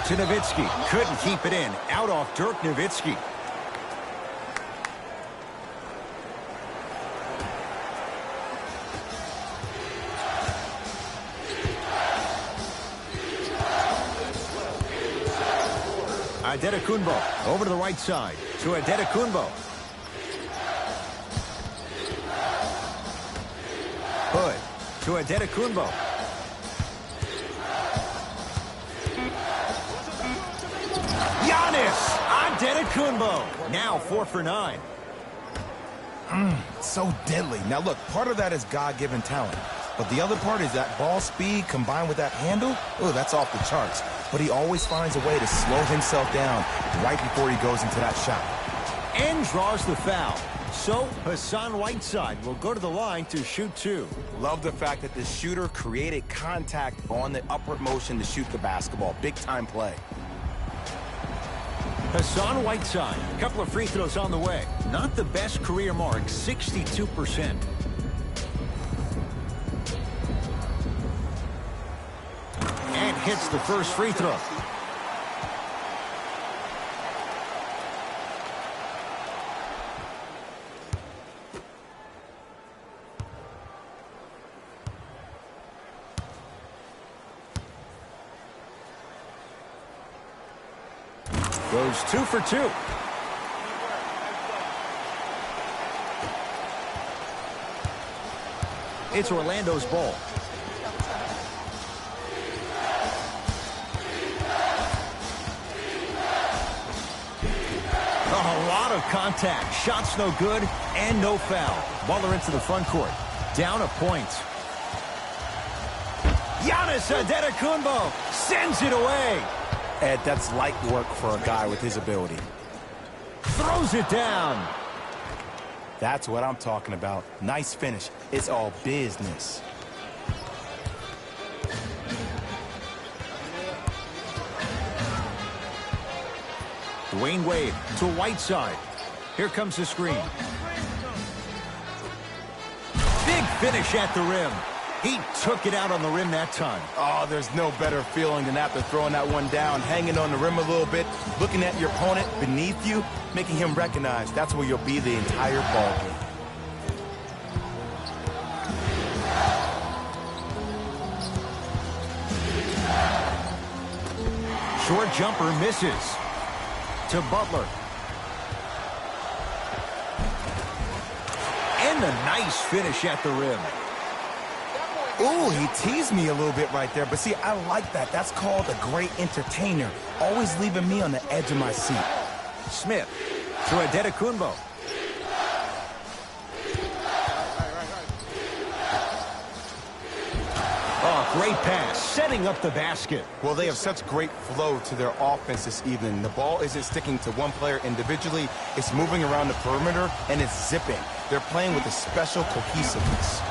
to Nowitzki. Couldn't keep it in. Out off Dirk Nowitzki. Adetokunbo over to the right side. To Adetokunbo. Hood to Adetokunbo. Giannis Adetokunbo. Now 4 for 9. So deadly. Now look, part of that is God-given talent. But the other part is that ball speed combined with that handle. Oh, that's off the charts. But he always finds a way to slow himself down right before he goes into that shot. And draws the foul. So Hassan Whiteside will go to the line to shoot 2. Love the fact that the shooter created contact on the upward motion to shoot the basketball. Big time play. Hassan Whiteside, a couple of free throws on the way. Not the best career mark, 62%. And hits the first free throw. Goes 2 for 2. It's Orlando's ball. A lot of contact. Shots no good and no foul. Baller into the front court. Down a point. Giannis Antetokounmpo sends it away. Ed, that's light work for a guy with his ability. Throws it down. That's what I'm talking about. Nice finish. It's all business. Dwayne Wade to Whiteside. Here comes the screen. Big finish at the rim. He took it out on the rim that time. Oh, there's no better feeling than after throwing that one down, hanging on the rim a little bit, looking at your opponent beneath you, making him recognize that's where you'll be the entire ballgame. Short jumper misses. To Butler. And a nice finish at the rim. Ooh, he teased me a little bit right there. But see, I like that. That's called a great entertainer. Always leaving me on the edge of my seat. Smith to Antetokounmpo. Oh, great pass. Setting up the basket. Well, they have such great flow to their offense this evening. The ball isn't sticking to one player individually. It's moving around the perimeter, and it's zipping. They're playing with a special cohesiveness.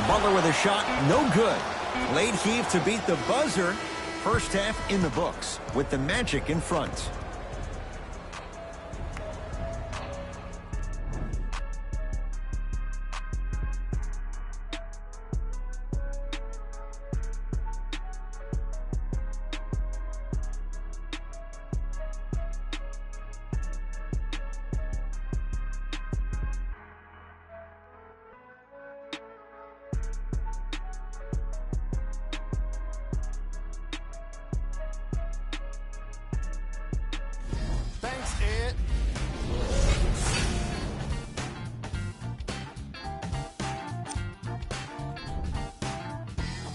Butler with a shot, no good. Late heave to beat the buzzer. First half in the books with the Magic in front. Thanks, Ed.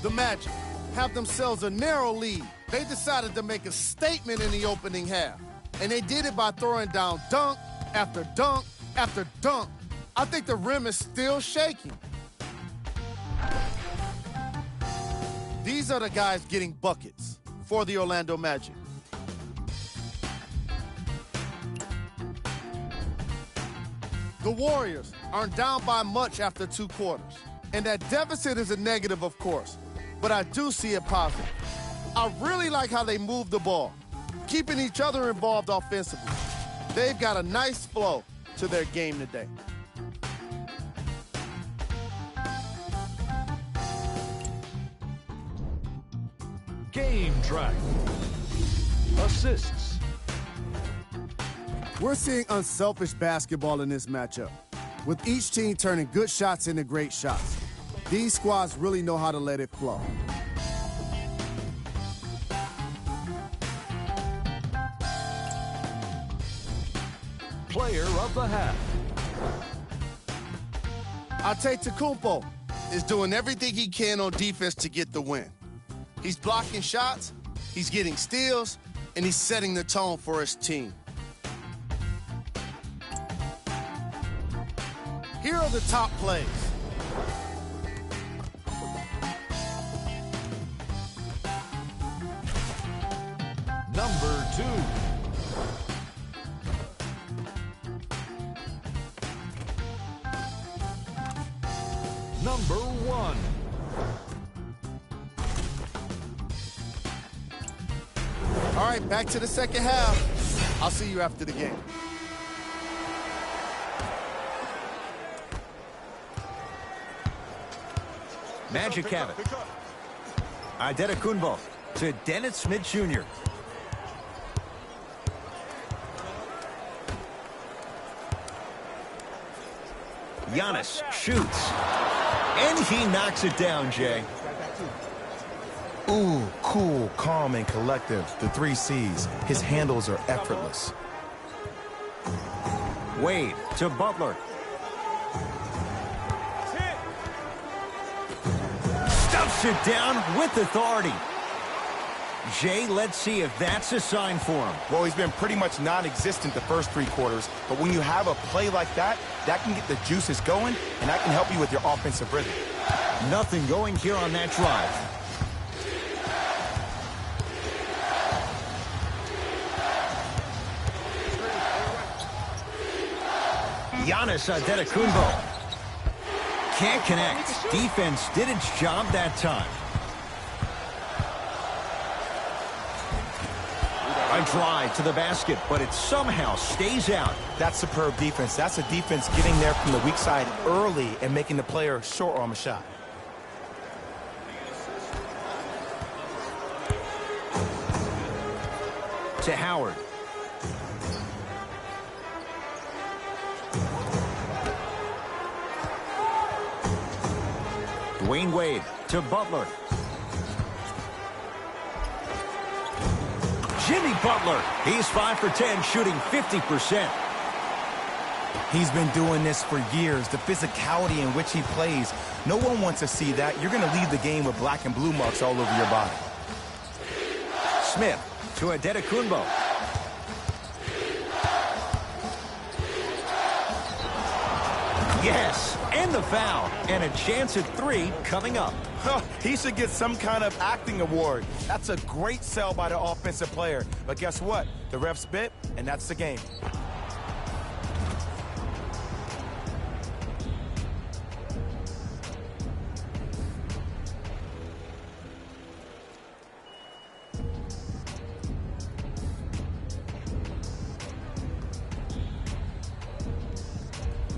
The Magic have themselves a narrow lead. They decided to make a statement in the opening half, and they did it by throwing down dunk after dunk after dunk. I think the rim is still shaking. These are the guys getting buckets for the Orlando Magic. The Warriors aren't down by much after 2 quarters. And that deficit is a negative, of course. But I do see it positive. I really like how they move the ball, keeping each other involved offensively. They've got a nice flow to their game today. Game track. Assists. We're seeing unselfish basketball in this matchup, with each team turning good shots into great shots. These squads really know how to let it flow. Player of the half. Antetokounmpo is doing everything he can on defense to get the win. He's blocking shots, he's getting steals, and he's setting the tone for his team. Here are the top plays. Number 2. Number 1. All right, back to the second half. I'll see you after the game. Magic have it. Antetokounmpo to Dennis Smith Jr. Giannis shoots. And he knocks it down, Jay. Ooh, Cool, calm, and collective. The 3 C's. His handles are effortless. Wade to Butler. Stuffs it down with authority. Jay, let's see if that's a sign for him. Well, he's been pretty much non-existent the first 3 quarters, but when you have a play like that, that can get the juices going, and that can help you with your offensive rhythm. Nothing going here on that drive. Giannis Antetokounmpo. Can't connect. Defense did its job that time. A drive to the basket, but it somehow stays out. That's superb defense. That's a defense getting there from the weak side early and making the player short arm a shot. To Howard. Dwayne Wade to Butler. Jimmy Butler. He's 5 for 10, shooting 50%. He's been doing this for years. The physicality in which he plays, no one wants to see that. You're going to leave the game with black and blue marks all over your body. Smith to Antetokounmpo. Yes, and the foul, and a chance at 3 coming up. He should get some kind of acting award. That's a great sell by the offensive player. But guess what? The ref spit, and that's the game.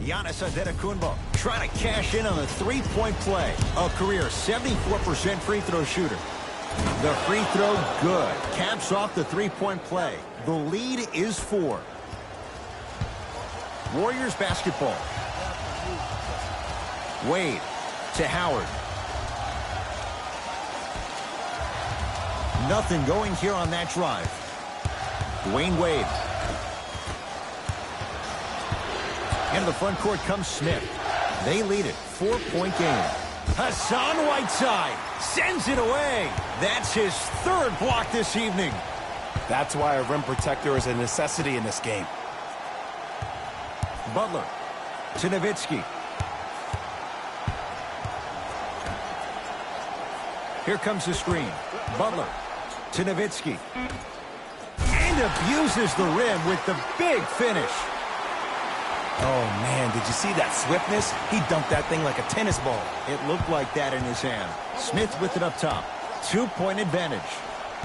Giannis Antetokounmpo trying to cash in on a 3-point play. A career 74% free throw shooter. The free throw good. Caps off the 3-point play. The lead is 4. Warriors basketball. Wade to Howard. Nothing going here on that drive. Dwayne Wade. Into the front court comes Smith. They lead it. 4-point game. Hassan Whiteside sends it away. That's his 3rd block this evening. That's why a rim protector is a necessity in this game. Butler to Nowitzki. Here comes the screen. Butler to Nowitzki. And abuses the rim with the big finish. Oh, man, did you see that swiftness? He dunked that thing like a tennis ball. It looked like that in his hand. Smith with it up top. 2-point advantage.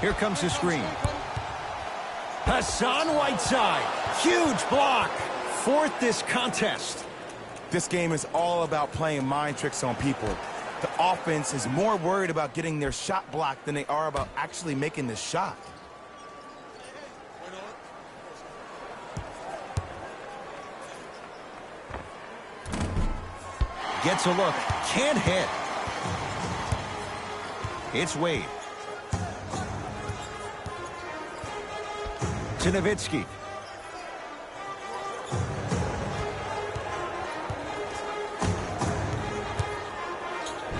Here comes the screen. Hassan Whiteside. Huge block. 4th this contest. This game is all about playing mind tricks on people. The offense is more worried about getting their shot blocked than they are about actually making the shot. Gets a look. Can't hit. It's Wade. To Nowitzki.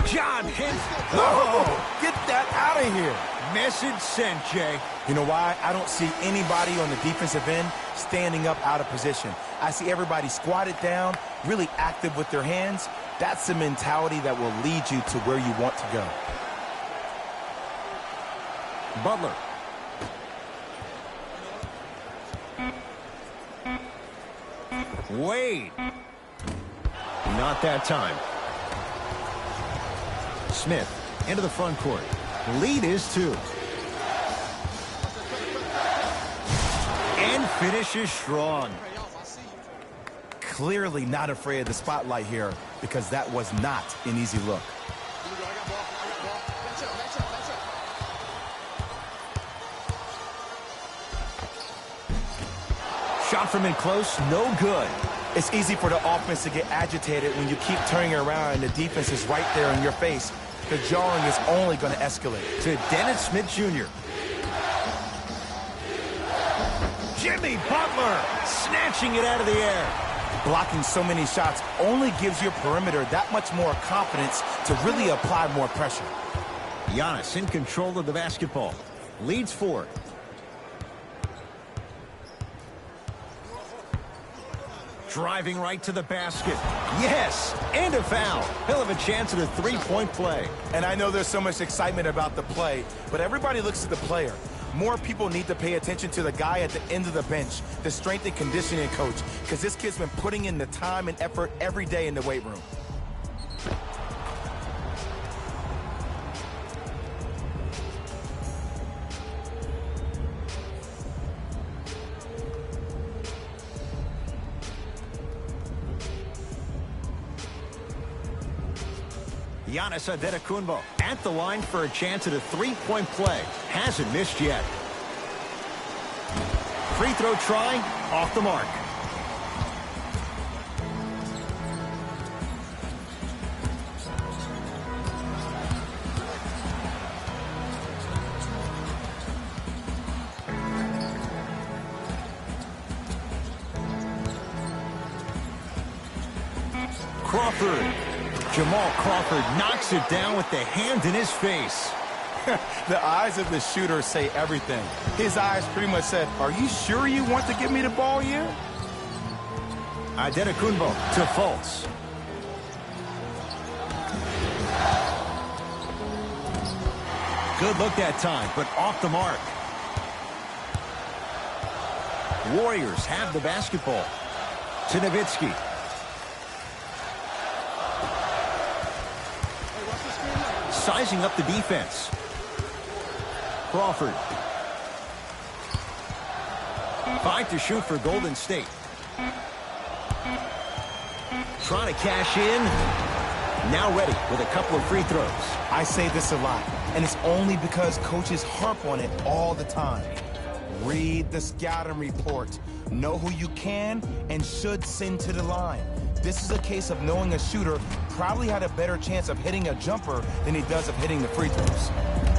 John Henson. Oh, get that out of here. Message sent, Jay. You know why? I don't see anybody on the defensive end standing up out of position. I see everybody squatted down, really active with their hands. That's the mentality that will lead you to where you want to go. Butler. Wade. Not that time. Smith into the front court. Lead is 2. And finishes strong. Clearly not afraid of the spotlight here because that was not an easy look. Shot from in close, no good. It's easy for the offense to get agitated when you keep turning around and the defense is right there in your face. the jarring is only going to escalate. To Dennis Smith Jr. Jimmy Butler snatching it out of the air. Blocking so many shots only gives your perimeter that much more confidence to really apply more pressure. Giannis in control of the basketball. Leads 4. Driving right to the basket. Yes, and a foul. He'll have a chance at a three-point play. And I know there's so much excitement about the play, but everybody looks at the player. More people need to pay attention to the guy at the end of the bench, the strength and conditioning coach, because this kid's been putting in the time and effort every day in the weight room. Giannis Antetokounmpo at the line for a chance at a three-point play. Hasn't missed yet. Free throw try, off the mark. Crawford. Jamal Crawford knocks it down with the hand in his face. The eyes of the shooter say everything. His eyes pretty much said, "Are you sure you want to give me the ball here?" Antetokounmpo to Fultz. Good look that time, but off the mark. Warriors have the basketball. To Nowitzki. Sizing up the defense. Crawford. 5 to shoot for Golden State. Trying to cash in. Now ready with a couple of free throws. I say this a lot, and it's only because coaches harp on it all the time. Read the scouting report. Know who you can and should send to the line. This is a case of knowing a shooter probably had a better chance of hitting a jumper than he does of hitting the free throws.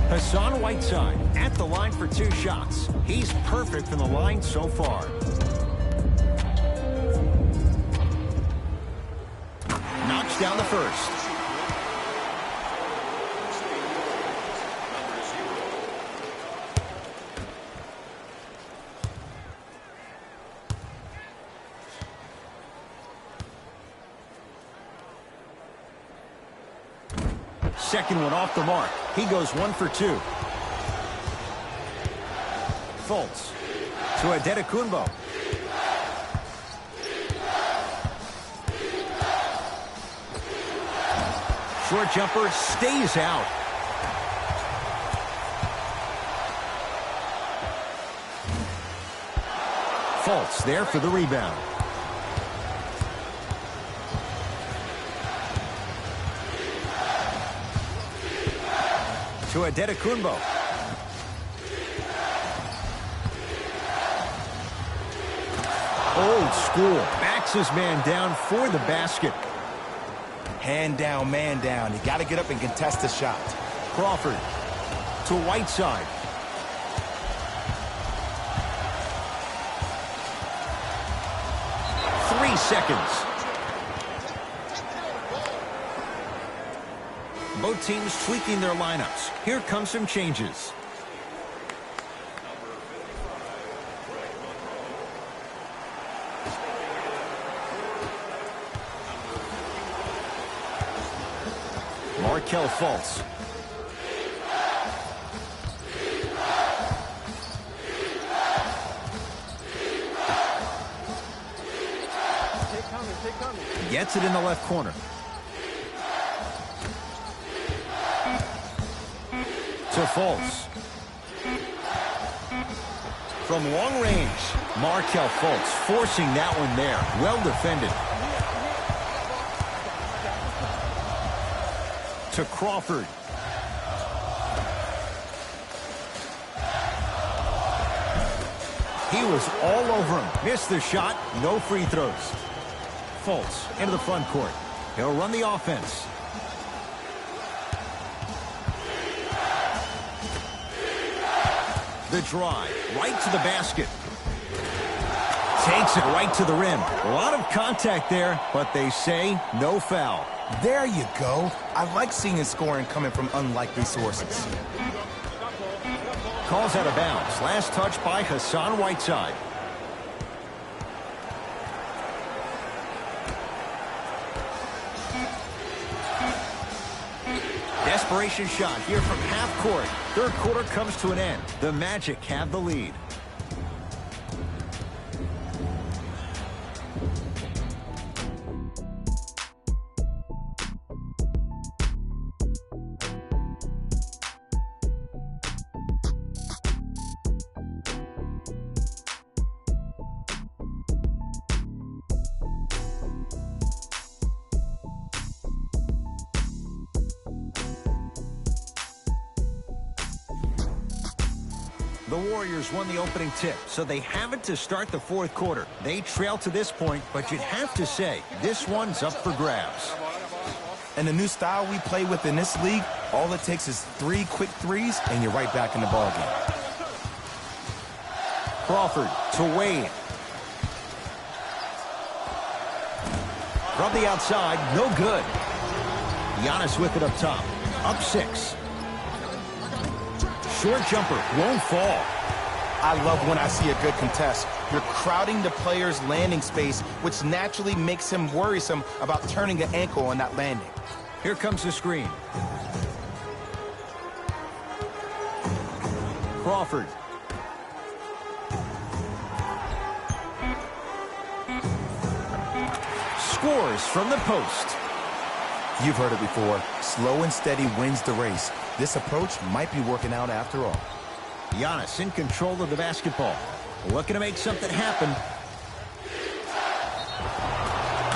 Hassan Whiteside at the line for 2 shots. He's perfect from the line so far. Knocks down the first. Second one off the mark. He goes 1 for 2. Fultz to Antetokounmpo. Short jumper stays out. Fultz there for the rebound. To Antetokounmpo. Old school. Backs his man down for the basket. Hand down, man down. You got to get up and contest the shot. Crawford to Whiteside. Three seconds. Both teams tweaking their lineups. Here come some changes. Markelle Fultz. Gets it in the left corner. To Fultz. From long range, Markelle Fultz forcing that one there. Well defended. To Crawford. He was all over him. Missed the shot. No free throws. Fultz into the front court. He'll run the offense. The drive, right to the basket. Takes it right to the rim. A lot of contact there, but they say no foul. There you go. I like seeing scoring coming from unlikely sources. Calls out of bounds. Last touch by Hassan Whiteside. Desperation shot here from half court. Third quarter comes to an end. The Magic have the lead. The Warriors won the opening tip, so they have it to start the fourth quarter. They trail to this point, but you'd have to say this one's up for grabs. And the new style we play with in this league, all it takes is 3 quick threes, and you're right back in the ballgame. Crawford to Wade. From the outside, no good. Giannis with it up top. Up 6. Short jumper won't fall. I love when I see a good contest. You're crowding the player's landing space, which naturally makes him worrisome about turning the ankle on that landing. Here comes the screen. Crawford. Scores from the post. You've heard it before. Slow and steady wins the race. This approach might be working out after all. Giannis in control of the basketball. Looking to make something happen.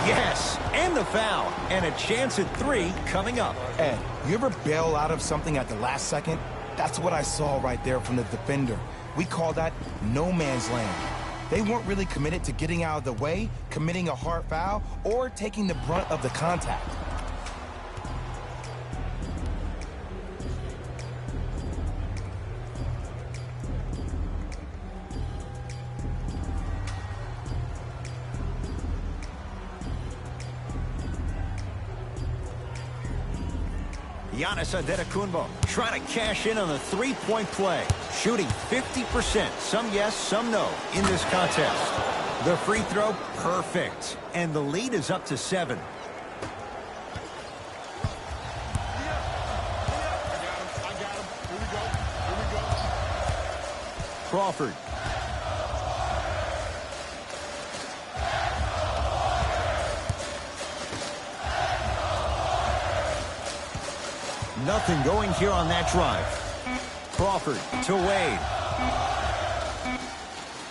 Yes, and the foul. And a chance at 3 coming up. Ed, you ever bail out of something at the last second? That's what I saw right there from the defender. We call that no man's land. They weren't really committed to getting out of the way, committing a hard foul, or taking the brunt of the contact. Giannis Antetokounmpo trying to cash in on the three-point play. Shooting 50%. Some yes, some no in this contest. The free throw, perfect. And the lead is up to 7. Crawford. Nothing going here on that drive. Crawford to Wade.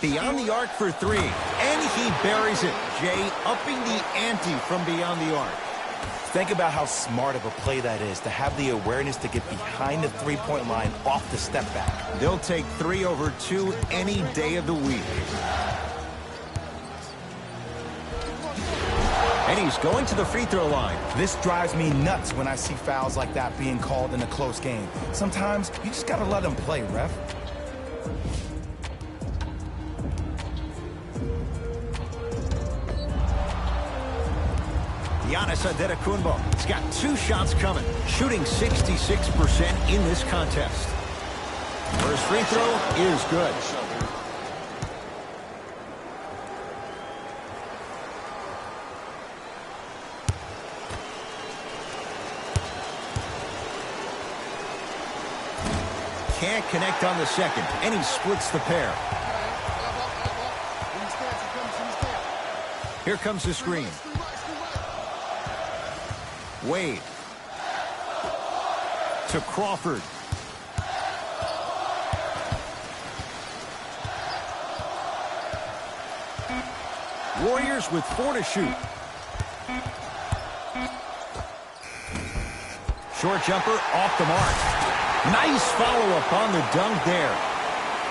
Beyond the arc for 3. And he buries it. Jay upping the ante from beyond the arc. Think about how smart of a play that is, to have the awareness to get behind the three-point line off the step back. They'll take 3 over 2 any day of the week. And he's going to the free throw line. This drives me nuts when I see fouls like that being called in a close game. Sometimes you just gotta let them play, ref. Giannis Antetokounmpo has got 2 shots coming, shooting 66% in this contest. First free throw is good. Can't connect on the second, and he splits the pair. Here comes the screen. Wade. To Crawford. Warriors with 4 to shoot. Short jumper off the mark. Nice follow-up on the dunk there.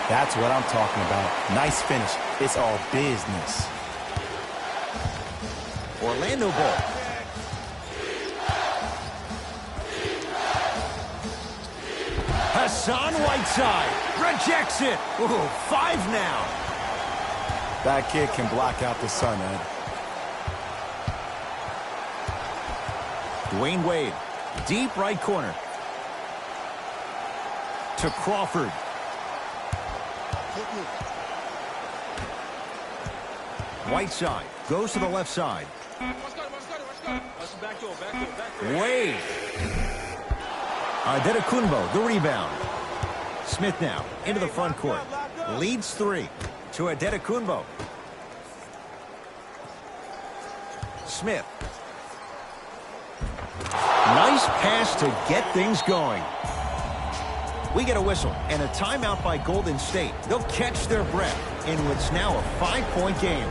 That's what I'm talking about. Nice finish. It's all business. Orlando ball. Hassan Whiteside rejects it. Ooh, 5 now. That kid can block out the sun, Ed. Dwayne Wade, deep right corner. To Crawford. Whiteside goes to the left side. Wade. Adetokunbo, the rebound. Smith now into the front court. Leads 3 to Adetokunbo. Smith. Nice pass to get things going. We get a whistle and a timeout by Golden State. They'll catch their breath in what's now a 5-point game.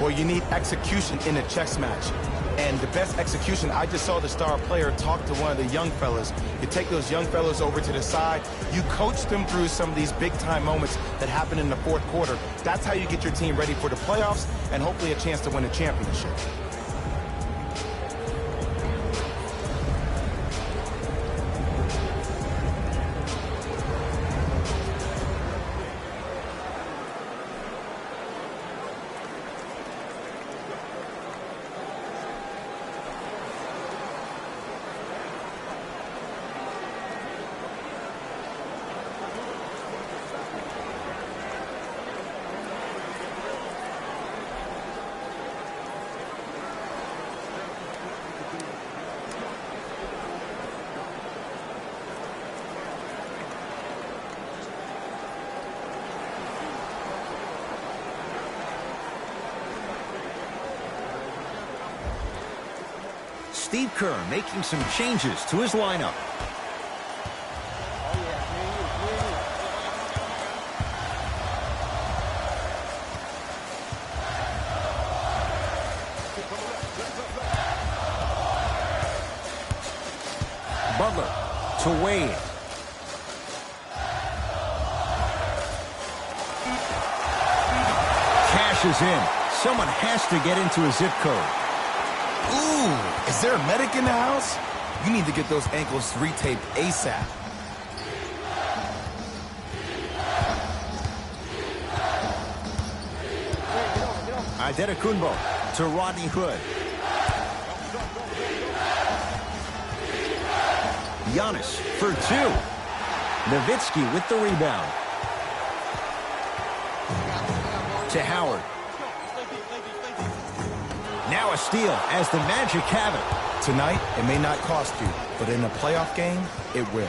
Well, you need execution in a chess match. And the best execution, I just saw the star player talk to one of the young fellas. You take those young fellas over to the side. You coach them through some of these big-time moments that happen in the fourth quarter. That's how you get your team ready for the playoffs and hopefully a chance to win a championship. Steve Kerr making some changes to his lineup. Butler to Wade. Cashes in. Someone has to get into a zip code. Ooh, is there a medic in the house? You need to get those ankles retaped ASAP. Adetokunbo to Rodney Hood. Giannis for 2. Nowitzki with the rebound. To Howard. Now a steal as the Magic have it. Tonight, it may not cost you, but in a playoff game, it will.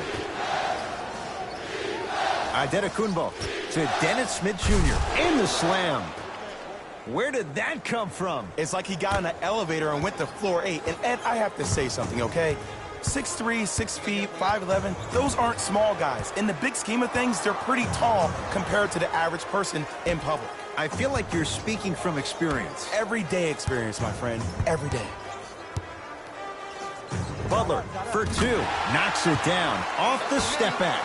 Adetokunbo to Dennis Smith Jr. in the slam. Where did that come from? It's like he got in an elevator and went to floor 8. And Ed, I have to say something, okay? 6'3", 6 feet, 5'11", those aren't small guys. In the big scheme of things, they're pretty tall compared to the average person in public. I feel like you're speaking from experience. Everyday experience, my friend. Every day. Butler for 2. Knocks it down off the step back.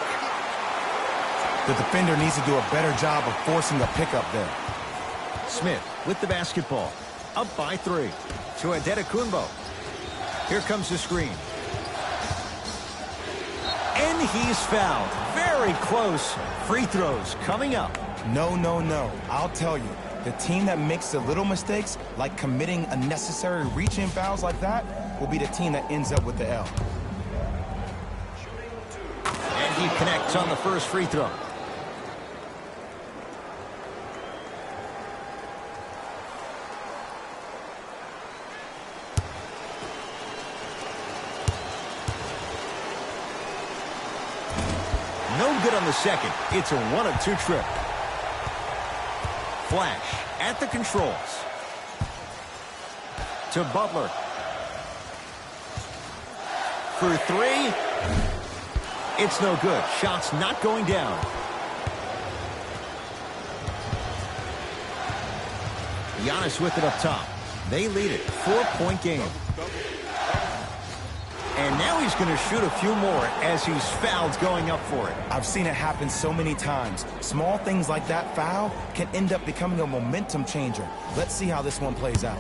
The defender needs to do a better job of forcing a pickup there. Smith with the basketball. Up by 3 to Adetokunbo. Here comes the screen. And he's fouled. Very close. Free throws coming up. No, no, no. I'll tell you, the team that makes the little mistakes, like committing unnecessary reach-in fouls like that, will be the team that ends up with the L. And he connects on the first free throw. No good on the second. It's a 1 of 2 trip. Flash at the controls. To Butler. For 3. It's no good. Shot's not going down. Giannis with it up top. They lead it. 4-point game. And now he's going to shoot a few more as he's fouled going up for it. I've seen it happen so many times. Small things like that foul can end up becoming a momentum changer. Let's see how this one plays out.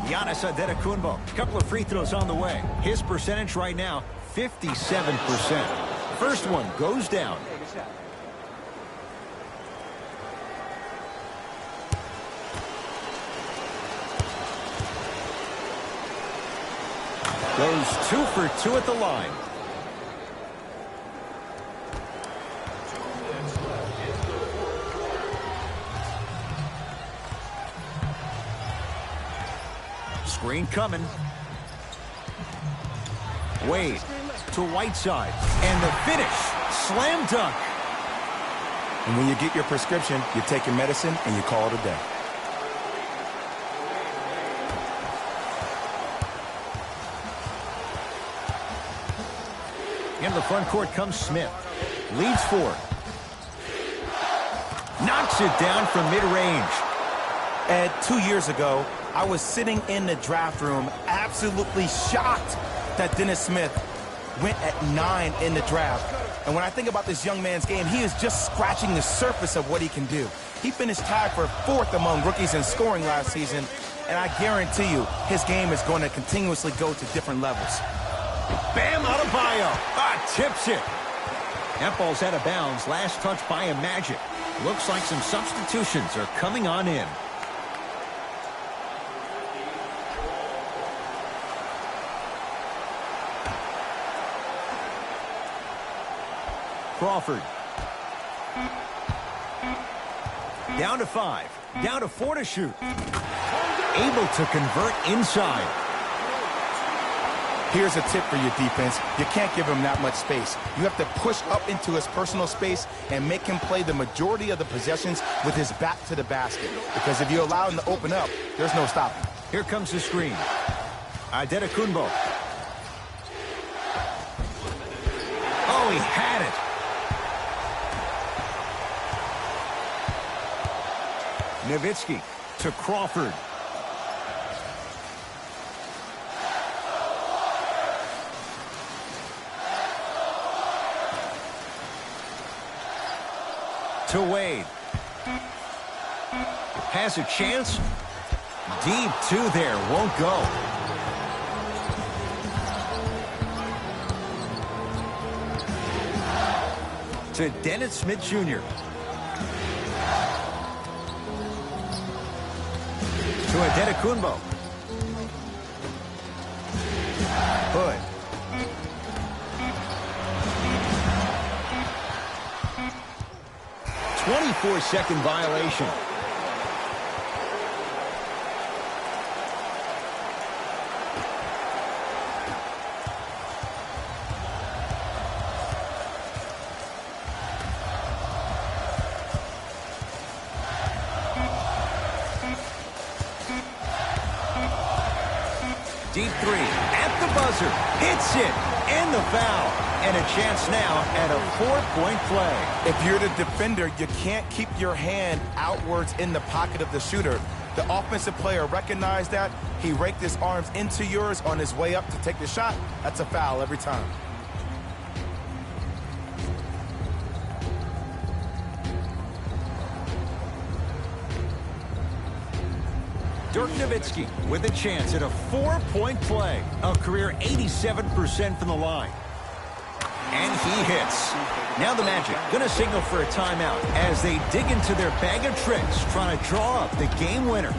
Giannis Adetokunbo, a couple of free throws on the way. His percentage right now, 57%. First one goes down. Goes 2 for 2 at the line. Screen coming. Wade to Whiteside. And the finish. Slam dunk. And when you get your prescription, you take your medicine and you call it a day. In the front court comes Smith. Leads 4. Knocks it down from mid-range. Ed, 2 years ago, I was sitting in the draft room absolutely shocked that Dennis Smith went at 9 in the draft. And when I think about this young man's game, he is just scratching the surface of what he can do. He finished tied for 4th among rookies in scoring last season, and I guarantee you his game is going to continuously go to different levels. Bam Adebayo. Tips it. That ball's out of bounds. Last touch by a Magic. Looks like some substitutions are coming on in. Crawford. Down to 5. Down to 4 to shoot. Able to convert inside. Here's a tip for your defense. You can't give him that much space. You have to push up into his personal space and make him play the majority of the possessions with his back to the basket. Because if you allow him to open up, there's no stopping. Here comes the screen. Adetokunbo. Oh, he had it. Nowitzki to Crawford. To Wade. Has a chance. Deep 2 there. Won't go. To Dennis Smith Jr. To Adetokunbo. Hood. .24-second violation. Deep 3 at the buzzer. Hits it. And the foul. And a chance now at a 4-point play. If you're the defender, you can't keep your hand outwards in the pocket of the shooter. The offensive player recognized that. He raked his arms into yours on his way up to take the shot. That's a foul every time. Dirk Nowitzki with a chance at a 4-point play. A career 87% from the line. And he hits. Now the Magic going to signal for a timeout as they dig into their bag of tricks, trying to draw up the game winner.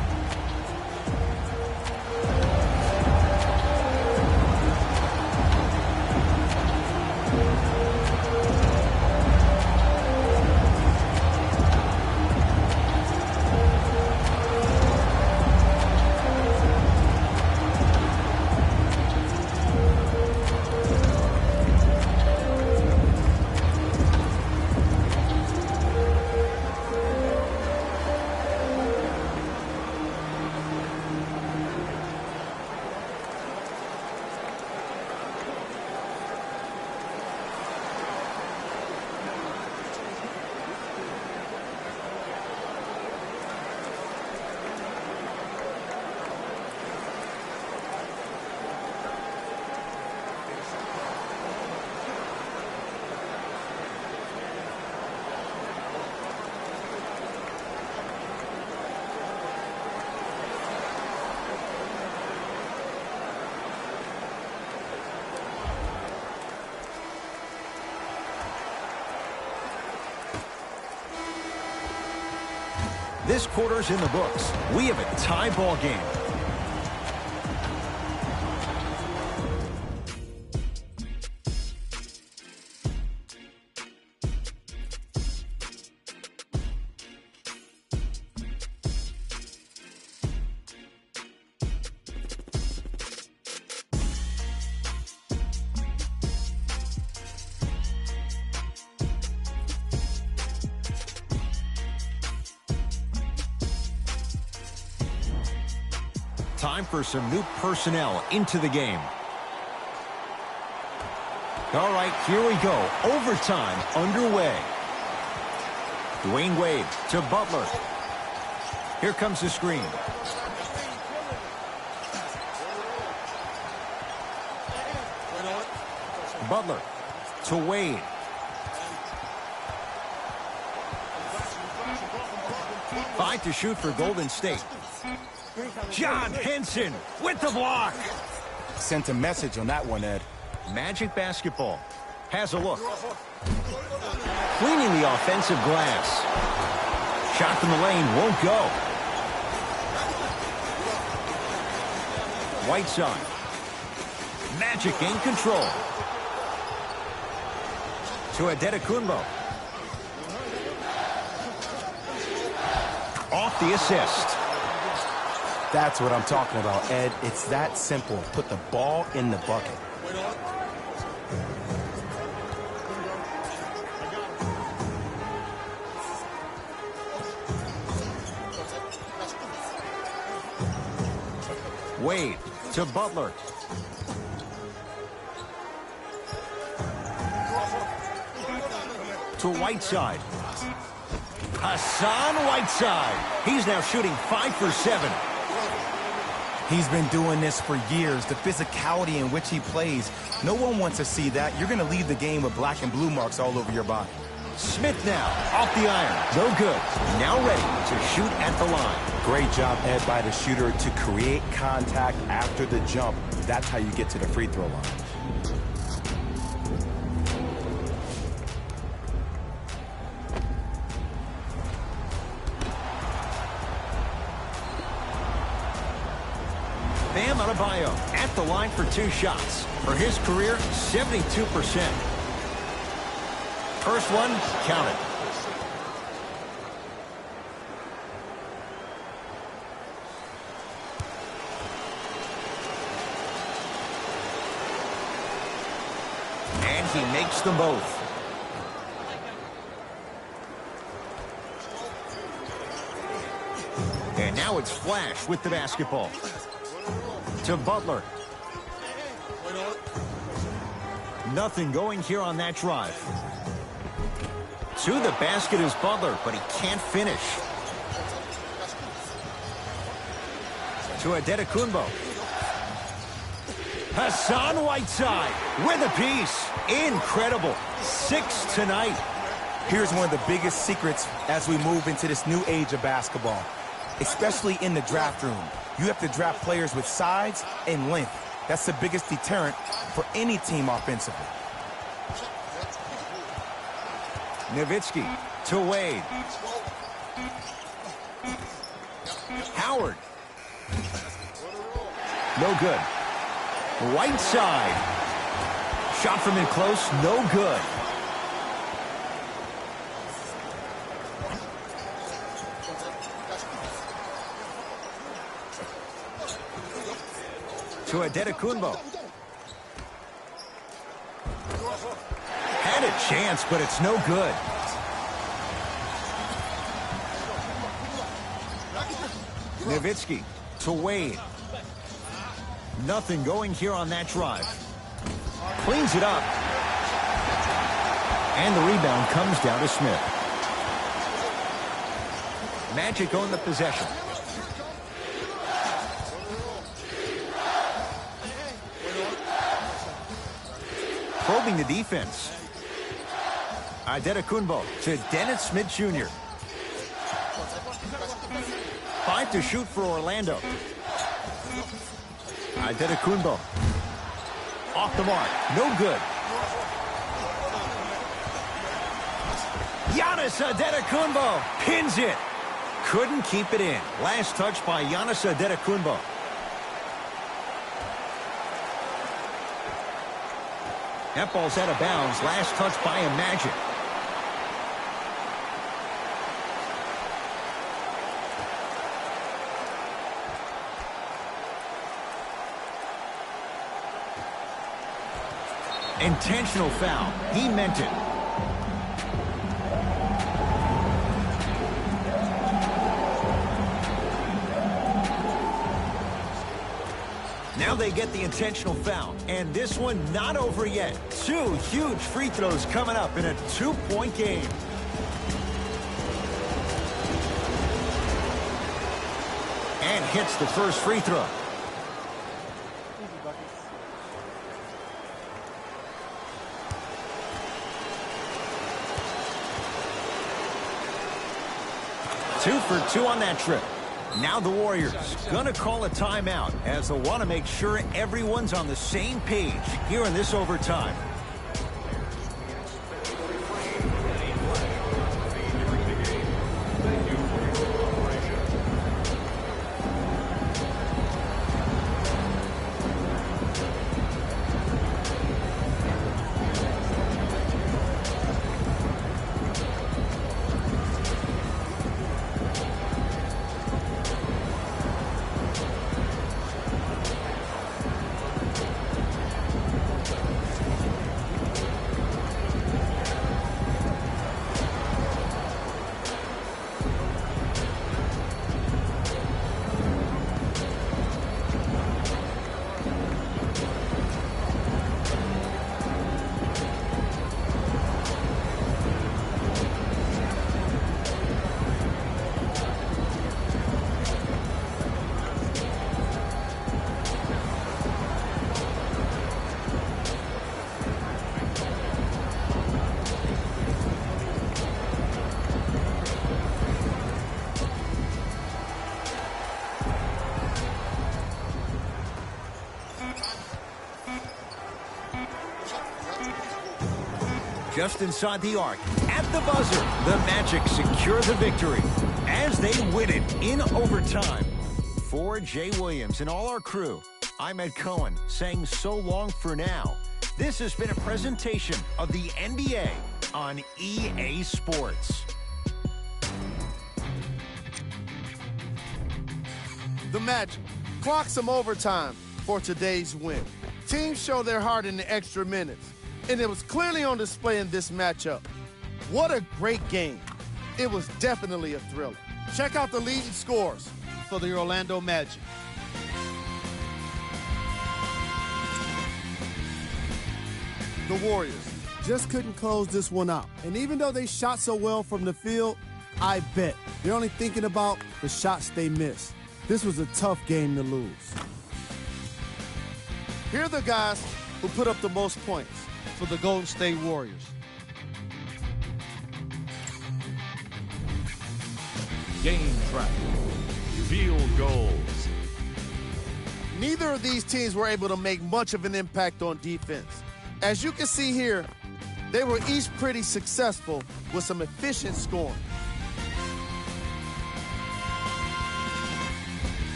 This quarter's in the books. We have a tie ball game. Time for some new personnel into the game. All right, here we go. Overtime underway. Dwayne Wade to Butler. Here comes the screen. Butler to Wade. Five to shoot for Golden State. John Henson with the block. Sent a message on that one, Ed. Magic basketball has a look. Cleaning the offensive glass. Shot from the lane won't go. Whiteside. Magic in control. To Adetokunbo. Off the assist. That's what I'm talking about, Ed. It's that simple. Put the ball in the bucket. Wade to Butler. To Whiteside. Hassan Whiteside. He's now shooting 5 for 7. He's been doing this for years. The physicality in which he plays, no one wants to see that. You're going to leave the game with black and blue marks all over your body. Smith now off the iron. No good. Now ready to shoot at the line. Great job, Ed, by the shooter to create contact after the jump. That's how you get to the free throw line. Bam Adebayo at the line for 2 shots. For his career, 72%. First one, count it. And he makes them both. And now it's Flash with the basketball. To Butler. Nothing going here on that drive. To the basket is Butler, but he can't finish. To Adetokunbo. Hassan Whiteside with a piece. Incredible. 6 tonight. Here's one of the biggest secrets as we move into this new age of basketball, especially in the draft room. You have to draft players with size and length. That's the biggest deterrent for any team offensively. Nowitzki to Wade. Howard. No good. Whiteside. Shot from in close. No good. To Adetokunbo. Had a chance, but it's no good. Nowitzki to Wade. Nothing going here on that drive. Cleans it up. And the rebound comes down to Smith. Magic own the possession. Probing the defense. Adetokunbo to Dennis Smith Jr. 5 to shoot for Orlando. Adetokunbo. Off the mark. No good. Giannis Adetokunbo pins it. couldn't keep it in. Last touch by Giannis Antetokounmpo. That ball's out of bounds. Last touch by Magic. Intentional foul. He meant it. Now they get the intentional foul. And this one not over yet. 2 huge free throws coming up in a 2-point game. And hits the first free throw. Two for 2 on that trip. Now the Warriors going to call a timeout as they'll want to make sure everyone's on the same page here in this overtime. Just inside the arc, at the buzzer, the Magic secure the victory as they win it in overtime. For Jay Williams and all our crew, I'm Ed Cohen saying so long for now. This has been a presentation of the NBA on EA Sports. The Magic clock some overtime for today's win. Teams show their heart in the extra minutes, and it was clearly on display in this matchup. What a great game. It was definitely a thriller. Check out the leading scores for the Orlando Magic. The Warriors just couldn't close this one out. And even though they shot so well from the field, I bet they're only thinking about the shots they missed. This was a tough game to lose. Here are the guys who put up the most points for the Golden State Warriors. Game track. Field goals. Neither of these teams were able to make much of an impact on defense. As you can see here, they were each pretty successful with some efficient scoring.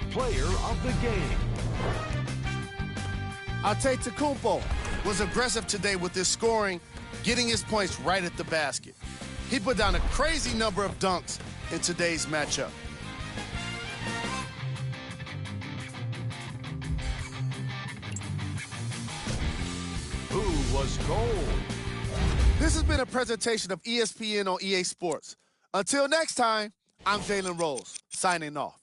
Player of the game. Antetokounmpo was aggressive today with his scoring, getting his points right at the basket. He put down a crazy number of dunks in today's matchup. Who was gold? This has been a presentation of ESPN on EA Sports. Until next time, I'm Jalen Rose, signing off.